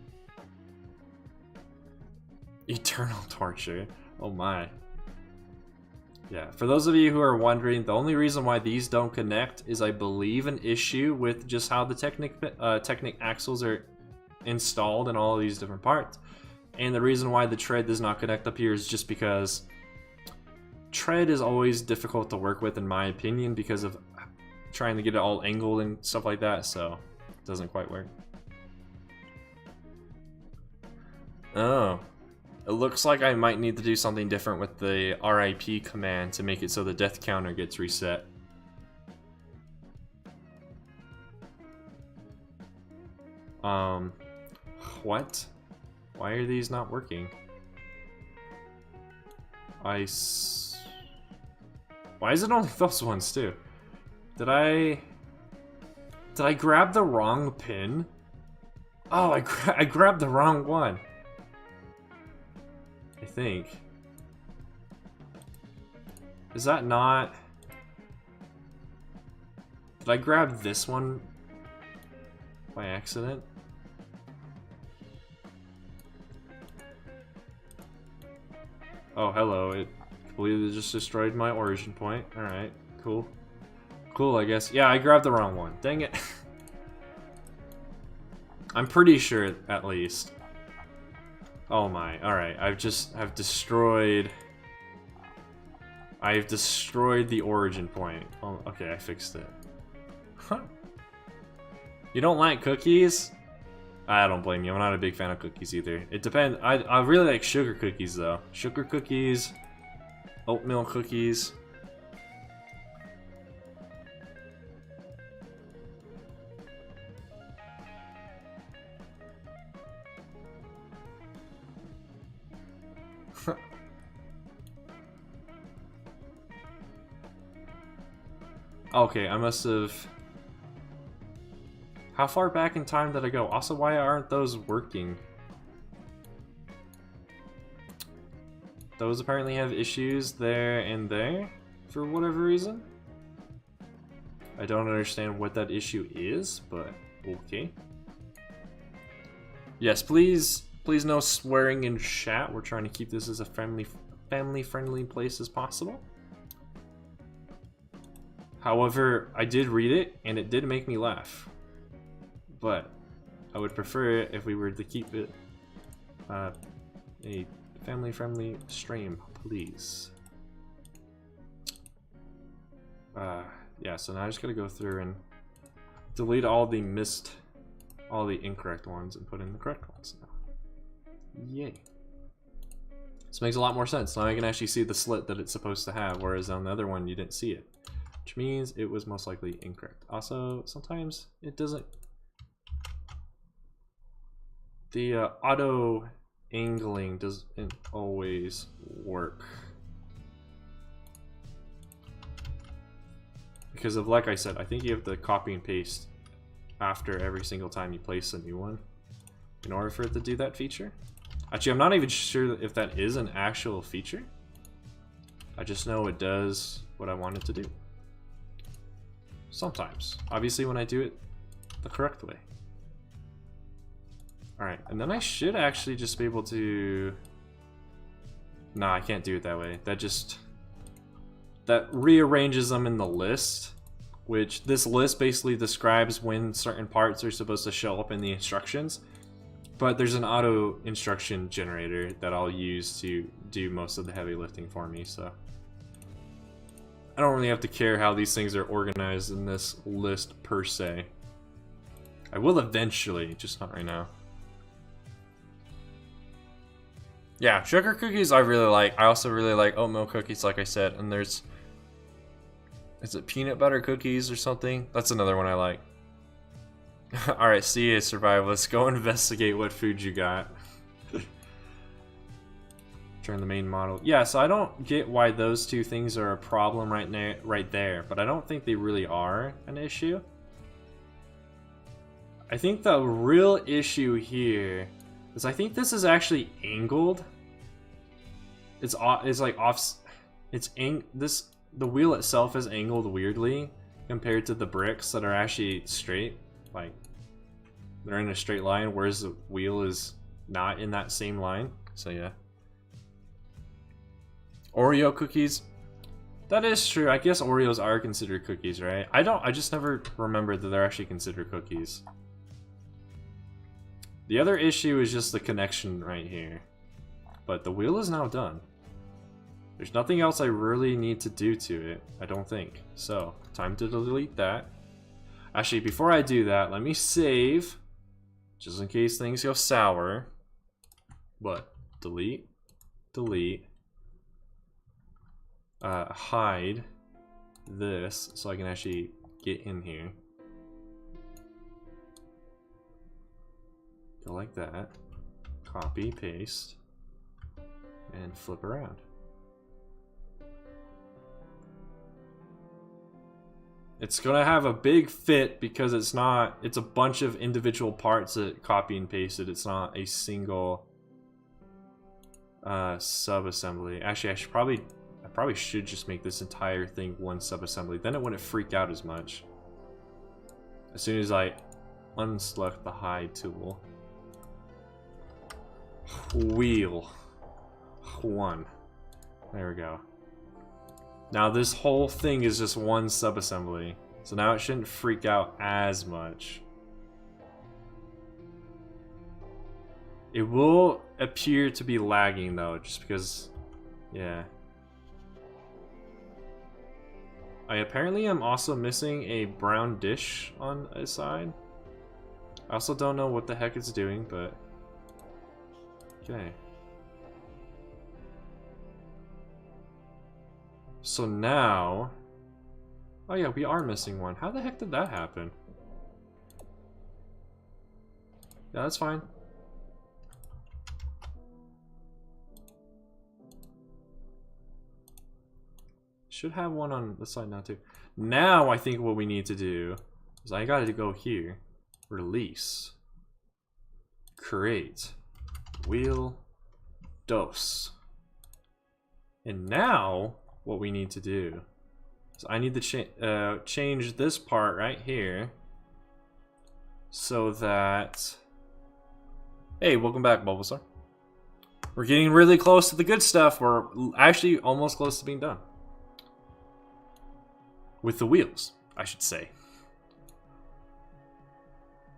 Eternal torture. Oh my. Yeah, for those of you who are wondering, the only reason why these don't connect is I believe an issue with just how the Technic axles are installed in all of these different parts. And the reason why the tread does not connect up here is just because tread is always difficult to work with in my opinion because of trying to get it all angled and stuff like that, so it doesn't quite work. Oh, it looks like I might need to do something different with the RIP command to make it so the death counter gets reset. What? Why are these not working? Why is it only those ones too? Did I grab the wrong pin? Oh, I grabbed the wrong one. I think. Is that not? Did I grab this one by accident? Oh, hello, it completely just destroyed my origin point. Alright, cool. Cool, I guess. Yeah, I grabbed the wrong one. Dang it. I'm pretty sure, at least. Oh my, alright, I've destroyed the origin point. Oh, okay, I fixed it. Huh. You don't like cookies? I don't blame you. I'm not a big fan of cookies either. It depends. I really like sugar cookies though. Sugar cookies, oatmeal cookies. Okay, I must have... How far back in time did I go? Also, why aren't those working? Those apparently have issues there and there, for whatever reason. I don't understand what that issue is, but okay. Yes, please no swearing in chat. We're trying to keep this as a family-friendly place as possible. However, I did read it, and it did make me laugh. But I would prefer it if we were to keep it a family-friendly stream, please. Yeah, so now I just gotta go through and delete all the incorrect ones and put in the correct ones now. Yay. This makes a lot more sense. Now I can actually see the slit that it's supposed to have, whereas on the other one you didn't see it. Which means it was most likely incorrect. Also, sometimes it doesn't... The auto angling doesn't always work. Because of, like I said, I think you have to copy and paste after every single time you place a new one in order for it to do that feature. Actually, I'm not even sure if that is an actual feature. I just know it does what I want it to do. Sometimes. Obviously when I do it the correct way. Alright, and then I should actually just be able to... Nah, I can't do it that way. That rearranges them in the list, which this list basically describes when certain parts are supposed to show up in the instructions. But there's an auto instruction generator that I'll use to do most of the heavy lifting for me, so... I don't really have to care how these things are organized in this list per se. I will eventually, just not right now. Yeah, sugar cookies I really like. I also really like oat milk cookies, like I said. And there's... Is it peanut butter cookies or something? That's another one I like. Alright, see you, survivalists. Go investigate what food you got. Turn the main model. Yeah, so I don't get why those two things are a problem right there, but I don't think they really are an issue. I think the real issue here is I think this is actually angled. It's like off. The wheel itself is angled weirdly compared to the bricks that are actually straight, like they're in a straight line, whereas the wheel is not in that same line. So yeah. Oreo cookies. That is true. I guess Oreos are considered cookies, right? I just never remembered that they're actually considered cookies. The other issue is just the connection right here. But the wheel is now done. There's nothing else I really need to do to it, I don't think. So, time to delete that. Actually, before I do that, let me save. Just in case things go sour. But, delete. Delete. Hide this so I can actually get in here. Go like that. Copy, paste, and flip around. It's gonna have a big fit because it's a bunch of individual parts that copy and pasted. It's not a single sub-assembly. Actually, I probably should just make this entire thing one sub-assembly. Then it wouldn't freak out as much. As soon as I unselect the hide tool. Wheel. One. There we go. Now this whole thing is just one sub-assembly. So now it shouldn't freak out as much. It will appear to be lagging though, just because, yeah. I apparently am also missing a brown dish on a side. I also don't know what the heck it's doing, but... Okay. So now... Oh yeah, we are missing one. How the heck did that happen? Yeah, that's fine. Should have one on the side now too. Now I think what we need to do is I gotta go here, release, create, wheel, dos. And now what we need to do is I need to change this part right here so that, hey, welcome back, Bulbasaur. We're getting really close to the good stuff. We're actually almost close to being done. With the wheels, I should say.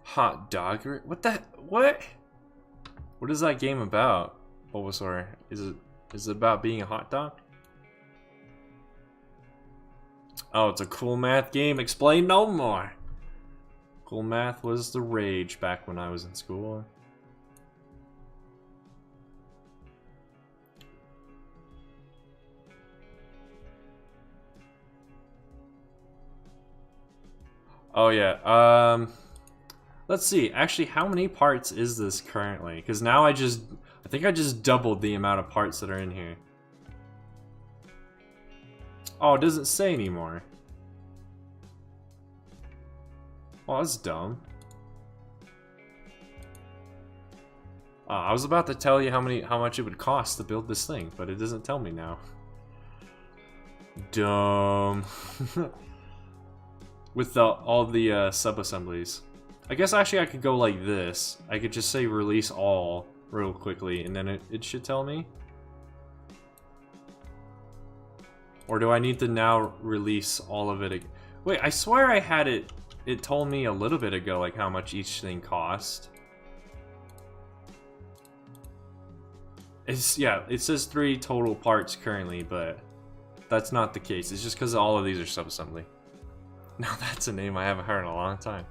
Hot dog? What the? What? What is that game about, Bulbasaur? Is it about being a hot dog? Oh, it's a cool math game. Explain no more. Cool math was the rage back when I was in school. Oh yeah, let's see, actually how many parts is this currently? Because now I think I just doubled the amount of parts that are in here. Oh, it doesn't say anymore. Oh, that's dumb. I was about to tell you how much it would cost to build this thing, but it doesn't tell me now. Dumb. With all the sub-assemblies. I guess actually I could go like this. I could just say release all real quickly and then it should tell me. Or do I need to now release all of it again? Wait, I swear I had it told me a little bit ago like how much each thing cost. Yeah, it says 3 total parts currently, but that's not the case. It's just because all of these are sub-assembly. Now that's a name I haven't heard in a long time.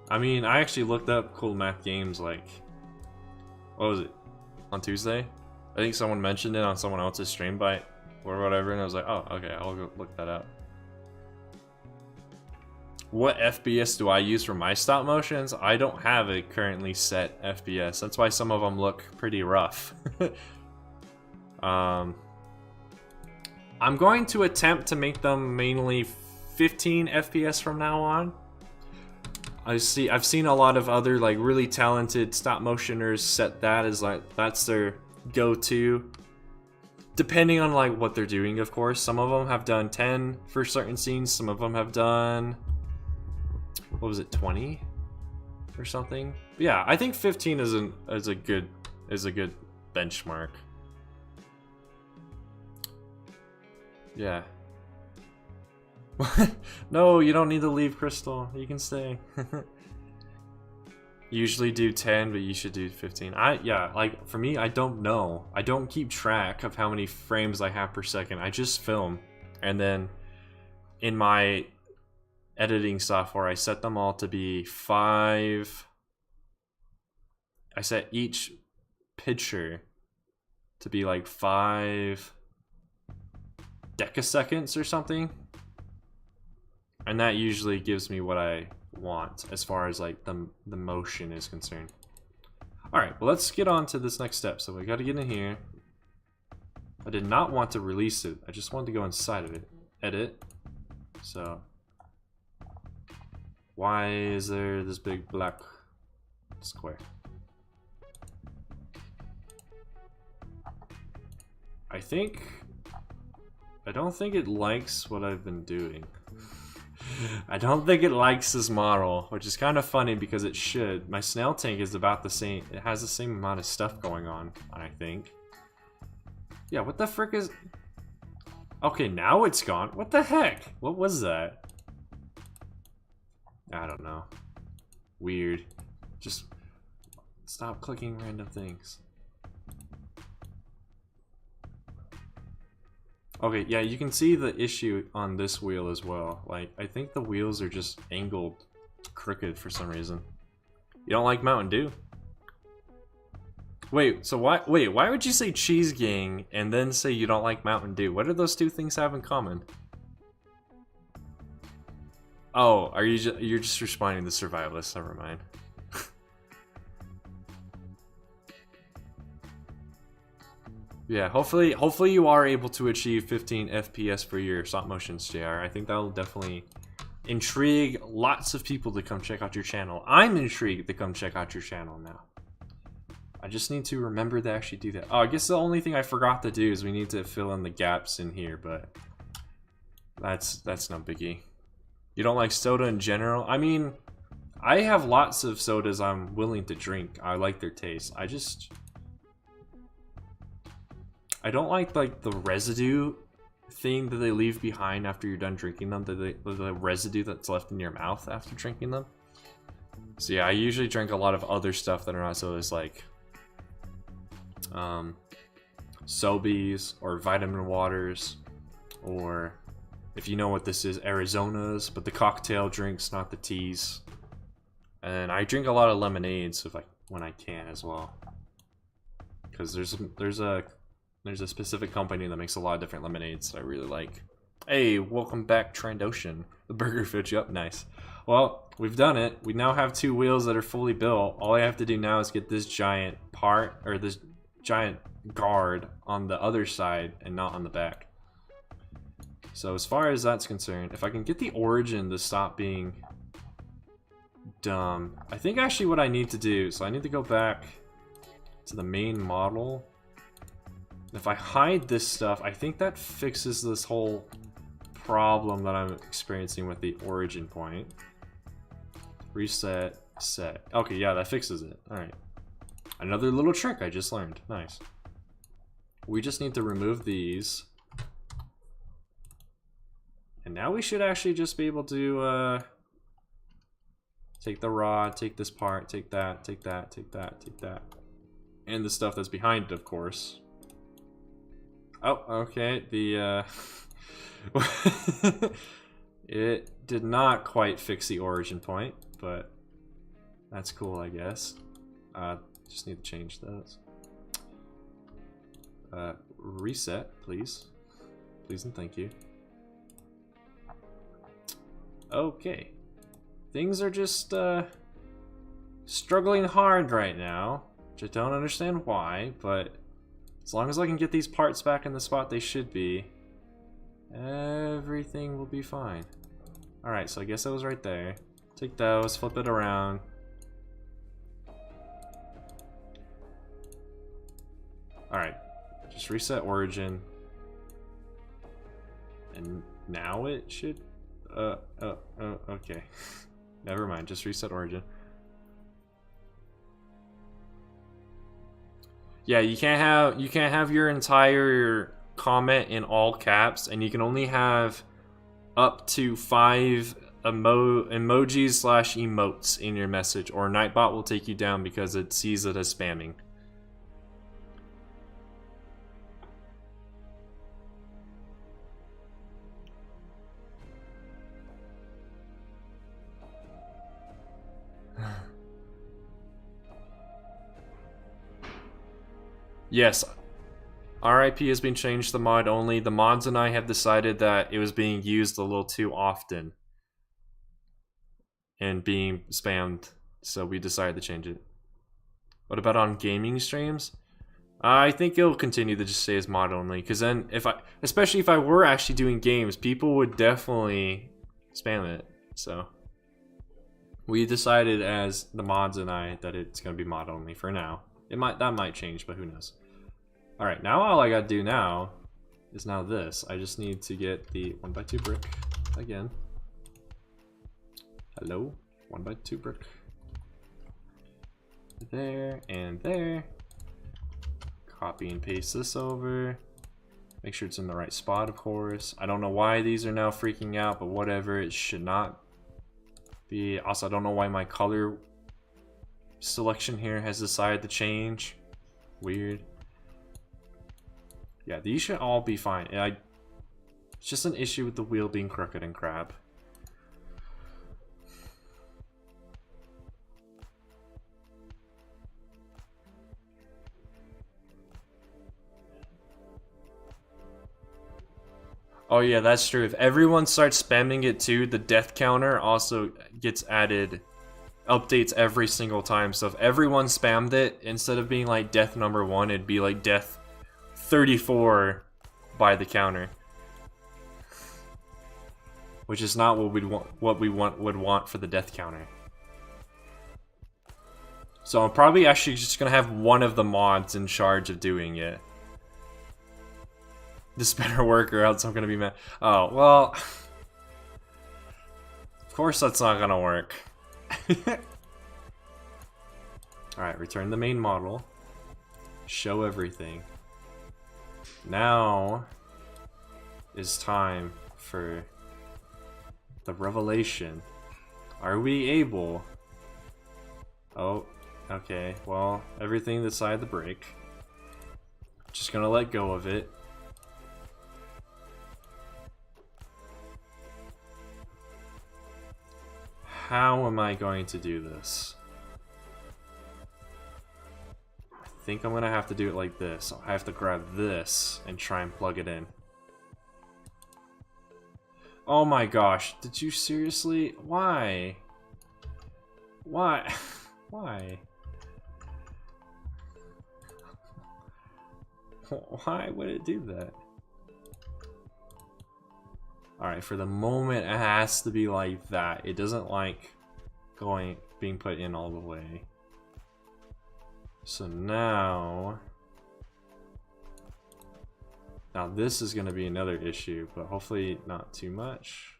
I mean, I actually looked up cool math games like, what was it, on Tuesday? I think someone mentioned it on someone else's stream by or whatever, and I was like, oh, okay, I'll go look that up. What FPS do I use for my stop motions? I don't have a currently set FPS. That's why some of them look pretty rough. I'm going to attempt to make them mainly 15 FPS from now on. I've seen a lot of other like really talented stop motioners set that as like that's their go-to. Depending on like what they're doing, of course. Some of them have done 10 for certain scenes. Some of them have done, what was it, 20 or something? But yeah, I think 15 is a good benchmark. Yeah. No, you don't need to leave, Crystal. You can stay. Usually do 10, but you should do 15. Yeah, like for me, I don't know. I don't keep track of how many frames I have per second. I just film, and then in my editing software, I set them all to be 5. I set each picture to be like 5 decaseconds or something, and that usually gives me what I want as far as like the motion is concerned. Alright, well let's get on to this next step. So we got to get in here. I did not want to release it, I just wanted to go inside of it. Edit. So why is there this big black square? I don't think it likes what I've been doing. I don't think it likes this model, which is kind of funny because it should. My snail tank is about the same. It has the same amount of stuff going on, I think. Yeah, what the frick is... Okay, now it's gone. What the heck? What was that? I don't know. Weird. Just stop clicking random things. Okay, yeah, you can see the issue on this wheel as well. Like, I think the wheels are just angled crooked for some reason. You don't like Mountain Dew? Wait, so why would you say Cheese Gang and then say you don't like Mountain Dew? What do those two things have in common? Oh, you're just responding to Survivalists, never mind. Yeah, hopefully you are able to achieve 15 FPS for your stop motions, JR. I think that'll definitely intrigue lots of people to come check out your channel. I'm intrigued to come check out your channel now. I just need to remember to actually do that. Oh, I guess the only thing I forgot to do is we need to fill in the gaps in here, but that's no biggie. You don't like soda in general? I mean, I have lots of sodas I'm willing to drink. I like their taste. I don't like the residue thing that they leave behind after you're done drinking them. The residue that's left in your mouth after drinking them. So yeah, I usually drink a lot of other stuff that are not sodas, like Sobeys or vitamin waters, or if you know what this is, Arizona's, but the cocktail drinks, not the teas. And I drink a lot of lemonades when I can as well, because there's a specific company that makes a lot of different lemonades that I really like. Hey, welcome back, Trandoshan. The burger filled you up, nice. Well, we've done it. We now have 2 wheels that are fully built. All I have to do now is get this giant part, or this giant guard on the other side and not on the back. So as far as that's concerned, if I can get the origin to stop being dumb, I think actually what I need to do, so I need to go back to the main model. If I hide this stuff, I think that fixes this whole problem that I'm experiencing with the origin point. Reset, set. Okay, yeah, that fixes it. Alright. Another little trick I just learned. Nice. We just need to remove these. And now we should actually just be able to take the rod, take this part, take that, take that, take that, take that. And the stuff that's behind it, of course. Oh, okay, it did not quite fix the origin point, but that's cool, I guess. Just need to change those. Reset, please. Please and thank you. Okay. Things are just, struggling hard right now, which I don't understand why, but as long as I can get these parts back in the spot they should be, everything will be fine. Alright, so I guess that was right there. Take those, flip it around. Alright, just reset origin. And now it should... okay. Never mind, just reset origin. Yeah, you can't have your entire comment in all caps, and you can only have up to 5 emojis/emotes in your message, or Nightbot will take you down because it sees it as spamming. Yes, RIP has been changed to mod only. The mods and I have decided that it was being used a little too often and being spammed, so we decided to change it. What about on gaming streams? I think it'll continue to just stay as mod only, because then especially if I were actually doing games, people would definitely spam it. So we decided as the mods and I that it's gonna be mod only for now. That might change, but who knows. Alright, now all I gotta do now is now this. I just need to get the 1x2 brick again. Hello? 1x2 brick. There and there. Copy and paste this over. Make sure it's in the right spot, of course. I don't know why these are now freaking out, but whatever, it should not be. Also, I don't know why my color selection here has decided to change. Weird. Yeah, these should all be fine. It's just an issue with the wheel being crooked and crap. Oh yeah, that's true. If everyone starts spamming it too, the death counter also gets added, updates every single time. So if everyone spammed it, instead of being like death number 1, it'd be like death 34 by the counter. Which is not what would want for the death counter. So I'm probably actually just gonna have one of the mods in charge of doing it. This better work or else I'm gonna be mad. Oh, well. Of course that's not gonna work. Alright, return the main model. Show everything. Now is time for the revelation. Are we able? Oh, okay. Well, everything inside the break. Just gonna let go of it. How am I going to do this? I think I'm gonna have to do it like this. I have to grab this and try and plug it in. Oh my gosh, did you seriously? Why? Why? Why? Why would it do that? Alright, for the moment it has to be like that. It doesn't like being put in all the way. So now this is going to be another issue, but hopefully not too much.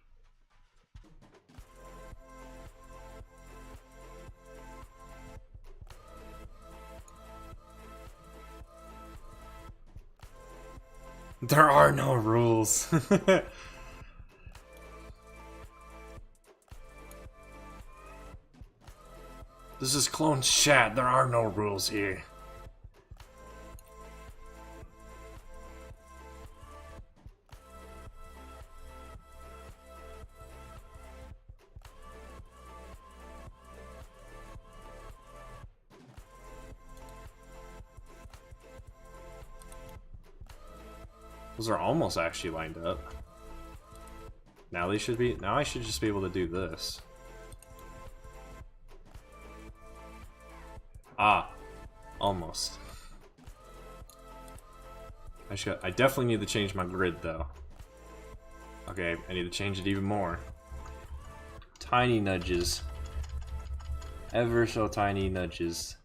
There are no rules. This is Clone Chat. There are no rules here. Those are almost actually lined up. Now they should be. Now I should just be able to do this. Ah, almost. I definitely need to change my grid though. Okay, I need to change it even more. Tiny nudges. Ever so tiny nudges.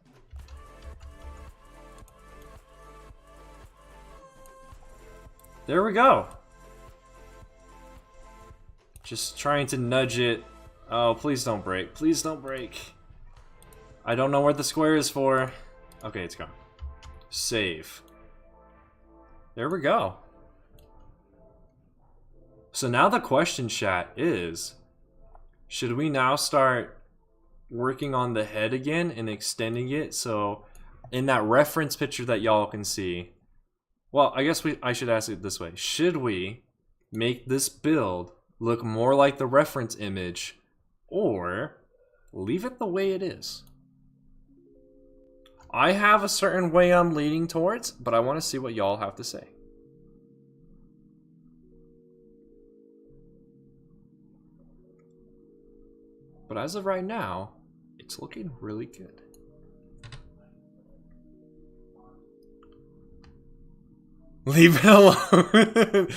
There we go. Just trying to nudge it. Oh, please don't break. Please don't break. I don't know what the square is for. Okay, it's gone. Save. There we go. So now the question, chat, is should we now start working on the head again and extending it? So in that reference picture that y'all can see, well, I guess I should ask it this way. Should we make this build look more like the reference image or leave it the way it is? I have a certain way I'm leaning towards, but I want to see what y'all have to say. But as of right now, it's looking really good. Leave it alone.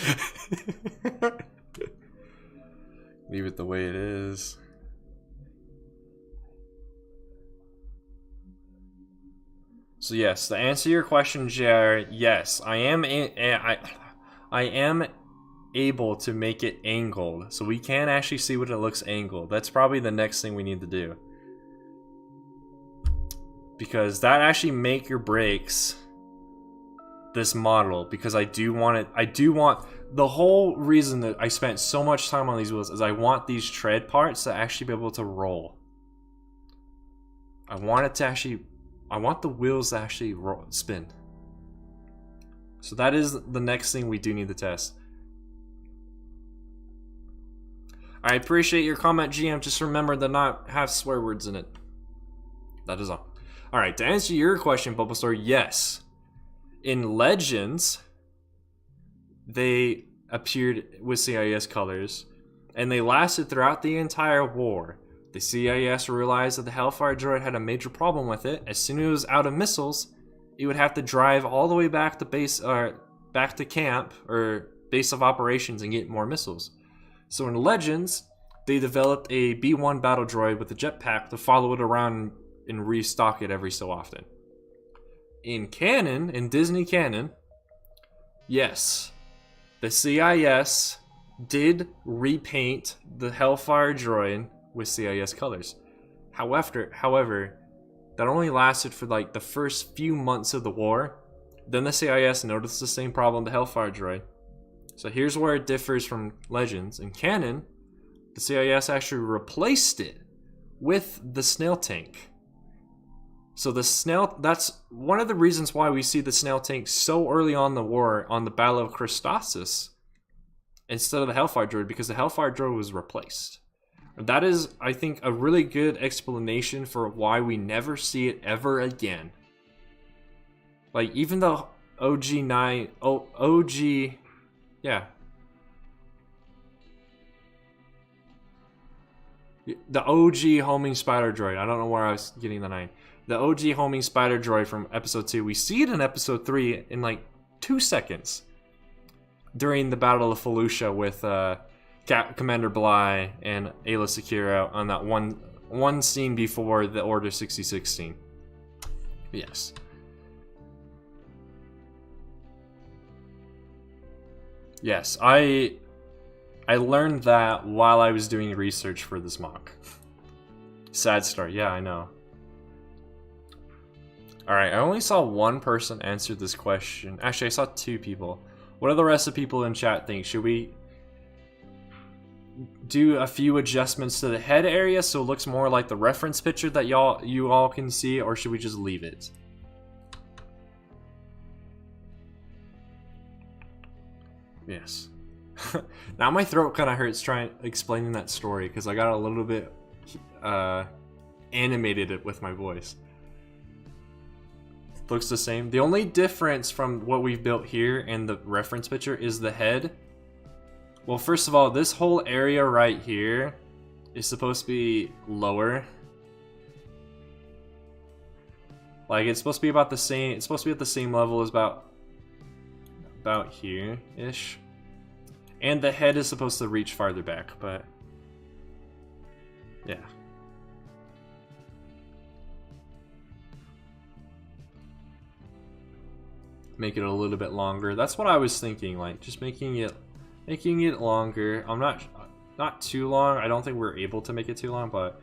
Leave it the way it is. So yes, to answer your question, Jared, yes, I am able to make it angled, so we can actually see what it looks angled. That's probably the next thing we need to do, because that actually make or breaks this model. Because I do want it. I do want the whole reason that I spent so much time on these wheels is I want these tread parts to actually be able to roll. I want it to actually. I want the wheels to actually spin. So that is the next thing we do need to test. I appreciate your comment, GM. Just remember to not have swear words in it. That is all. Alright, to answer your question, Bulbasaur, yes. In Legends, they appeared with CIS colors, and they lasted throughout the entire war. The CIS realized that the Hail Fire droid had a major problem with it. As soon as it was out of missiles, it would have to drive all the way back to base, or back to camp or base of operations and get more missiles. So in Legends, they developed a B-1 battle droid with a jetpack to follow it around and restock it every so often. In canon, in Disney canon, yes, the CIS did repaint the Hellfire droid with CIS colors. However, that only lasted for like the first few months of the war. Then the CIS noticed the same problem, the Hellfire droid. So here's where it differs from Legends. In canon, the CIS actually replaced it with the snail tank. So the snail, that's one of the reasons why we see the snail tank so early on in the war, on the Battle of Christophsis, instead of the Hellfire droid, because the Hellfire droid was replaced. That is, I think, a really good explanation for why we never see it ever again. Like, even the yeah. The OG homing spider droid. I don't know where I was getting the 9. The OG homing spider droid from episode 2. We see it in episode 3 in like 2 seconds. During the Battle of Felucia with Commander Bly and Ayla Secura on that one scene before the Order 66 scene. Yes. Yes, I learned that while I was doing research for this MOC. Sad story, yeah, I know. Alright, I only saw one person answer this question. Actually, I saw 2 people. What do the rest of the people in chat think? Should we do a few adjustments to the head area so it looks more like the reference picture that you all can see, or should we just leave it? Yes. Now my throat kind of hurts explaining that story because I got a little bit animated with my voice. Looks the same. The only difference from what we've built here and the reference picture is the head. Well, first of all, this whole area right here is supposed to be lower. Like, it's supposed to be about the same. It's supposed to be at the same level as about here-ish. And the head is supposed to reach farther back, but yeah. Make it a little bit longer. That's what I was thinking, like just making it longer. I'm not too long. I don't think we're able to make it too long, but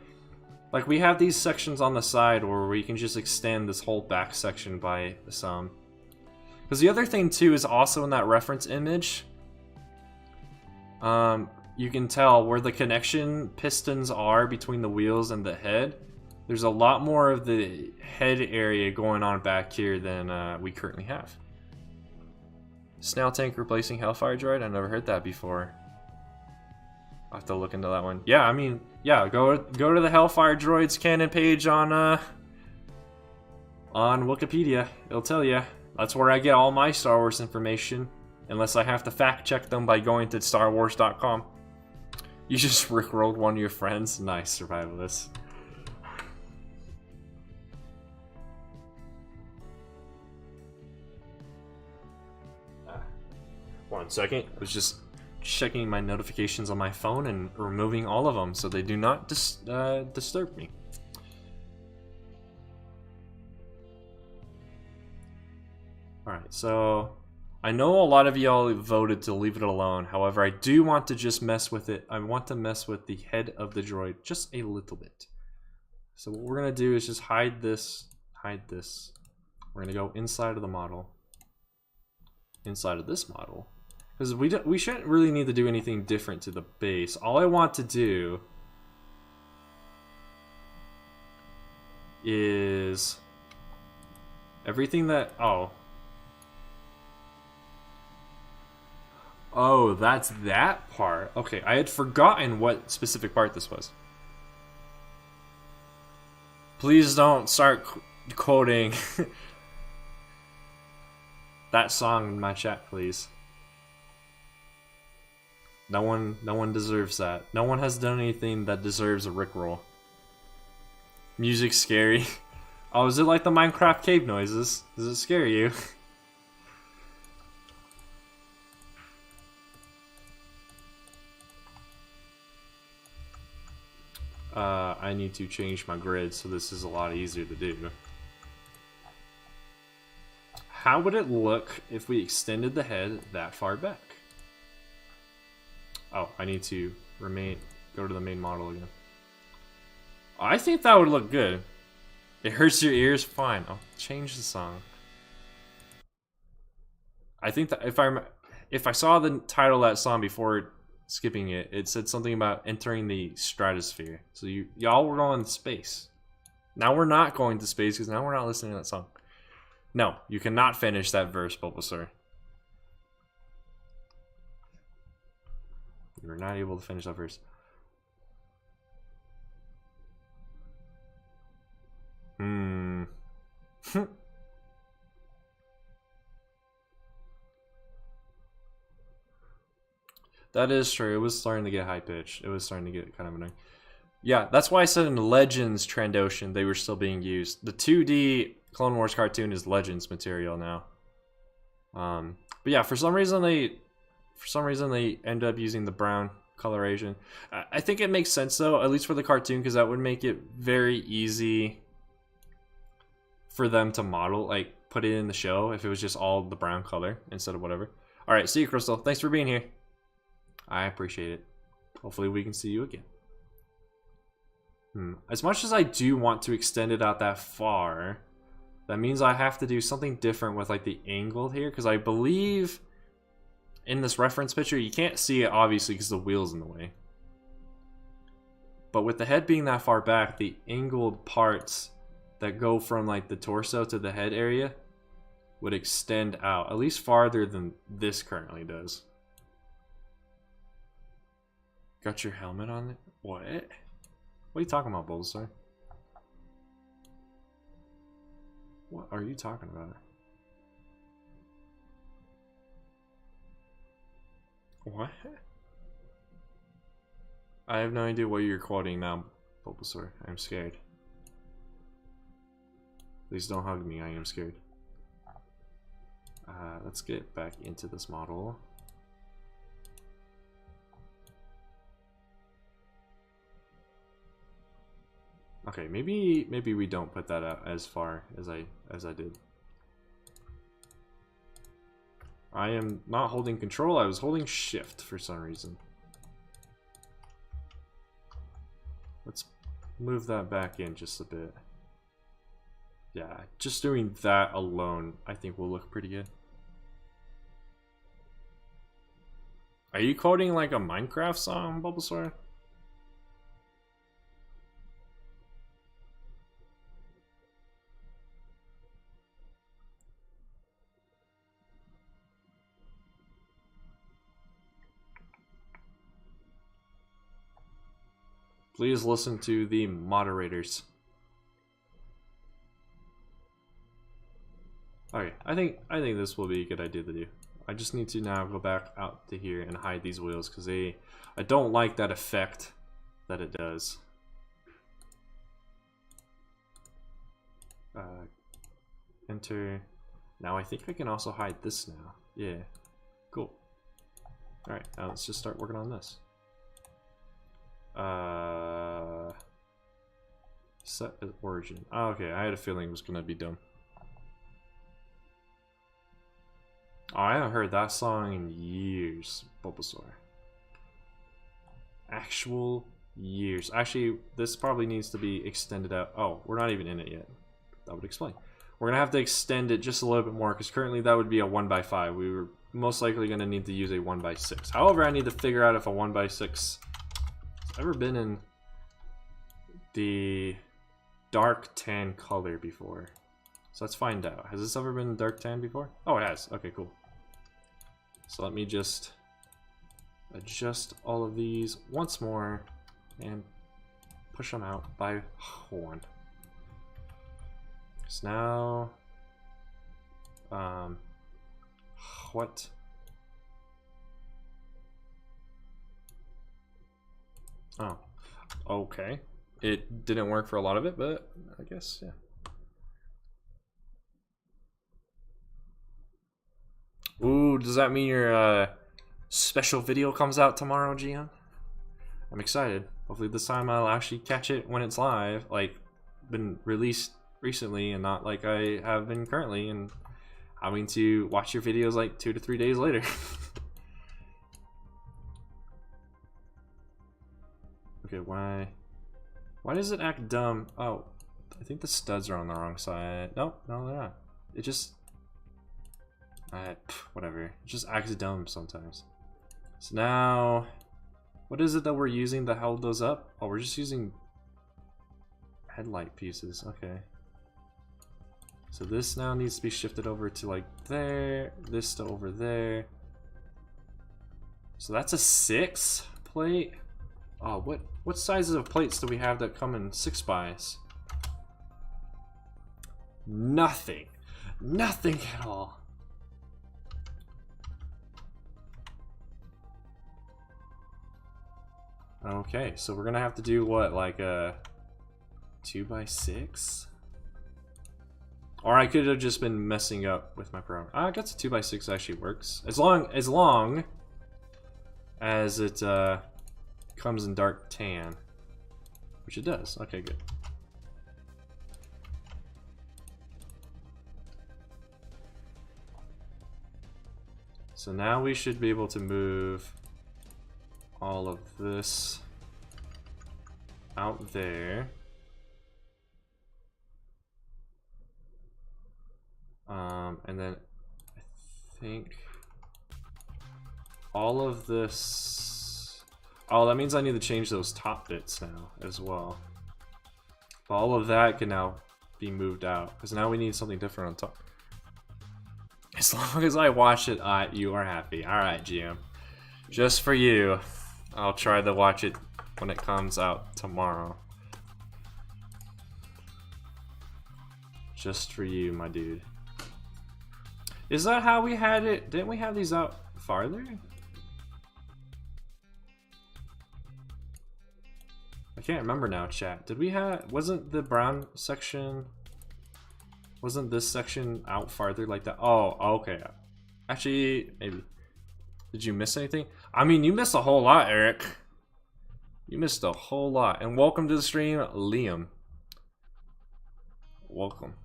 like we have these sections on the side where we can just extend this whole back section by some. Because the other thing too is also in that reference image, you can tell where the connection pistons are between the wheels and the head. There's a lot more of the head area going on back here than we currently have. Snail tank replacing Hellfire droid? I never heard that before. I'll have to look into that one. Yeah, I mean, yeah, go to the Hellfire droids canon page on Wikipedia. It'll tell you. That's where I get all my Star Wars information, unless I have to fact check them by going to StarWars.com. You just rickrolled one of your friends. Nice, survivalist. 1 second. I was just checking my notifications on my phone and removing all of them so they do not disturb me. Alright, so I know a lot of y'all voted to leave it alone. However, I do want to just mess with it. I want to mess with the head of the droid just a little bit. So what we're going to do is just hide this. We're going to go inside of the model. Inside of this model. Because we shouldn't really need to do anything different to the base. All I want to do is everything that... Oh, that's that part. Okay, I had forgotten what specific part this was. Please don't start quoting that song in my chat, please. No one deserves that. No one has done anything that deserves a rickroll. Music's scary. Oh, is it like the Minecraft cave noises? Does it scare you? I need to change my grid so this is a lot easier to do. How would it look if we extended the head that far back? Oh, I need to go to the main model again. I think that would look good. It hurts your ears? Fine, I'll change the song. I think that if I saw the title of that song before skipping it, it said something about entering the stratosphere. So y'all were going to space. Now we're not going to space because now we're not listening to that song. No, you cannot finish that verse, Bulbasaur. You're not able to finish that verse. That is true. It was starting to get high pitched. It was starting to get kind of annoying. Yeah, that's why I said in Legends Trandoshan they were still being used. The 2D Clone Wars cartoon is Legends material now. But yeah, for some reason they end up using the brown coloration. I think it makes sense though, at least for the cartoon, because that would make it very easy for them to model, like put it in the show if it was just all the brown color instead of whatever. All right, see you, Crystal. Thanks for being here. I appreciate it. Hopefully we can see you again. As much as I do want to extend it out that far, that means I have to do something different with like the angle here, because I believe in this reference picture you can't see it obviously because the wheel's in the way. But with the head being that far back, the angled parts that go from like the torso to the head area would extend out, at least farther than this currently does. Got your helmet on it? What? What are you talking about, Bulbasaur? What are you talking about? What? I have no idea what you're quoting now, Bulbasaur. I'm scared. Please don't hug me, I am scared. Let's get back into this model. Okay, maybe we don't put that out as far as I did. I am not holding control, I was holding shift for some reason. Let's move that back in just a bit. Yeah, just doing that alone I think will look pretty good. Are you quoting like a Minecraft song, Bulbasaur? Please listen to the moderators. Okay, I think this will be a good idea to do. I just need to now go back out to here and hide these wheels because I don't like that effect that it does. Enter. Now I think I can also hide this now. Yeah, cool. All right, now let's just start working on this. Set as origin. Oh, okay, I had a feeling it was gonna be dumb. Oh, I haven't heard that song in years, Bulbasaur. Actual years. Actually, this probably needs to be extended out. Oh, we're not even in it yet. That would explain. We're gonna have to extend it just a little bit more because currently that would be a 1x5. We were most likely gonna need to use a 1x6. However, I need to figure out if a 1x6 has ever been in the dark tan color before. So let's find out. Has this ever been dark tan before? Oh, it has. Okay, cool. So let me just adjust all of these once more and push them out by one. So now, what? Oh, okay. It didn't work for a lot of it, but I guess, yeah. does that mean your special video comes out tomorrow, GM? I'm excited. Hopefully this time I'll actually catch it when it's live, like been released recently and not like I have been currently and having to watch your videos like 2 to 3 days later. Okay, why does it act dumb? Oh, I think the studs are on the wrong side. Nope, no they're not. It just whatever. It just acts dumb sometimes. So now, what is it that we're using to hold those up? Oh, we're just using headlight pieces. Okay. So this now needs to be shifted over to like there, this to over there. So that's a 6 plate. Oh, what sizes of plates do we have that come in 6x? Nothing. Nothing at all. Okay, so we're gonna have to do what, like a 2x6? Or I could have just been messing up with my program. I guess a 2x6 actually works. As long as it comes in dark tan. Which it does. Okay, good. So now we should be able to move all of this out there. And then I think all of this. Oh, that means I need to change those top bits now as well. But all of that can now be moved out because now we need something different on top. As long as I watch it, you are happy. Alright, GM. Just for you. I'll try to watch it when it comes out tomorrow. Just for you, my dude. Is that how we had it? Didn't we have these out farther? I can't remember now, chat. Did we have... Wasn't the brown section... Wasn't this section out farther like that? Oh, okay. Actually, maybe. Did you miss anything? I mean, you missed a whole lot, Eric. You missed a whole lot. And welcome to the stream, Liam. Welcome.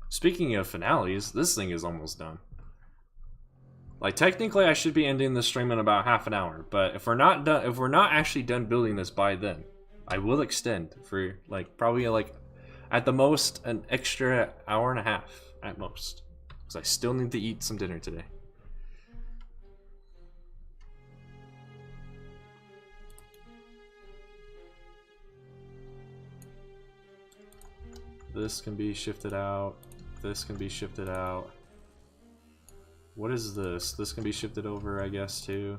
Speaking of finales, this thing is almost done. Like technically I should be ending the stream in about half an hour, but if we're not done, if we're not actually done building this by then, I will extend for like probably like at the most an extra hour and a half at most, because I still need to eat some dinner today. This can be shifted out. This can be shifted out. What is this? This can be shifted over, I guess, too.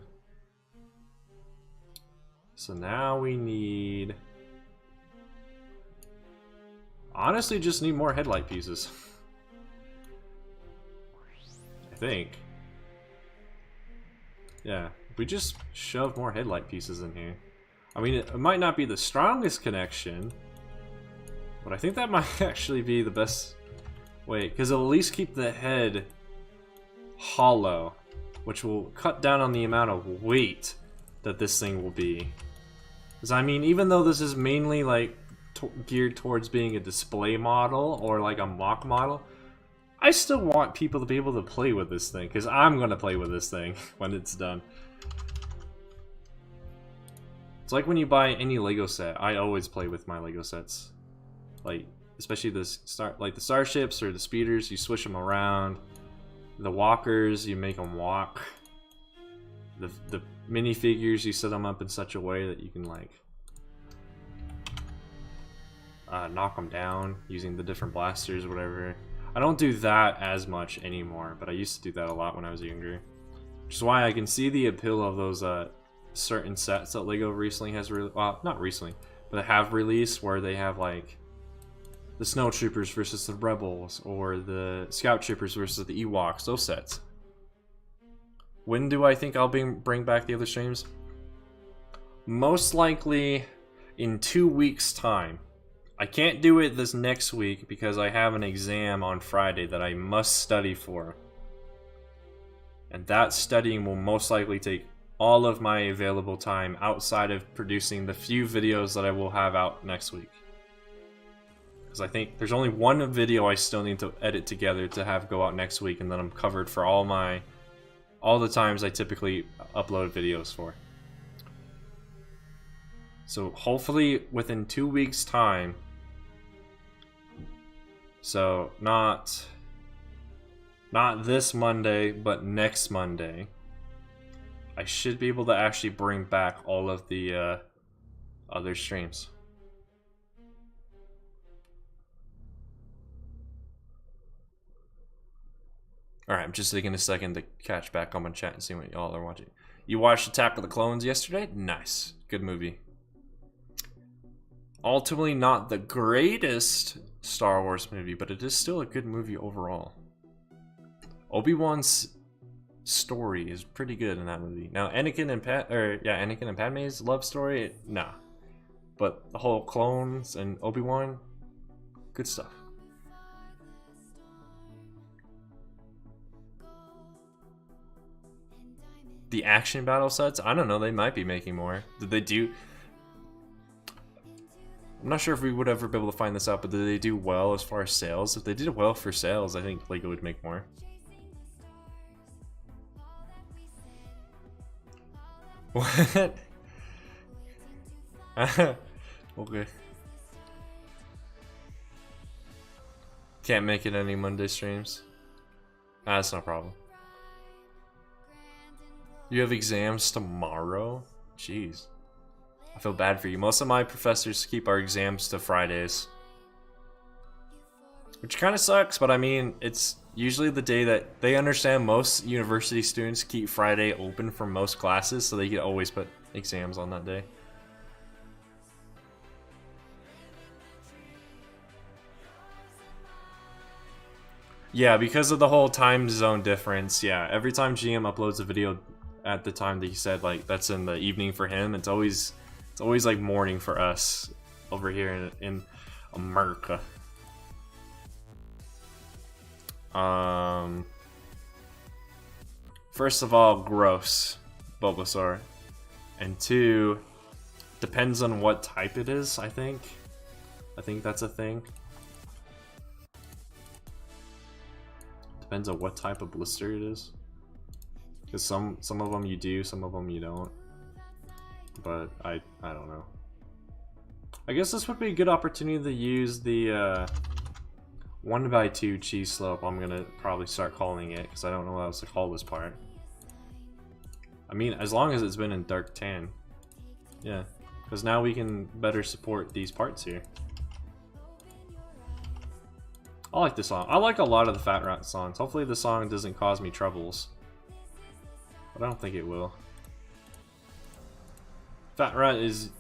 So now we need... Honestly, just need more headlight pieces. I think. Yeah, we just shove more headlight pieces in here. I mean, it might not be the strongest connection, but I think that might actually be the best way, because it'll at least keep the head hollow, which will cut down on the amount of weight that this thing will be. Because I mean, even though this is mainly like geared towards being a display model or like a mock model, I still want people to be able to play with this thing, because I'm going to play with this thing when it's done. It's like when you buy any Lego set, I always play with my Lego sets. Like, especially the starships or the speeders, you switch them around. The walkers, you make them walk. The minifigures, you set them up in such a way that you can like knock them down using the different blasters or whatever. I don't do that as much anymore, but I used to do that a lot when I was younger. Which is why I can see the appeal of those certain sets that Lego recently has well, not recently, but have released, where they have like the Snow Troopers versus the Rebels, or the Scout Troopers versus the Ewoks, those sets. When do I think I'll bring back the other streams? Most likely in 2 weeks' time. I can't do it this next week because I have an exam on Friday that I must study for. And that studying will most likely take all of my available time outside of producing the few videos that I will have out next week. Because I think there's only one video I still need to edit together to have go out next week, and then I'm covered for all the times I typically upload videos for. So hopefully within 2 weeks' time, so not this Monday, but next Monday, I should be able to actually bring back all of the other streams. Alright, I'm just taking a second to catch back on my chat and see what y'all are watching. You watched Attack of the Clones yesterday? Nice. Good movie. Ultimately not the greatest Star Wars movie, but it is still a good movie overall. Obi-Wan's story is pretty good in that movie. Now, Anakin and Padme's love story, nah. But the whole clones and Obi-Wan, good stuff. The action battle sets, I don't know, they might be making more. Did they do... I'm not sure if we would ever be able to find this out, but did they do well as far as sales? If they did well for sales, I think LEGO would make more. What? Okay. Can't make it any Monday streams? That's no problem. You have exams tomorrow? Jeez. I feel bad for you. Most of my professors keep our exams to Fridays. Which kind of sucks, but I mean, it's usually the day that they understand most university students keep Friday open for most classes, so they can always put exams on that day. Yeah, because of the whole time zone difference, yeah, every time GM uploads a video at the time that he said, like, that's in the evening for him, it's always like morning for us over here in America. First of all, gross, Bulbasaur. And two, depends on what type it is, I think. I think that's a thing. Depends on what type of blister it is. Because some of them you do, some of them you don't. But I don't know. I guess this would be a good opportunity to use the 1x2 cheese slope. I'm gonna probably start calling it because I don't know what else to call this part. I mean, as long as it's been in dark tan. Yeah, because now we can better support these parts here. I like this song. I like a lot of the Fat Rat songs. Hopefully the song doesn't cause me troubles. But I don't think it will. Fat Rat has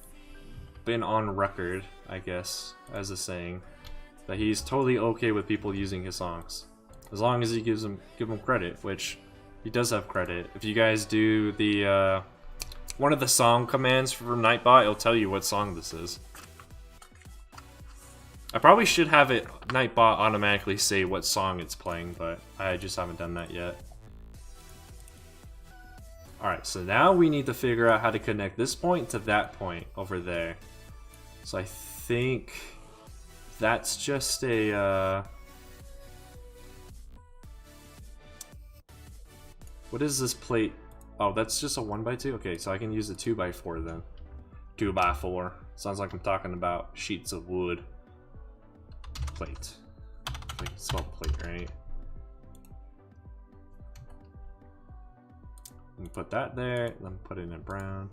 been on record, I guess, as a saying, that he's totally okay with people using his songs. As long as he give him credit, which he does have credit. If you guys do the one of the song commands for Nightbot, it'll tell you what song this is. I probably should have it Nightbot automatically say what song it's playing, but I just haven't done that yet. Alright, so now we need to figure out how to connect this point to that point over there. So I think that's just a what is this plate? Oh, that's just a 1x2? Okay, so I can use a 2x4 then. 2x4. Sounds like I'm talking about sheets of wood. Plate. Wait, it's spelled plate, right? And put that there, then put it in brown.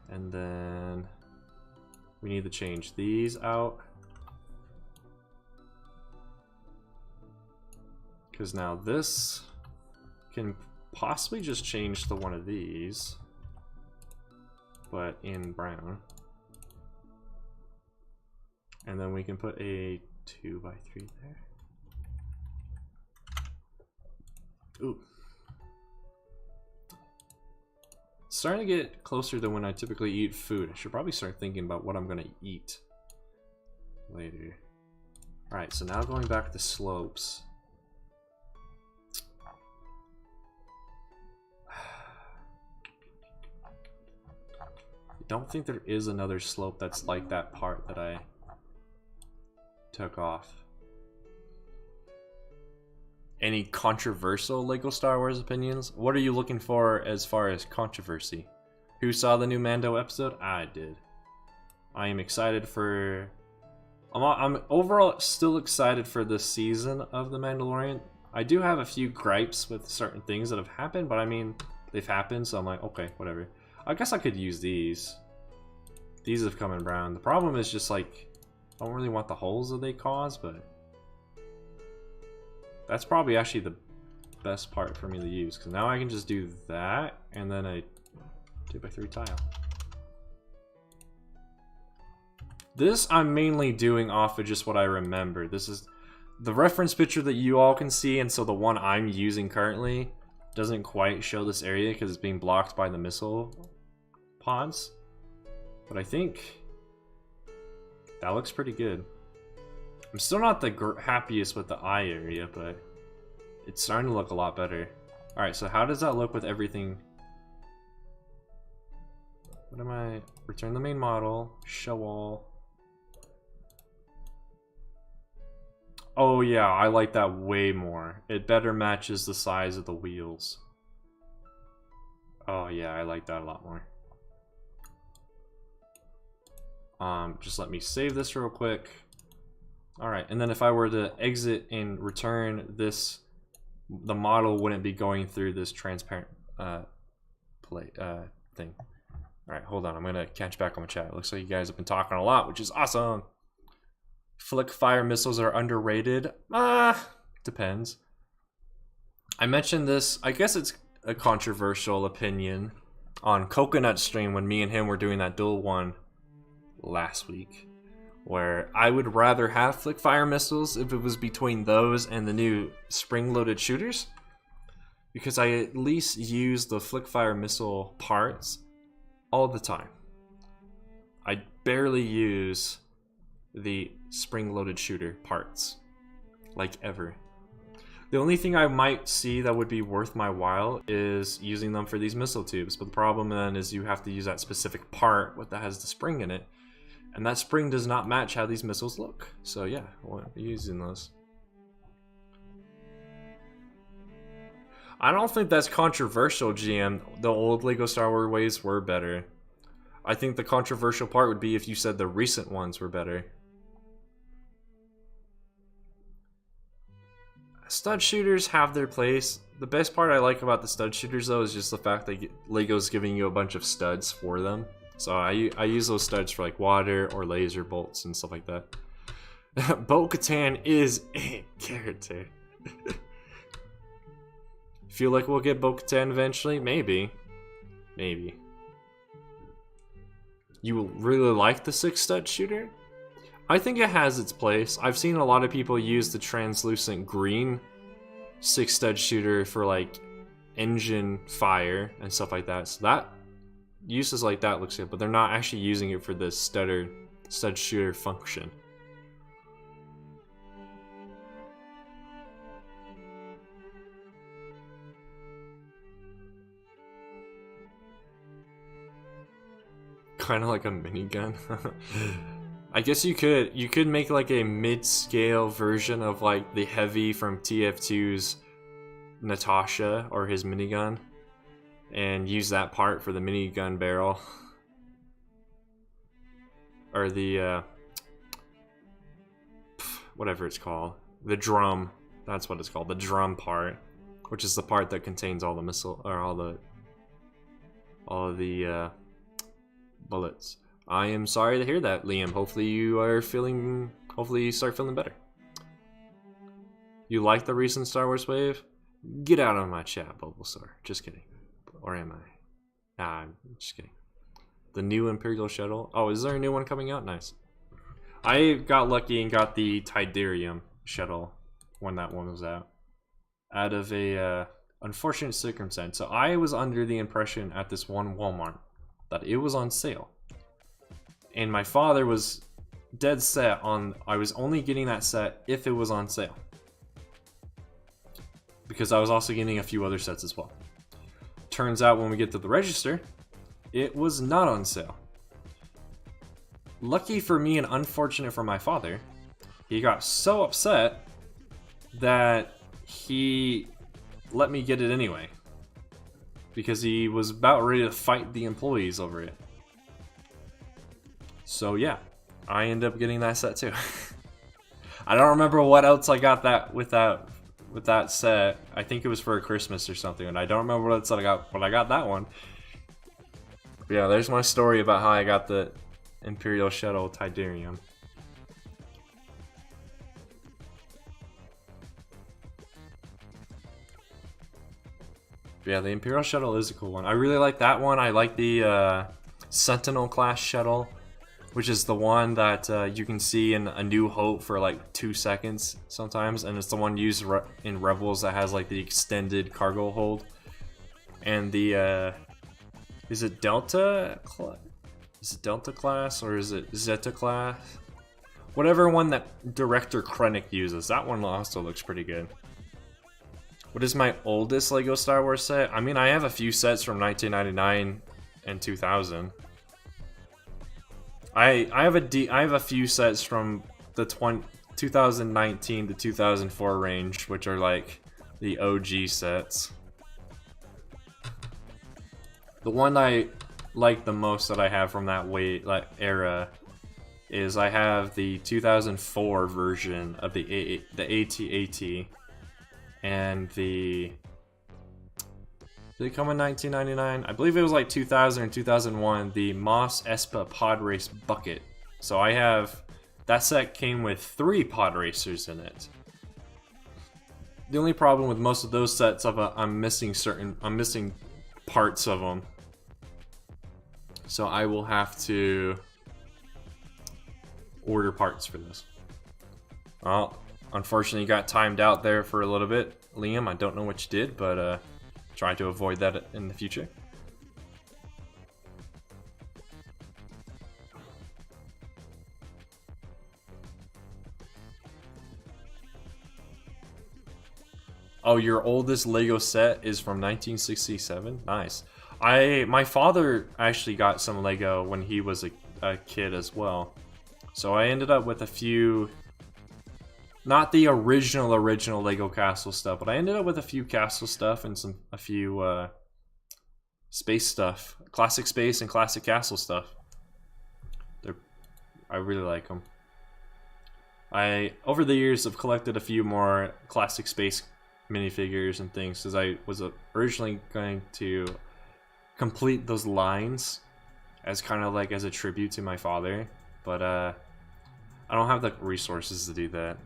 And then we need to change these out. Because now this can possibly just change to one of these, but in brown. And then we can put a 2x3 there. Ooh. Starting to get closer to when I typically eat food. I should probably start thinking about what I'm gonna eat. later. Alright, so now going back to slopes. I don't think there is another slope that's like that part that I took off. Any controversial LEGO Star Wars opinions? What are you looking for as far as controversy? Who saw the new Mando episode? I did. I am excited for... I'm overall still excited for this season of The Mandalorian. I do have a few gripes with certain things that have happened, but I mean, they've happened, so I'm like, okay, whatever. I guess I could use these. These have come in brown. The problem is just like, I don't really want the holes that they cause, but that's probably actually the best part for me to use, because now I can just do that, and then a 2x3 tile. This I'm mainly doing off of just what I remember. This is the reference picture that you all can see, and so the one I'm using currently doesn't quite show this area because it's being blocked by the missile pods. But I think that looks pretty good. I'm still not the happiest with the eye area, but it's starting to look a lot better. Alright, so how does that look with everything? What am I? Return the main model, show all. Oh yeah, I like that way more. It better matches the size of the wheels. Oh yeah, I like that a lot more. Just let me save this real quick. Alright, and then if I were to exit and return this, the model wouldn't be going through this transparent thing. Alright, hold on, I'm gonna catch back on my chat. It looks like you guys have been talking a lot, which is awesome. Flick fire missiles are underrated. Depends. I mentioned this, I guess it's a controversial opinion, on Coconut Stream when me and him were doing that duel one last week, where I would rather have flick fire missiles if it was between those and the new spring-loaded shooters, because I at least use the flick fire missile parts all the time. I barely use the spring-loaded shooter parts, like ever. The only thing I might see that would be worth my while is using them for these missile tubes, but the problem then is you have to use that specific part that has the spring in it, and that spring does not match how these missiles look. So yeah, I won't be using those. I don't think that's controversial, GM. The old LEGO Star Wars ways were better. I think the controversial part would be if you said the recent ones were better. Stud shooters have their place. The best part I like about the stud shooters though is just the fact that LEGO's giving you a bunch of studs for them. So I use those studs for like water or laser bolts and stuff like that. Bo-Katan is a character. Feel like we'll get Bo-Katan eventually? Maybe. Maybe. You really like the 6 stud shooter? I think it has its place. I've seen a lot of people use the translucent green 6 stud shooter for like engine fire and stuff like that. So that uses like that looks good, but they're not actually using it for the stud shooter function. Kind of like a minigun. I guess you could make like a mid-scale version of like the Heavy from TF2's Natasha or his minigun, and use that part for the minigun barrel, or the whatever it's called, the drum. That's what it's called, the drum part, which is the part that contains all the missile or all the bullets. I am sorry to hear that, Liam. Hopefully you start feeling better. You like the recent Star Wars wave? Get out of my chat, Bulbasaur. Just kidding. Or am I? Nah, I'm just kidding. The new Imperial shuttle. Oh, is there a new one coming out? Nice. I got lucky and got the Tidarium shuttle when that one was out of a unfortunate circumstance. So I was under the impression at this one Walmart that it was on sale. And my father was dead set on I was only getting that set if it was on sale. Because I was also getting a few other sets as well. Turns out when we get to the register, it was not on sale. Lucky for me and unfortunate for my father, he got so upset that he let me get it anyway. Because he was about ready to fight the employees over it. So yeah, I ended up getting that set too. I don't remember what else I got that with that set. I think it was for Christmas or something, and I don't remember what set I got, but I got that one. But yeah, there's my story about how I got the Imperial Shuttle Tidarium. But yeah, the Imperial Shuttle is a cool one. I really like that one. I like the Sentinel class shuttle, which is the one that you can see in A New Hope for like 2 seconds sometimes, and it's the one used in Rebels that has like the extended cargo hold. And the is it Delta? Is it Delta class or is it Zeta class? Whatever one that Director Krennic uses, that one also looks pretty good. What is my oldest LEGO Star Wars set? I mean, I have a few sets from 1999 and 2000. I have a few sets from the 2019 to 2004 range, which are like the OG sets. The one I like the most that I have from that era is I have the 2004 version of the AT-AT, and the... Did it come in 1999? I believe it was like 2000 or 2001, the Moss Espa Pod Race Bucket. So I have... That set came with 3 pod racers in it. The only problem with most of those sets of I'm missing parts of them. So I will have to order parts for this. Well, unfortunately you got timed out there for a little bit, Liam. I don't know what you did, but try to avoid that in the future. Oh, your oldest Lego set is from 1967? Nice. My father actually got some Lego when he was a kid as well. So I ended up with a few, not the original Lego Castle stuff, but I ended up with a few Castle stuff and a few space stuff. Classic Space and Classic Castle stuff. I really like them. I, over the years, have collected a few more Classic Space minifigures and things, because I was originally going to complete those lines as kind of like as a tribute to my father, but I don't have the resources to do that.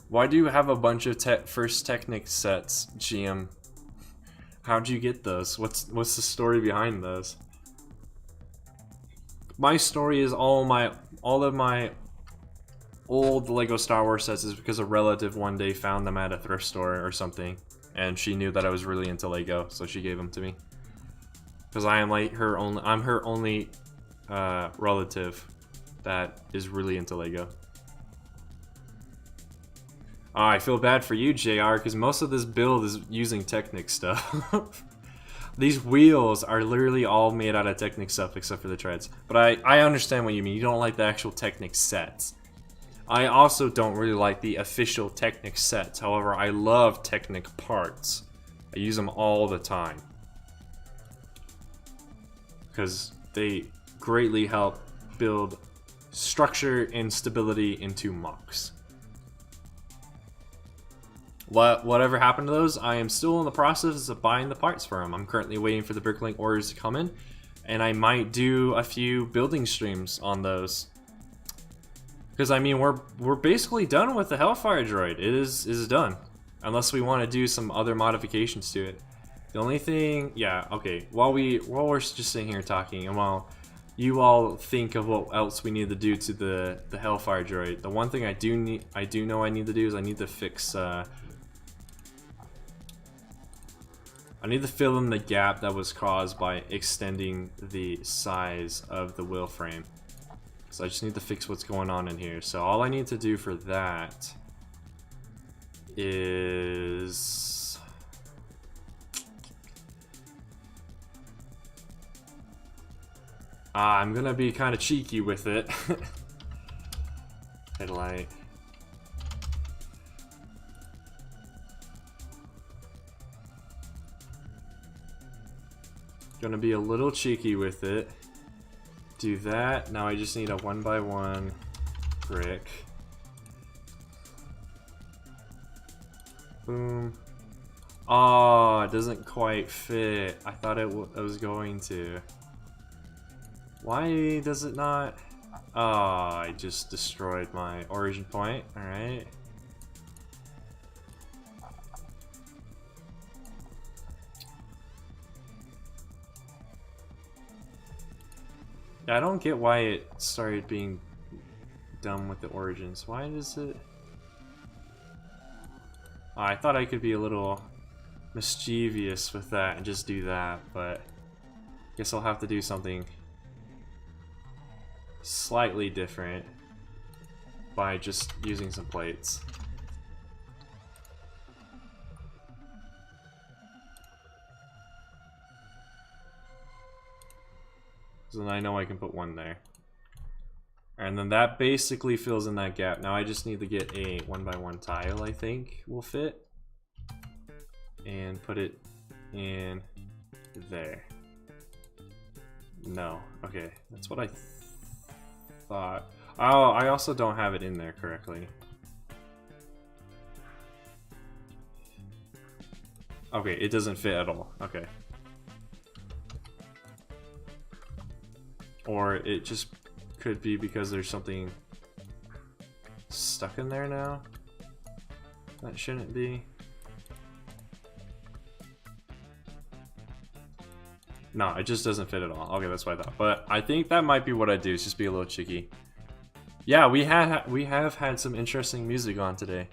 Why do you have a bunch of First Technic sets, GM? How'd you get those? What's the story behind those? My story is all of my old Lego Star Wars sets is because a relative one day found them at a thrift store or something, and she knew that I was really into Lego, so she gave them to me. Because I'm her only relative that is really into Lego. Oh, I feel bad for you, JR, because most of this build is using Technic stuff. These wheels are literally all made out of Technic stuff except for the treads. But I understand what you mean. You don't like the actual Technic sets. I also don't really like the official Technic sets. However, I love Technic parts. I use them all the time. Because they greatly help build structure and stability into MOCs. Whatever happened to those, I am still in the process of buying the parts for them. I'm currently waiting for the Bricklink orders to come in, and I might do a few building streams on those. Because I mean, we're basically done with the Hellfire droid. It is done, unless we want to do some other modifications to it. The only thing, yeah, okay. While we're just sitting here talking, and while you all think of what else we need to do to the Hellfire droid. The one thing I do know I need to do is I need to fix I need to fill in the gap that was caused by extending the size of the wheel frame. So I just need to fix what's going on in here. So all I need to do for that is I'm gonna be kind of cheeky with it. Headlight. Gonna be a little cheeky with it. Do that. Now I just need a 1x1 brick. Boom. Oh, it doesn't quite fit. I thought it was going to. Why does it not? Oh, I just destroyed my origin point. Alright. Yeah, I don't get why it started being dumb with the origins. Why does it... Oh, I thought I could be a little mischievous with that and just do that, but guess I'll have to do something slightly different by just using some plates. So then I know I can put one there. And then that basically fills in that gap. Now I just need to get a 1x1 tile, I think will fit. And put it in there. No. Okay, that's what I thought. Oh, I also don't have it in there correctly. Okay, it doesn't fit at all. Okay. Or it just could be because there's something stuck in there now. That shouldn't be. No, it just doesn't fit at all. Okay, that's what I thought. But I think that might be what I do, is just be a little cheeky. Yeah, we have had some interesting music on today.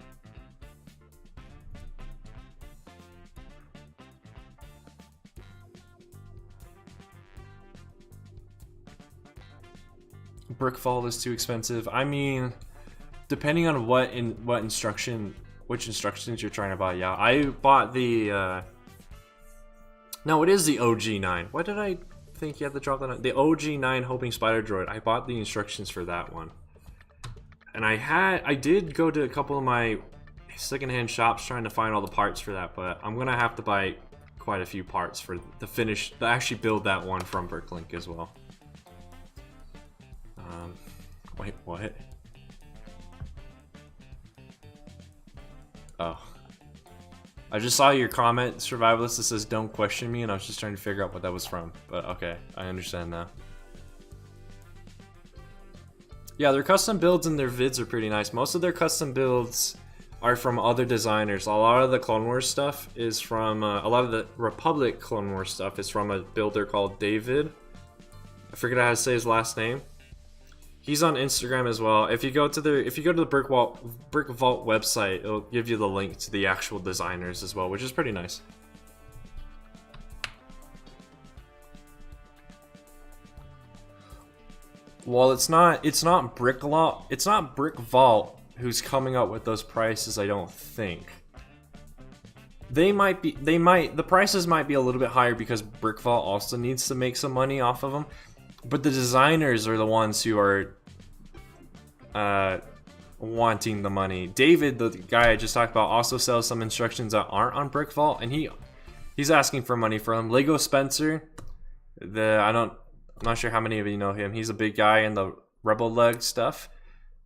Brick vault is too expensive. I mean, depending on which instructions you're trying to buy. Yeah, I bought the no, it is the OG9. Why did I think you had to drop that on? The OG9 Hoping Spider Droid. I bought the instructions for that one. And I did go to a couple of my secondhand shops trying to find all the parts for that, but I'm gonna have to buy quite a few parts for to actually build that one from Bricklink as well. Wait, what? Oh. I just saw your comment, Survivalist, that says don't question me, and I was just trying to figure out what that was from. But okay, I understand now. Yeah, their custom builds and their vids are pretty nice. Most of their custom builds are from other designers. A lot of the Clone Wars stuff is from, a lot of the Republic Clone Wars stuff is from a builder called David. I forget how to say his last name. He's on Instagram as well. If you go to the Brick Vault website, it'll give you the link to the actual designers as well, which is pretty nice. Well, it's not Brick Vault who's coming up with those prices, I don't think. The prices might be a little bit higher because Brick Vault also needs to make some money off of them. But the designers are the ones who are wanting the money. David, the guy I just talked about, also sells some instructions that aren't on Brick Vault, and he's asking for money for them. Lego Spencer, I'm not sure how many of you know him. He's a big guy in the Rebel Leg stuff,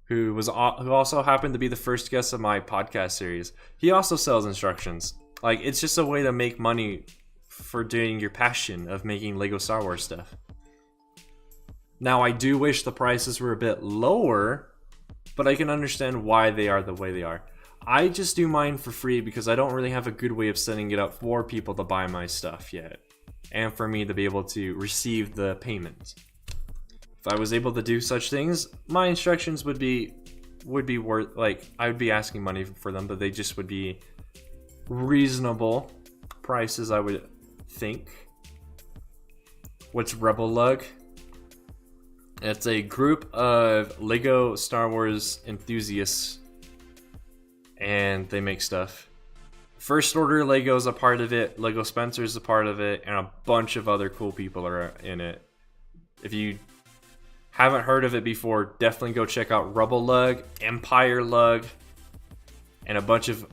who also happened to be the first guest of my podcast series. He also sells instructions. Like, it's just a way to make money for doing your passion of making Lego Star Wars stuff. Now, I do wish the prices were a bit lower, but I can understand why they are the way they are. I just do mine for free because I don't really have a good way of setting it up for people to buy my stuff yet, and for me to be able to receive the payment. if I was able to do such things, my instructions would be worth, like, I would be asking money for them, but they just would be reasonable prices, I would think. What's Rebel Lug? It's a group of Lego Star Wars enthusiasts, and they make stuff. First Order Lego's a part of it, Lego Spencer's a part of it, and a bunch of other cool people are in it. If you haven't heard of it before, definitely go check out Rebel Lug, Empire Lug, and a bunch of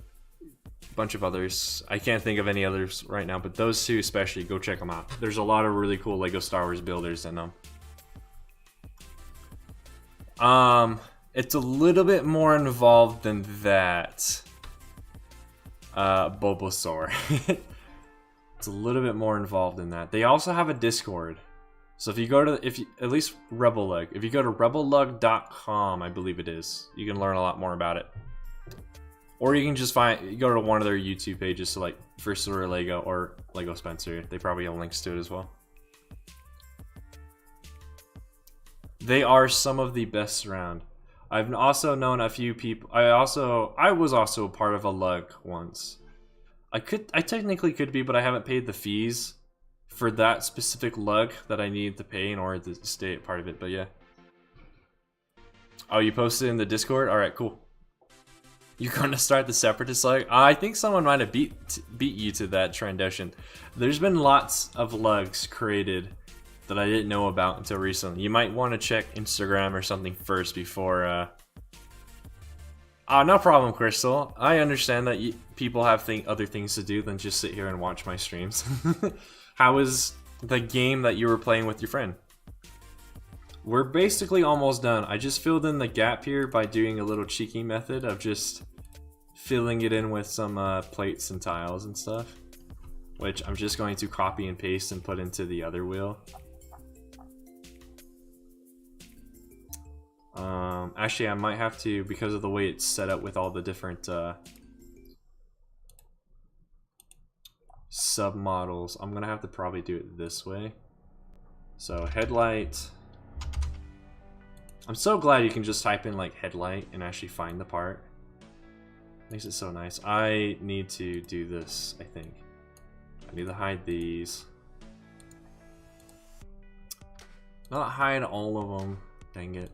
others. I can't think of any others right now, but those two especially, go check them out. There's a lot of really cool Lego Star Wars builders in them. It's a little bit more involved than that. Bulbasaur. It's a little bit more involved in that. They also have a Discord. So if you go to, at least Rebel Lug, if you go to rebellug.com, I believe it is, you can learn a lot more about it. Or you can just go to one of their YouTube pages, so like First Order Lego or Lego Spencer. They probably have links to it as well. They are some of the best around. I've also known a few people. I was also a part of a lug once. I technically could be, but I haven't paid the fees for that specific lug that I need to pay in order to stay a part of it. But yeah. Oh, you posted in the Discord? All right, cool. You're going to start the Separatist lug? I think someone might have beat you to that Trandoshan. There's been lots of lugs created that I didn't know about until recently. You might want to check Instagram or something first before... no problem, Crystal. I understand that people have other things to do than just sit here and watch my streams. How is the game that you were playing with your friend? We're basically almost done. I just filled in the gap here by doing a little cheeky method of just filling it in with some plates and tiles and stuff, which I'm just going to copy and paste and put into the other wheel. Actually, I might have to, because of the way it's set up with all the different submodels, I'm gonna have to probably do it this way. So headlight. I'm so glad you can just type in like headlight and actually find the part. Makes it so nice. I need to do this, I think. I need to hide these. Not hide all of them. Dang it.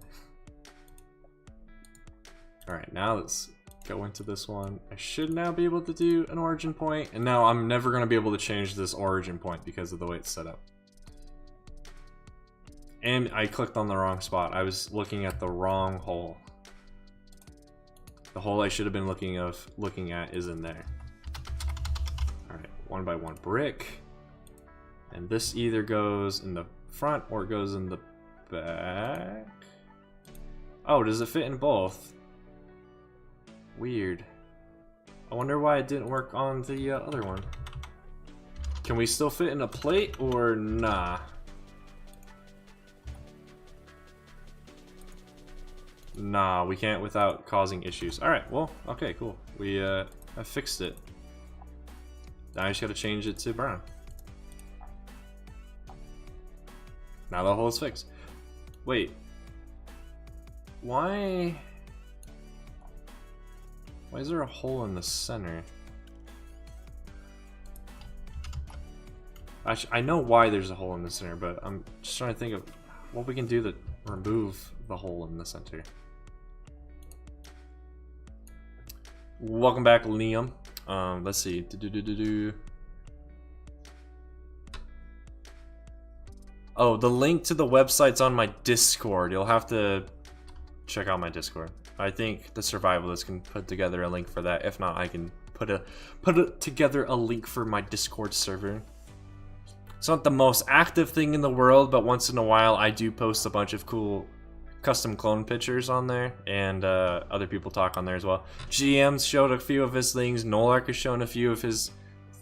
Alright, now let's go into this one. I should now be able to do an origin point, and now I'm never going to be able to change this origin point because of the way it's set up. And I clicked on the wrong spot. I was looking at the wrong hole. The hole I should have been looking at is in there. Alright, 1 by 1 brick. And this either goes in the front or it goes in the back. Oh, does it fit in both? Weird. I wonder why it didn't work on the other one. Can we still fit in a plate or nah? Nah, we can't without causing issues. Alright, well, okay, cool. We have fixed it. Now I just gotta change it to brown. Now the hole is fixed. Wait. Why is there a hole in the center? Actually, I know why there's a hole in the center, but I'm just trying to think of what we can do to remove the hole in the center. Welcome back, Liam. Let's see. Oh, the link to the website's on my Discord. You'll have to check out my Discord. I think the survivalist can put together a link for that. If not, I can put together a link for my Discord server. It's not the most active thing in the world, but once in a while I do post a bunch of cool custom clone pictures on there, and other people talk on there as well. GM's showed a few of his things. Nolark has shown a few of his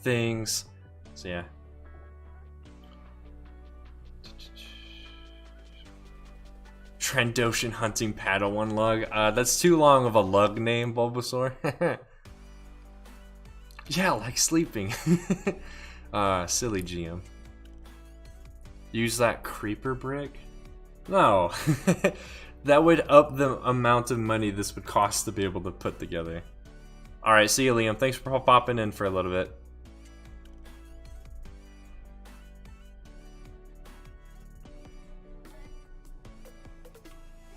things. So yeah. Trandoshan hunting Padawan lug. That's too long of a lug name, Bulbasaur. Yeah, like sleeping. Silly GM. Use that creeper brick. No. That would up the amount of money this would cost to be able to put together. Alright, see you, Liam. Thanks for popping in for a little bit.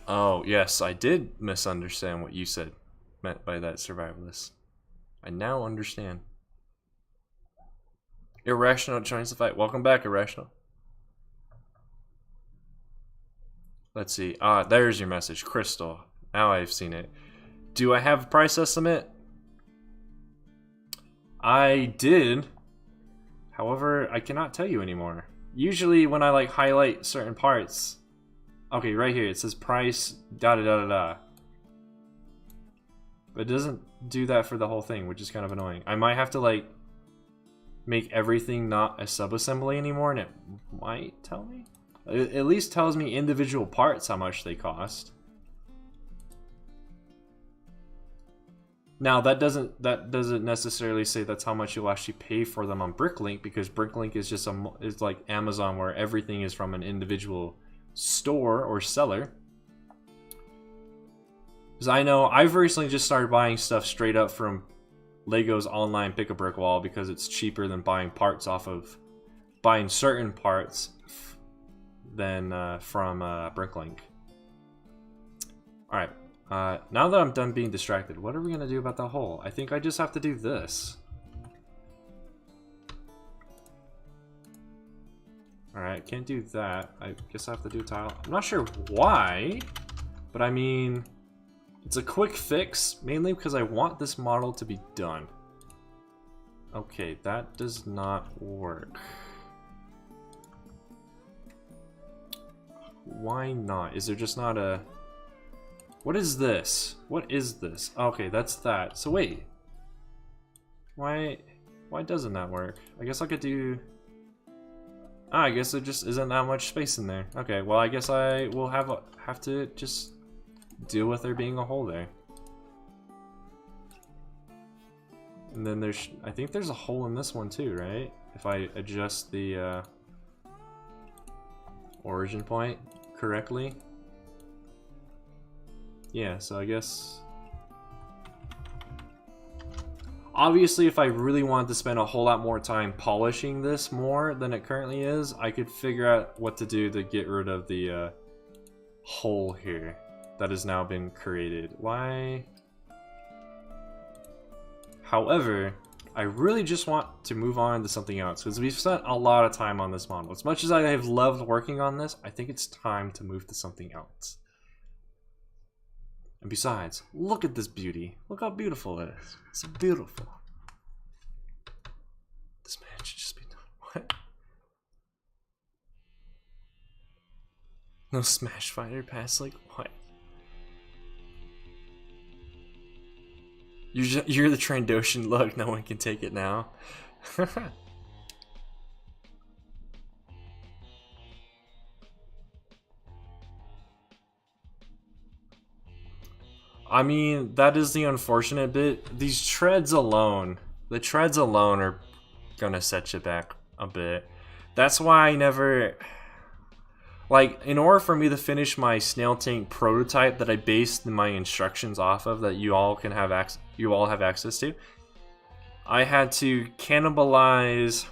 Oh, yes, I did misunderstand what you said meant by that survivalist. I now understand. Irrational joins the fight. Welcome back, Irrational. Let's see. Ah, there's your message, Crystal. Now I've seen it. Do I have a price estimate? I did. However, I cannot tell you anymore. Usually when I like highlight certain parts. Okay, right here it says price da da da da da. But it doesn't do that for the whole thing, which is kind of annoying. I might have to like make everything not a subassembly anymore, and it might tell me. It at least tells me individual parts how much they cost. Now that doesn't necessarily say that's how much you'll actually pay for them on Bricklink, because Bricklink is just is like Amazon, where everything is from an individual store or seller. Because I know I've recently just started buying stuff straight up from Lego's online pick a brick wall, because it's cheaper than buying parts off of certain parts than from Bricklink. Alright, now that I'm done being distracted, what are we gonna do about the hole? I think I just have to do this. Alright, can't do that. I guess I have to do tile. I'm not sure why, but I mean, it's a quick fix, mainly because I want this model to be done. Okay, that does not work. Why not? Is there just not a... What is this? What is this? Okay, that's that. So wait. Why doesn't that work? I guess I could do... Ah, I guess there just isn't that much space in there. Okay, well I guess I will have to just deal with there being a hole there. And then there's... I think there's a hole in this one too, right? If I adjust the origin point correctly. Yeah, so I guess... Obviously, if I really wanted to spend a whole lot more time polishing this more than it currently is, I could figure out what to do to get rid of the hole here that has now been created. Why? However, I really just want to move on to something else, because we've spent a lot of time on this model. As much as I have loved working on this, I think it's time to move to something else. And besides, look at this beauty. Look how beautiful it is. It's beautiful. This man should just be done. What? No Smash Fighter pass? Like, what? You're the Trandoshan. Look, no one can take it now. I mean, that is the unfortunate bit. These treads alone, the treads alone are gonna set you back a bit. That's why I never... Like, in order for me to finish my snail tank prototype that I based my instructions off of, that you all can have access to, I had to cannibalize...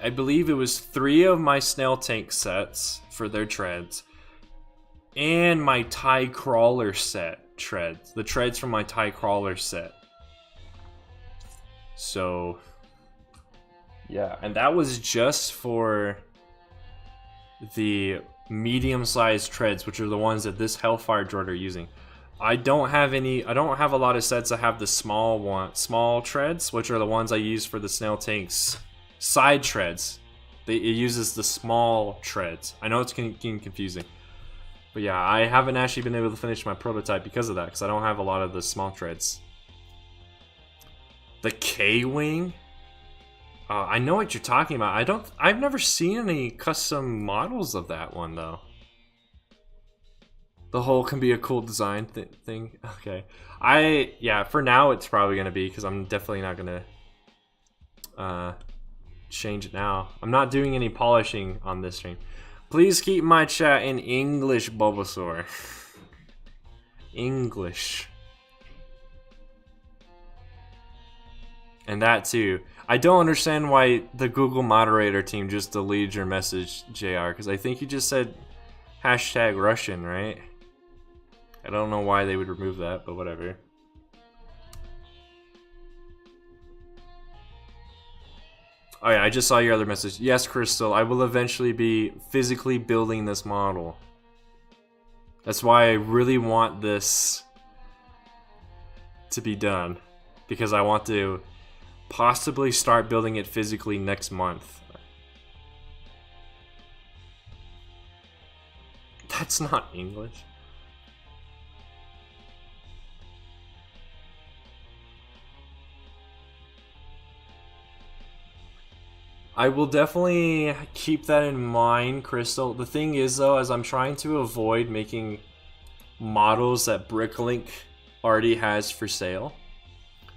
I believe it was 3 of my snail tank sets for their treads, and my tie crawler set treads. The treads from my tie crawler set. So, yeah, and that was just for the medium-sized treads, which are the ones that this Hellfire droid are using. I don't have a lot of sets that have the small treads, which are the ones I use for the snail tanks side treads. It uses the small treads. I know it's getting confusing. But yeah, I haven't actually been able to finish my prototype because of that, because I don't have a lot of the small treads. The K-Wing? I know what you're talking about. I've never seen any custom models of that one, though. The hole can be a cool design thing. Okay. Yeah, for now it's probably going to be, because I'm definitely not going to change it now. I'm not doing any polishing on this stream. Please keep my chat in English, Bulbasaur. English. And that too. I don't understand why the Google moderator team just deleted your message, JR, because I think you just said hashtag Russian, right? I don't know why they would remove that, but whatever. Oh yeah, I just saw your other message. Yes, Crystal, I will eventually be physically building this model. That's why I really want this to be done, because I want to possibly start building it physically next month. That's not English. I will definitely keep that in mind, Crystal. The thing is, though, as I'm trying to avoid making models that Bricklink already has for sale.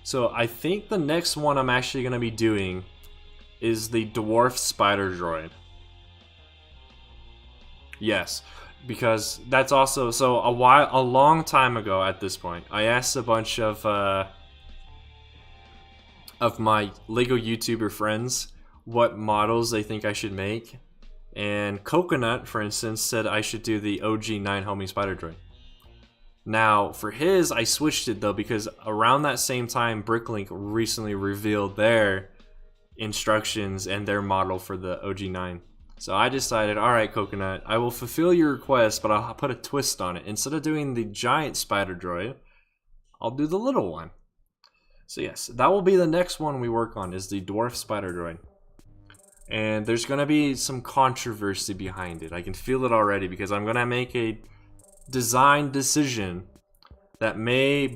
So I think the next one I'm actually going to be doing is the Dwarf Spider Droid. Yes, because that's also, so a long time ago at this point, I asked a bunch of my LEGO YouTuber friends what models they think I should make, and Coconut, for instance, said I should do the OG 9 homing spider droid. Now, for his, I switched it though, because around that same time, Bricklink recently revealed their instructions and their model for the OG 9. So I decided, alright Coconut, I will fulfill your request, but I'll put a twist on it. Instead of doing the giant spider droid, I'll do the little one. So yes, that will be the next one we work on, is the Dwarf Spider Droid. And there's going to be some controversy behind it. I can feel it already, because I'm going to make a design decision that may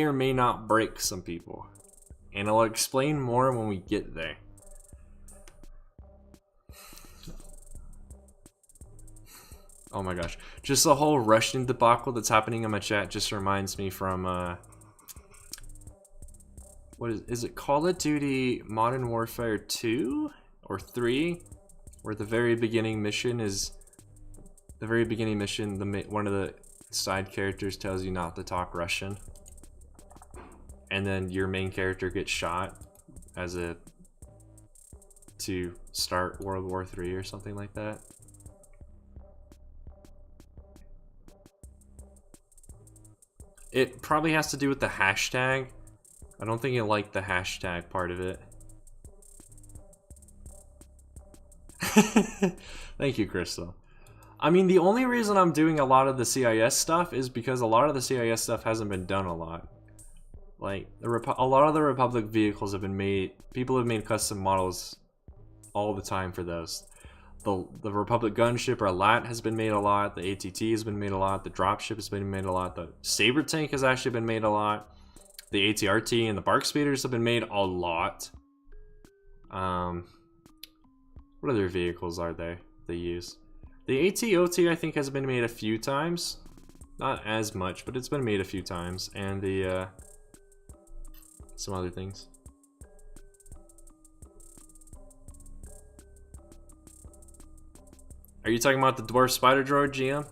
or may not break some people. And I'll explain more when we get there. Oh my gosh. Just the whole Russian debacle that's happening in my chat just reminds me from what is it, Call of Duty Modern Warfare 2 or 3, where the very beginning mission is one of the side characters tells you not to talk Russian, and then your main character gets shot to start World War 3 or something like that. It probably has to do with the hashtag. I don't think you like the hashtag part of it. Thank you, Crystal. I mean, the only reason I'm doing a lot of the CIS stuff is because a lot of the CIS stuff hasn't been done a lot. Like, a lot of the Republic vehicles have been made, people have made custom models all the time for those. The Republic gunship, or LAT, has been made a lot, the ATT has been made a lot, the dropship has been made a lot, the Saber Tank has actually been made a lot. The ATRT and the Bark Speeders have been made a lot. What other vehicles are there they use? The AT-OT I think has been made a few times. Not as much, but it's been made a few times. And the, some other things. Are you talking about the Dwarf Spider Droid, GM?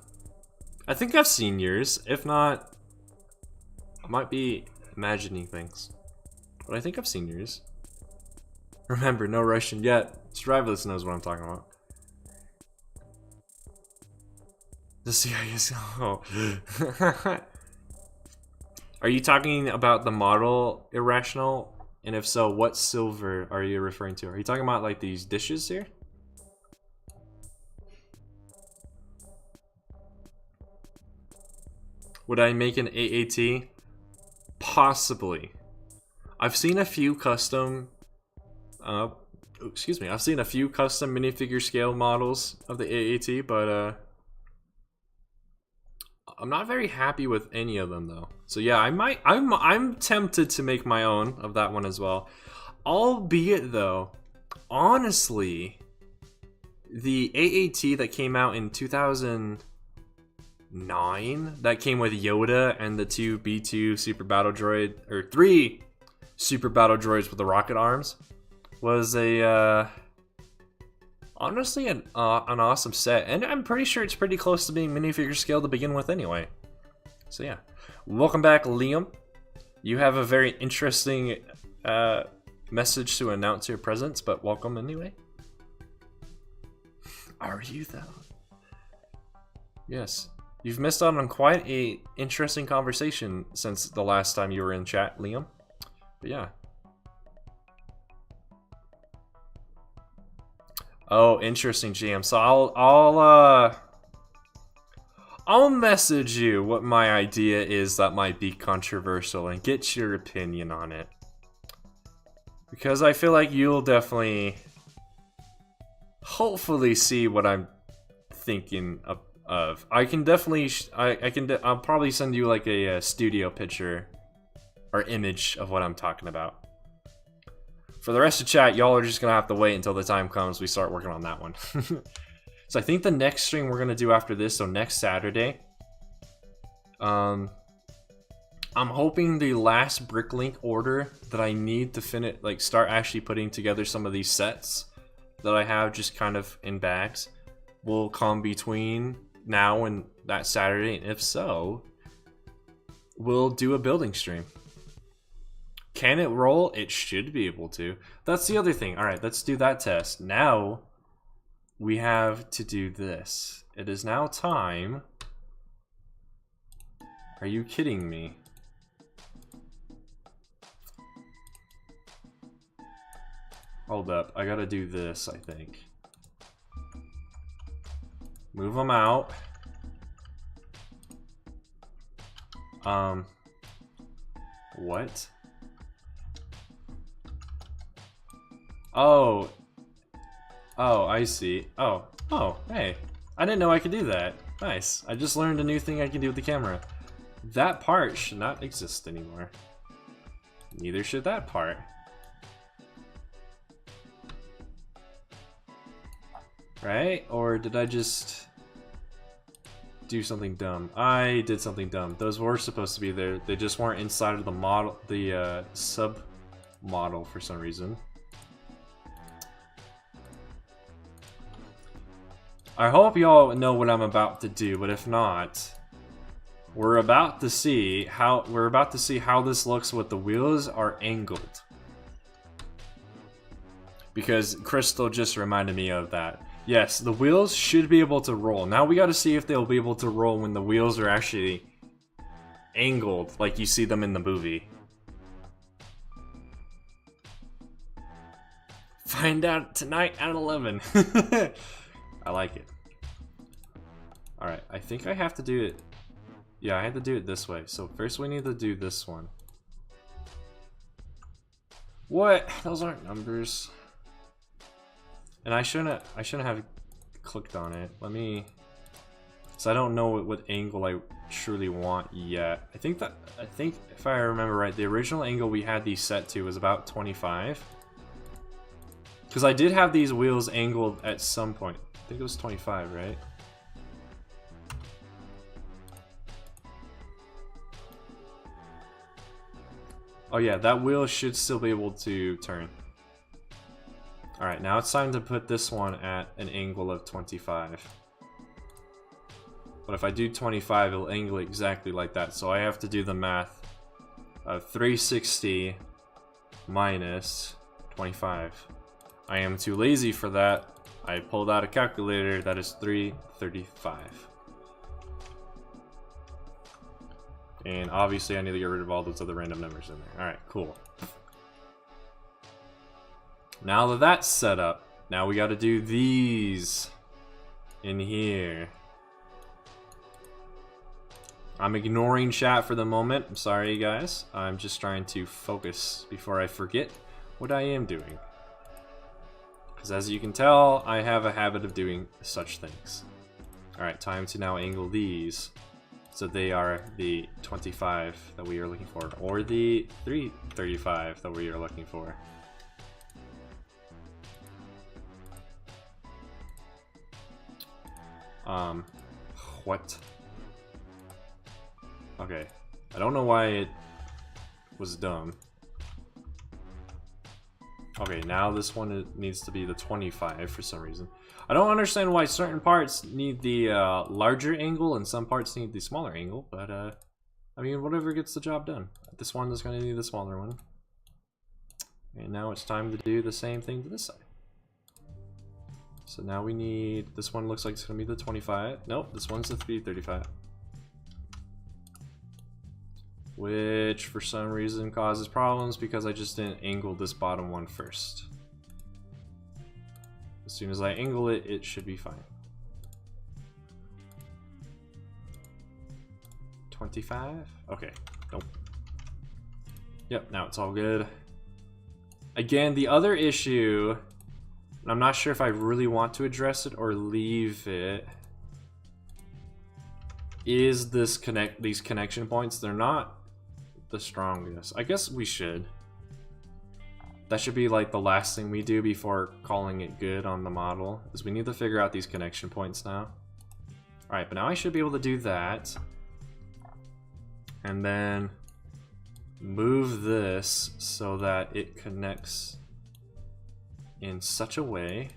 I think I've seen yours. If not, I might be imagining things, but I think I've seen yours. Remember, no Russian yet. Survivalist knows what I'm talking about. The CIS. Oh. Are you talking about the model Irrational? And if so, what silver are you referring to? Are you talking about like these dishes here? Would I make an AAT? Possibly. I've seen a few custom I've seen a few custom minifigure scale models of the AAT, but I'm not very happy with any of them though. So yeah, I'm tempted to make my own of that one as well. Albeit though, honestly, the AAT that came out in 2009 that came with Yoda and the two B2 Super Battle Droid, or three super battle droids with the rocket arms was a honestly an awesome set, and I'm pretty sure it's pretty close to being minifigure scale to begin with anyway. So yeah, welcome back, Liam. You have a very interesting message to announce your presence, but welcome anyway. Are you though? Yes. You've missed out on quite a interesting conversation since the last time you were in chat, Liam. But yeah. Oh, interesting, GM. So I'll message you what my idea is that might be controversial and get your opinion on it. Because I feel like you'll definitely hopefully see what I'm thinking of. I can definitely I'll probably send you like a studio picture or image of what I'm talking about. For the rest of chat, y'all are just gonna have to wait until the time comes we start working on that one. So I think the next stream we're gonna do after this, so next Saturday, I'm hoping the last Bricklink order that I need to finish, like start actually putting together some of these sets that I have just kind of in bags, will come between now and that Saturday, and if so, we'll do a building stream. Can it roll? It should be able to. That's the other thing. Alright, let's do that test. Now, we have to do this. It is now time. Are you kidding me? Hold up, I gotta do this, I think. Move them out. What? Oh. Oh, I see. Oh, hey. I didn't know I could do that. Nice. I just learned a new thing I can do with the camera. That part should not exist anymore. Neither should that part. Right? Or did I just do something dumb? I did something dumb. Those were supposed to be there. They just weren't inside of the model, the sub model for some reason. I hope y'all know what I'm about to do, but if not, we're about to see how this looks with the wheels are angled. Because Crystal just reminded me of that. Yes, the wheels should be able to roll. Now we gotta see if they'll be able to roll when the wheels are actually angled, like you see them in the movie. Find out tonight at 11. I like it. Alright, I think I have to do it. Yeah, I had to do it this way. So first we need to do this one. What? Those aren't numbers. And I shouldn't have clicked on it. Let me... So I don't know what angle I truly want yet. I think if I remember right, the original angle we had these set to was about 25. Because I did have these wheels angled at some point. I think it was 25, right? Oh yeah, that wheel should still be able to turn. Alright, now it's time to put this one at an angle of 25. But if I do 25, it'll angle exactly like that. So I have to do the math of 360 minus 25. I am too lazy for that. I pulled out a calculator. That is 335. And obviously I need to get rid of all those other random numbers in there. Alright, cool. Now that that's set up, now we gotta do these in here. I'm ignoring chat for the moment. I'm sorry, guys. I'm just trying to focus before I forget what I am doing. Because as you can tell, I have a habit of doing such things. Alright, time to now angle these. So they are the 25 that we are looking for, or the 335 that we are looking for. What? Okay. I don't know why it was dumb. Okay, now this one needs to be the 25 for some reason. I don't understand why certain parts need the larger angle and some parts need the smaller angle, but I mean, whatever gets the job done. This one is going to need the smaller one. And now it's time to do the same thing to this side. So now we need, this one looks like it's going to be the 25. Nope, this one's the 335. Which for some reason causes problems because I just didn't angle this bottom one first. As soon as I angle it, it should be fine. 25? Okay, nope. Yep, now it's all good. Again, the other issue, and I'm not sure if I really want to address it or leave it, is these connection points. They're not the strongest. I guess we should. That should be like the last thing we do before calling it good on the model, is we need to figure out these connection points now. Alright, but now I should be able to do that. And then move this so that it connects in such a way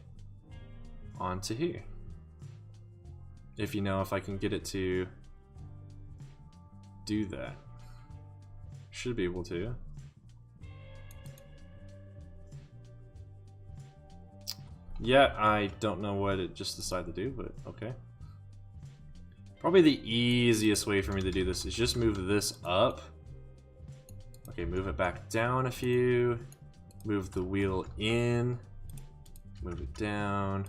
onto here. If you know, if I can get it to do that. Should be able to. Yeah, I don't know what it just decided to do, but okay. Probably the easiest way for me to do this is just move this up. Okay, move it back down a few. Move the wheel in. Move it down.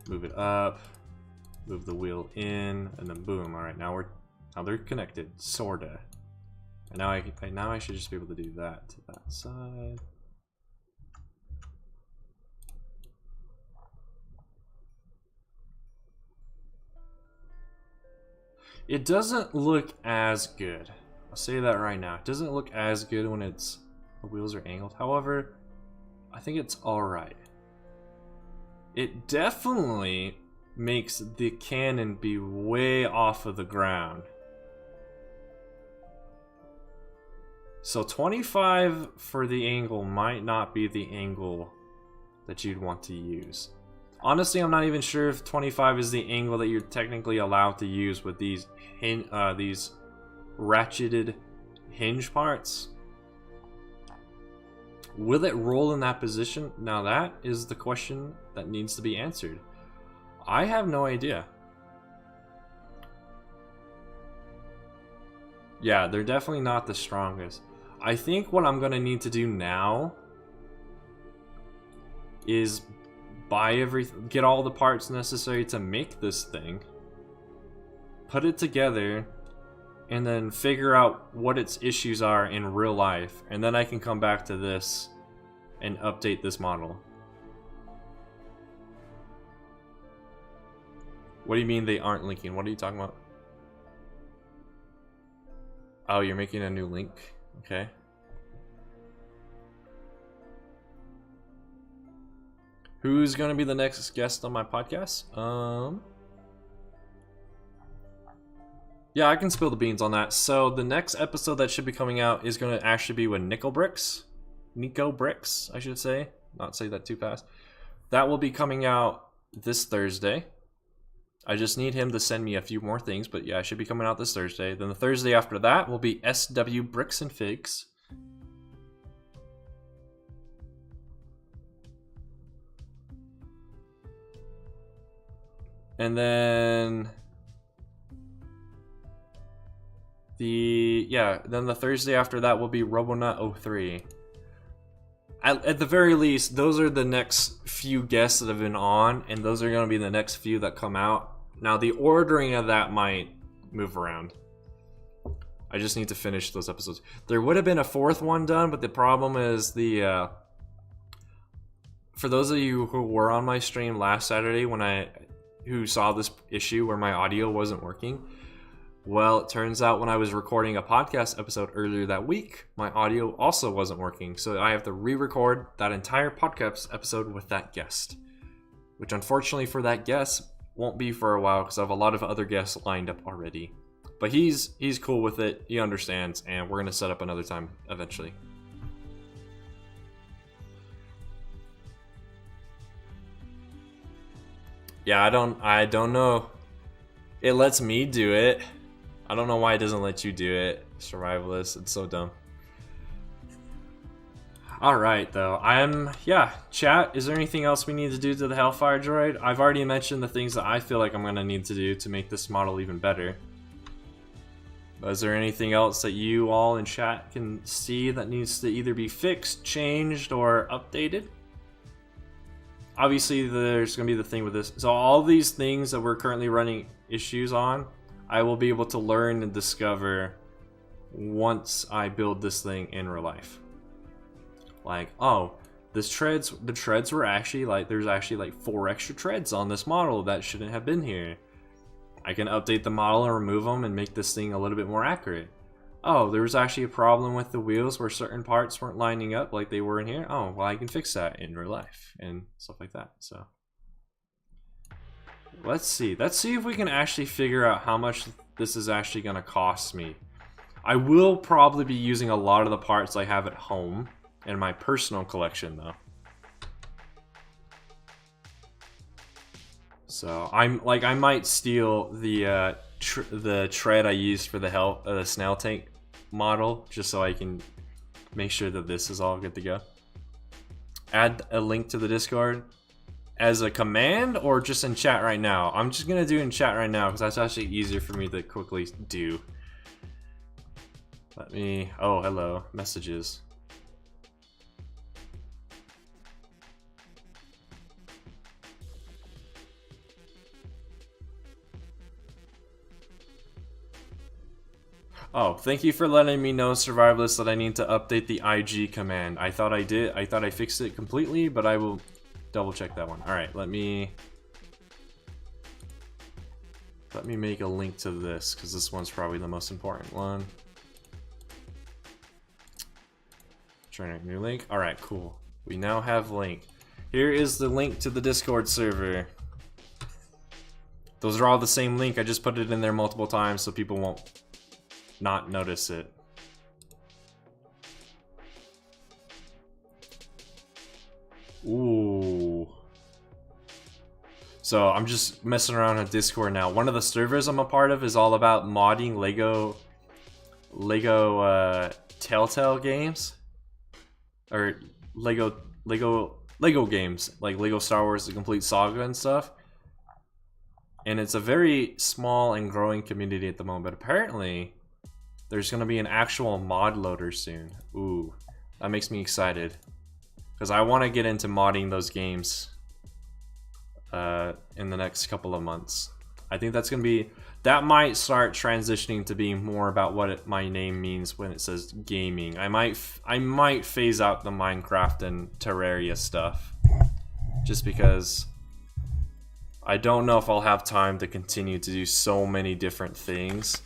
Move it up. Move the wheel in, and then boom. All right, now they're connected, sorta. And now I should just be able to do that to that side. It doesn't look as good. I'll say that right now. It doesn't look as good when the wheels are angled. However, I think it's alright. It definitely makes the cannon be way off of the ground. So 25 for the angle might not be the angle that you'd want to use. Honestly, I'm not even sure if 25 is the angle that you're technically allowed to use with these ratcheted hinge parts. Will it roll in that position? Now that is the question that needs to be answered. I have no idea. Yeah, they're definitely not the strongest. I think what I'm gonna need to do now is get all the parts necessary to make this thing, put it together, and then figure out what its issues are in real life, and then I can come back to this and update this model. What do you mean they aren't linking? What are you talking about? Oh, you're making a new link? Okay. Who's gonna be the next guest on my podcast? Yeah, I can spill the beans on that. So the next episode that should be coming out is gonna actually be with Nico Bricks, I should say. Not say that too fast. That will be coming out this Thursday. I just need him to send me a few more things, but yeah, it should be coming out this Thursday. Then the Thursday after that will be SW Bricks and Figs. And then then the Thursday after that will be Robonut 03. At the very least, those are the next few guests that have been on, and those are going to be the next few that come out. Now, the ordering of that might move around. I just need to finish those episodes. There would have been a fourth one done, but the problem is for those of you who were on my stream last Saturday who saw this issue where my audio wasn't working, well, it turns out when I was recording a podcast episode earlier that week, my audio also wasn't working. So I have to re-record that entire podcast episode with that guest, which unfortunately for that guest won't be for a while because I have a lot of other guests lined up already. But he's cool with it, he understands, and we're going to set up another time eventually. Yeah, I don't know. It lets me do it. I don't know why it doesn't let you do it, Survivalist. It's so dumb. Alright, though. Yeah, chat, is there anything else we need to do to the Hail Fire droid? I've already mentioned the things that I feel like I'm going to need to do to make this model even better. But is there anything else that you all in chat can see that needs to either be fixed, changed, or updated? Obviously, there's going to be the thing with this. So all these things that we're currently running issues on, I will be able to learn and discover once I build this thing in real life. Like, oh, the treads were actually like, there's actually like 4 extra treads on this model that shouldn't have been here. I can update the model and remove them and make this thing a little bit more accurate. Oh, there was actually a problem with the wheels where certain parts weren't lining up like they were in here. Oh, well, I can fix that in real life and stuff like that. So let's see if we can actually figure out how much this is actually going to cost me. I will probably be using a lot of the parts I have at home in my personal collection, though. So I might steal the tread I used for the snail tank model, just so I can make sure that this is all good to go. Add a link to the Discord as a command or just in chat right now. I'm just gonna do it in chat right now because that's actually easier for me to quickly do. Let me. Oh, hello, messages. Oh, thank you for letting me know, Survivalist, that I need to update the IG command. I thought I did. I thought I fixed it completely, but I will double check that one. Alright, let me make a link to this, because this one's probably the most important one. Generate new link. Alright, cool. We now have link. Here is the link to the Discord server. Those are all the same link. I just put it in there multiple times so people won't not notice it. Ooh. So I'm just messing around on Discord now. One of the servers I'm a part of is all about modding Lego Telltale games, or Lego games like Lego Star Wars: The Complete Saga and stuff. And it's a very small and growing community at the moment. But apparently, there's going to be an actual mod loader soon. Ooh, that makes me excited. Because I want to get into modding those games in the next couple of months. I think that's going to be... That might start transitioning to being more about what my name means when it says gaming. I might phase out the Minecraft and Terraria stuff. Just because I don't know if I'll have time to continue to do so many different things.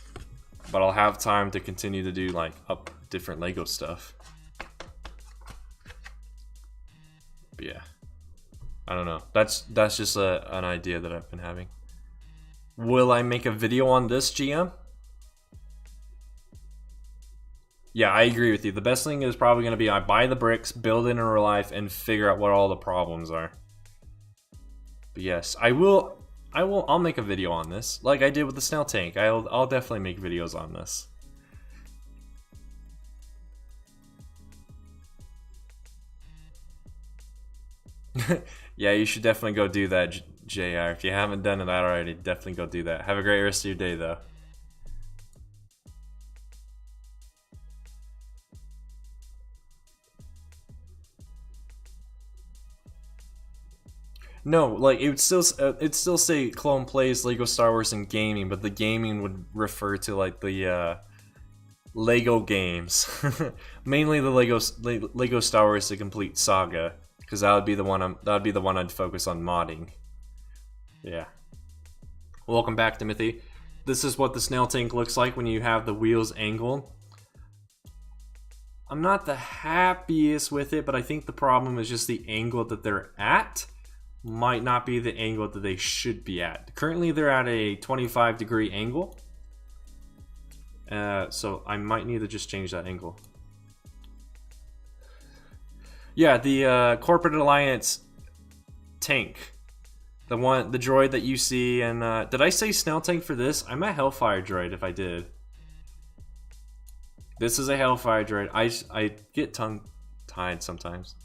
But I'll have time to continue to do like different Lego stuff. But yeah, I don't know. That's just an idea that I've been having. Will I make a video on this, GM? Yeah, I agree with you. The best thing is probably going to be I buy the bricks, build it in real life, and figure out what all the problems are. But yes, I'll make a video on this, like I did with the snail tank. I'll definitely make videos on this. Yeah, you should definitely go do that, JR. If you haven't done it already, definitely go do that. Have a great rest of your day, though. No, like it'd still say ClonePlays, Lego Star Wars, and gaming, but the gaming would refer to like the Lego games, mainly the Lego Star Wars: The Complete Saga, because that would be the one I'd focus on modding. Yeah. Welcome back, Timothy. This is what the snail tank looks like when you have the wheels angled. I'm not the happiest with it, but I think the problem is just the angle that they're at might not be the angle that they should be at. Currently they're at a 25-degree angle, so I might need to just change that angle. Yeah, the Corporate Alliance tank The droid that you see, and did I say Snail Tank for this? I'm a Hellfire droid if I did. This is a Hellfire droid. I get tongue-tied sometimes.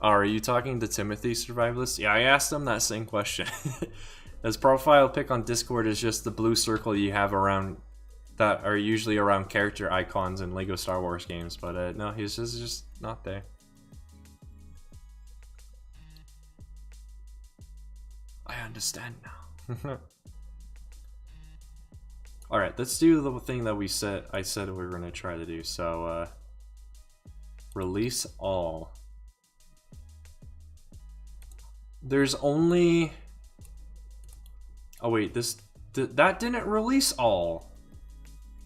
Oh, are you talking to Timothy, Survivalist? Yeah, I asked him that same question. His profile pic on Discord is just the blue circle you have around that are usually around character icons in LEGO Star Wars games, but no, he's just not there. I understand now. Alright, let's do the thing that I said we were gonna try to do. So release all. There's only... Oh wait, that didn't release all.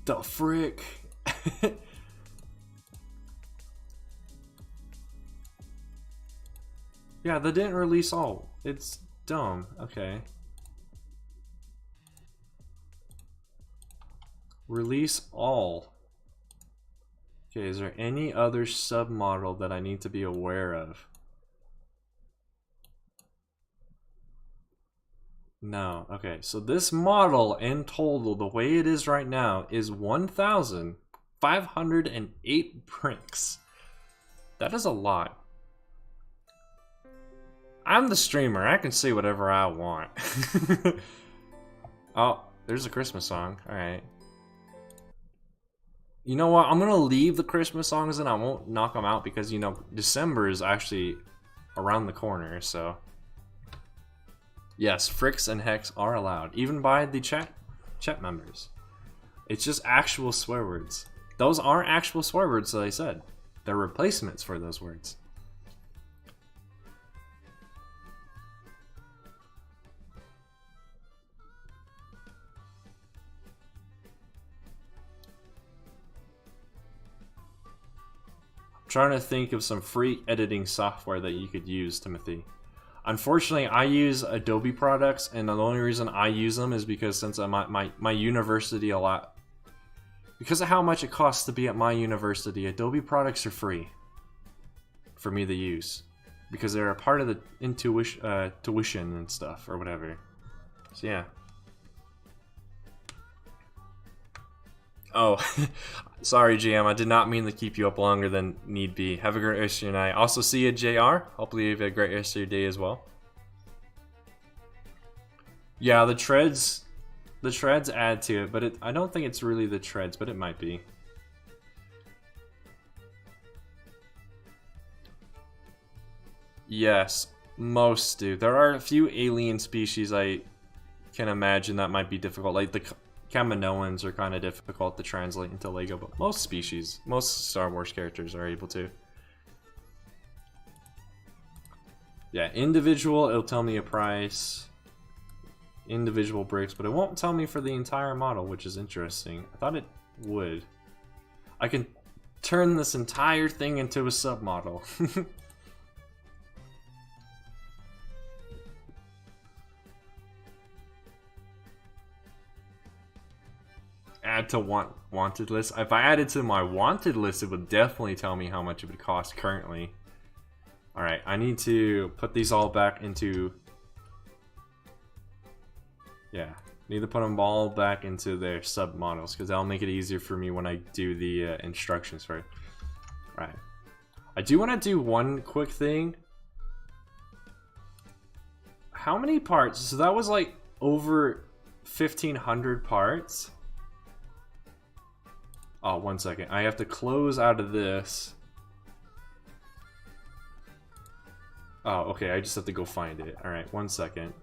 The frick. Yeah, that didn't release all. It's dumb. Okay. Release all. Okay, is there any other submodel that I need to be aware of? No. Okay, so this model in total, the way it is right now, is 1,508 bricks. That is a lot. I'm the streamer. I can say whatever I want. Oh, there's a Christmas song. Alright. You know what? I'm gonna leave the Christmas songs and I won't knock them out because, you know, December is actually around the corner, so... Yes, fricks and hex are allowed, even by the chat members. It's just actual swear words. Those aren't actual swear words that I said. They're replacements for those words. I'm trying to think of some free editing software that you could use, Timothy. Unfortunately, I use Adobe products, and the only reason I use them is because since I'm at my university because of how much it costs to be at my university, Adobe products are free for me to use because they're a part of the tuition and stuff or whatever. So yeah. Oh, sorry, GM. I did not mean to keep you up longer than need be. Have a great rest of your night. Also, see you, JR. Hopefully, you have a great rest of your day as well. Yeah, the treads add to it, but I don't think it's really the treads, but it might be. Yes, most do. There are a few alien species I can imagine that might be difficult, like the Kaminoans are kind of difficult to translate into LEGO, but most species, most Star Wars characters are able to. Yeah, individual, it'll tell me a price. Individual bricks, but it won't tell me for the entire model, which is interesting. I thought it would. I can turn this entire thing into a submodel. Add to wanted list. If I added to my wanted list, it would definitely tell me how much it would cost currently. Alright, I need to put these all back into... Yeah, need to put them all back into their submodels because that'll make it easier for me when I do the instructions for it. Right. I do want to do one quick thing. How many parts? So that was like over 1,500 parts. Oh, 1 second. I have to close out of this. Oh, okay. I just have to go find it. Alright, 1 second.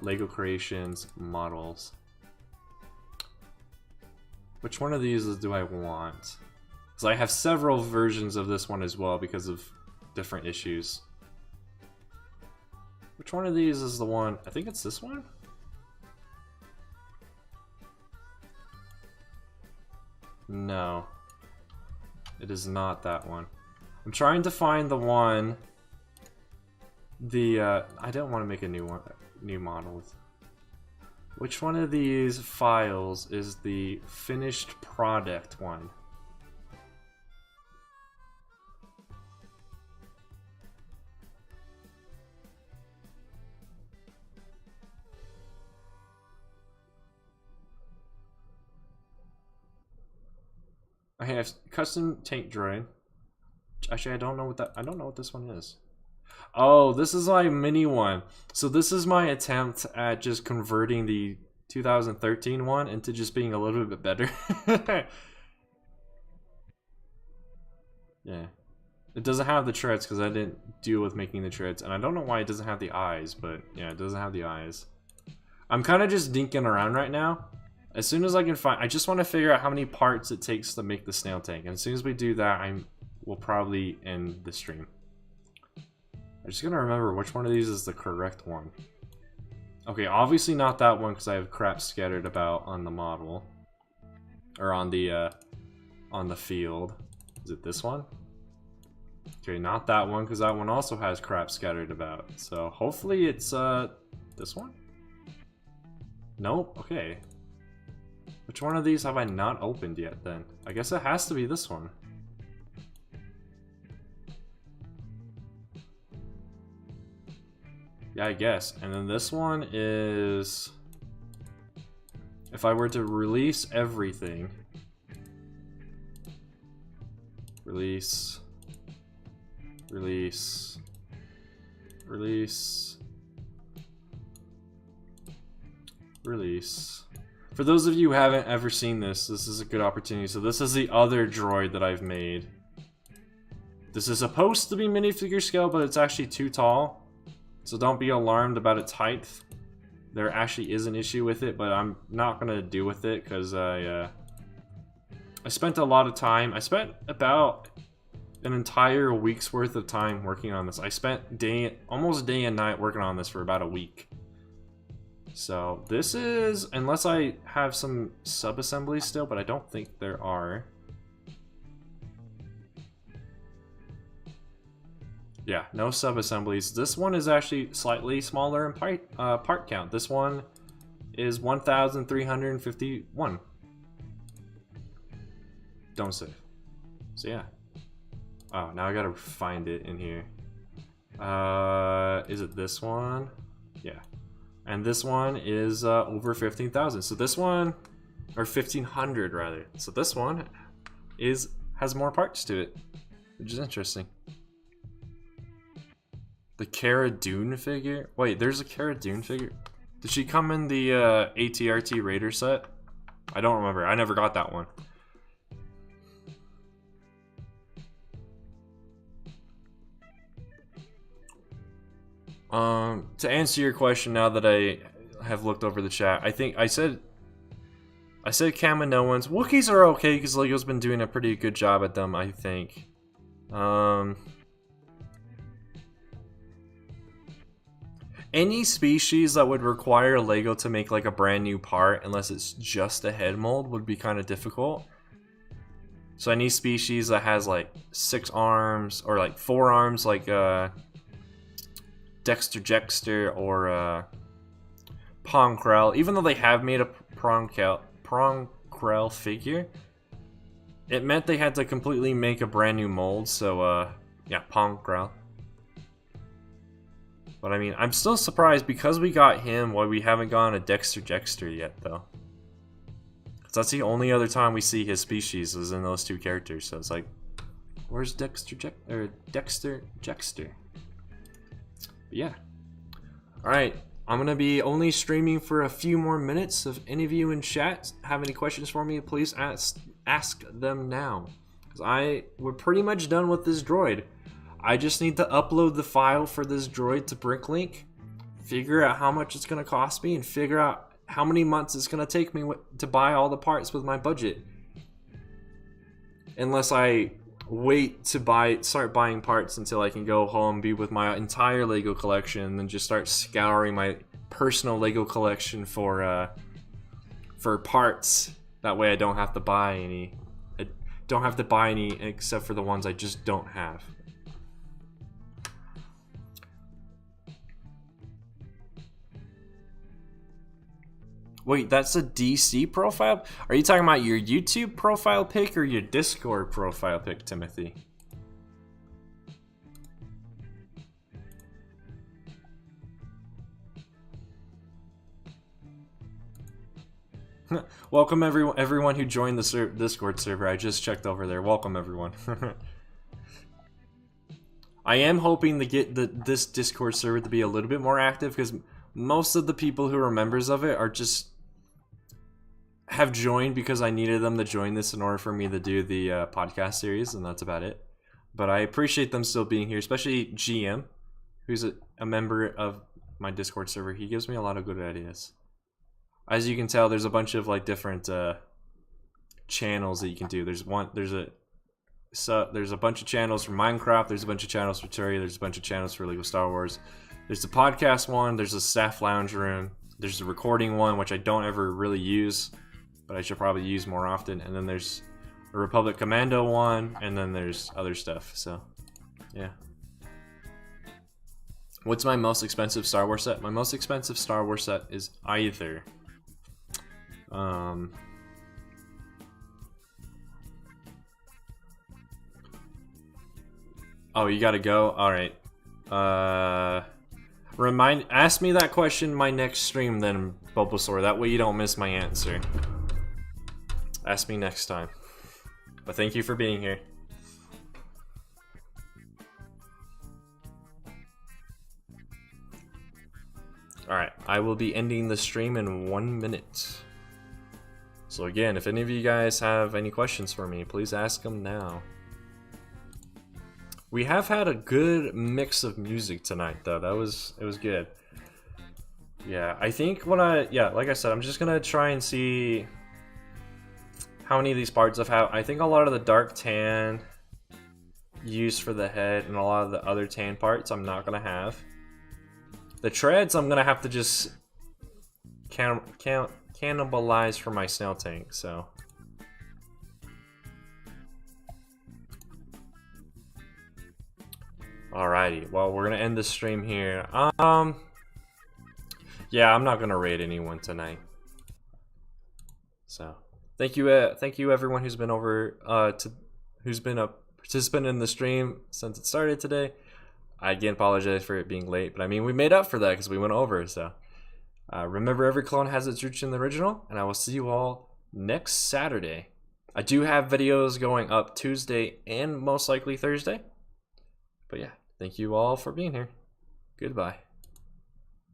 Lego Creations, models. Which one of these do I want? Because I have several versions of this one as well because of different issues. Which one of these is the one? I think it's this one? No. It is not that one. I'm trying to find the one... I don't want to make a new model. Which one of these files is the finished product one? I have custom tank droid. Actually, I don't know what this one is. Oh, this is my mini one. So this is my attempt at just converting the 2013 one into just being a little bit better. Yeah. It doesn't have the treads because I didn't deal with making the treads. And I don't know why it doesn't have the eyes, but yeah, it doesn't have the eyes. I'm kind of just dinking around right now. As soon as I can find... I just want to figure out how many parts it takes to make the snail tank. And as soon as we do that, we'll probably end the stream. I'm just going to remember which one of these is the correct one. Okay, obviously not that one because I have crap scattered about on the model. Or on the field. Is it this one? Okay, not that one because that one also has crap scattered about. So hopefully it's this one? Nope, okay. Which one of these have I not opened yet then? I guess it has to be this one. Yeah, I guess. And then this one is... If I were to release everything... Release... Release... Release... Release... For those of you who haven't ever seen this, this is a good opportunity. So this is the other droid that I've made. This is supposed to be minifigure scale, but it's actually too tall. So don't be alarmed about its height. There actually is an issue with it, but I'm not going to deal with it because I spent a lot of time. I spent about an entire week's worth of time working on this. I spent almost day and night working on this for about a week. So this is, unless I have some sub-assemblies still, but I don't think there are. Yeah, no sub-assemblies. This one is actually slightly smaller in part count. This one is 1,351. Don't save. So yeah. Oh, now I gotta find it in here. Is it this one? Yeah. And this one is over 15,000. So this one, or 1,500 rather. So this one has more parts to it, which is interesting. The Cara Dune figure? Wait, there's a Cara Dune figure? Did she come in the ATRT Raider set? I don't remember. I never got that one. To answer your question now that I have looked over the chat, I think I said Kaminoans. Wookiees are okay because LEGO's been doing a pretty good job at them, I think. Any species that would require LEGO to make like a brand new part, unless it's just a head mold, would be kind of difficult. So any species that has like 6 arms or like 4 arms, like Dexter or Ponkrell, even though they have made a Ponkrell figure, it meant they had to completely make a brand new mold. So yeah, Ponkrell. But I mean, I'm still surprised because we got him why we haven't gotten a Dexter yet, though. Because that's the only other time we see his species is in those 2 characters. So it's like, where's Dexter? Yeah. Alright, I'm going to be only streaming for a few more minutes. If any of you in chat have any questions for me, please ask them now. Because we're pretty much done with this droid. I just need to upload the file for this droid to Bricklink, figure out how much it's going to cost me, and figure out how many months it's going to take me to buy all the parts with my budget. Unless I wait to start buying parts until I can go home, be with my entire LEGO collection, and then just start scouring my personal LEGO collection for parts. That way I don't have to buy any. I don't have to buy any except for the ones I just don't have. Wait, that's a DC profile? Are you talking about your YouTube profile pic or your Discord profile pic, Timothy? Welcome everyone who joined the Discord server. I just checked over there. Welcome everyone. I am hoping to get this Discord server to be a little bit more active, because most of the people who are members of it are just have joined because I needed them to join this in order for me to do the podcast series, and that's about it. But I appreciate them still being here, especially GM, who's a member of my Discord server. He gives me a lot of good ideas. As you can tell, there's a bunch of like different channels that you can do. There's a bunch of channels for Minecraft. There's a bunch of channels for Terraria. There's a bunch of channels for Lego Star Wars. There's the podcast one. There's a staff lounge room. There's the recording one, which I don't ever really use, but I should probably use more often. And then there's a Republic Commando one, and then there's other stuff. So, yeah. What's my most expensive Star Wars set? My most expensive Star Wars set is either oh, you gotta go? Alright. Ask me that question my next stream then, Bulbasaur. That way you don't miss my answer. Ask me next time. But thank you for being here. Alright, I will be ending the stream in 1 minute. So again, if any of you guys have any questions for me, please ask them now. We have had a good mix of music tonight, though. It was good. Yeah, I think like I said, I'm just gonna try and see how many of these parts I've had. I think a lot of the dark tan used for the head and a lot of the other tan parts I'm not gonna have. The treads I'm gonna have to just cannibalize for my snail tank, so. Alrighty, well, we're gonna end the stream here. Yeah, I'm not gonna raid anyone tonight. So, thank you everyone who's been who's been a participant in the stream since it started today. I again apologize for it being late, but I mean, we made up for that because we went over, so. Remember, every clone has its roots in the original, and I will see you all next Saturday. I do have videos going up Tuesday and most likely Thursday. But yeah, thank you all for being here. Goodbye.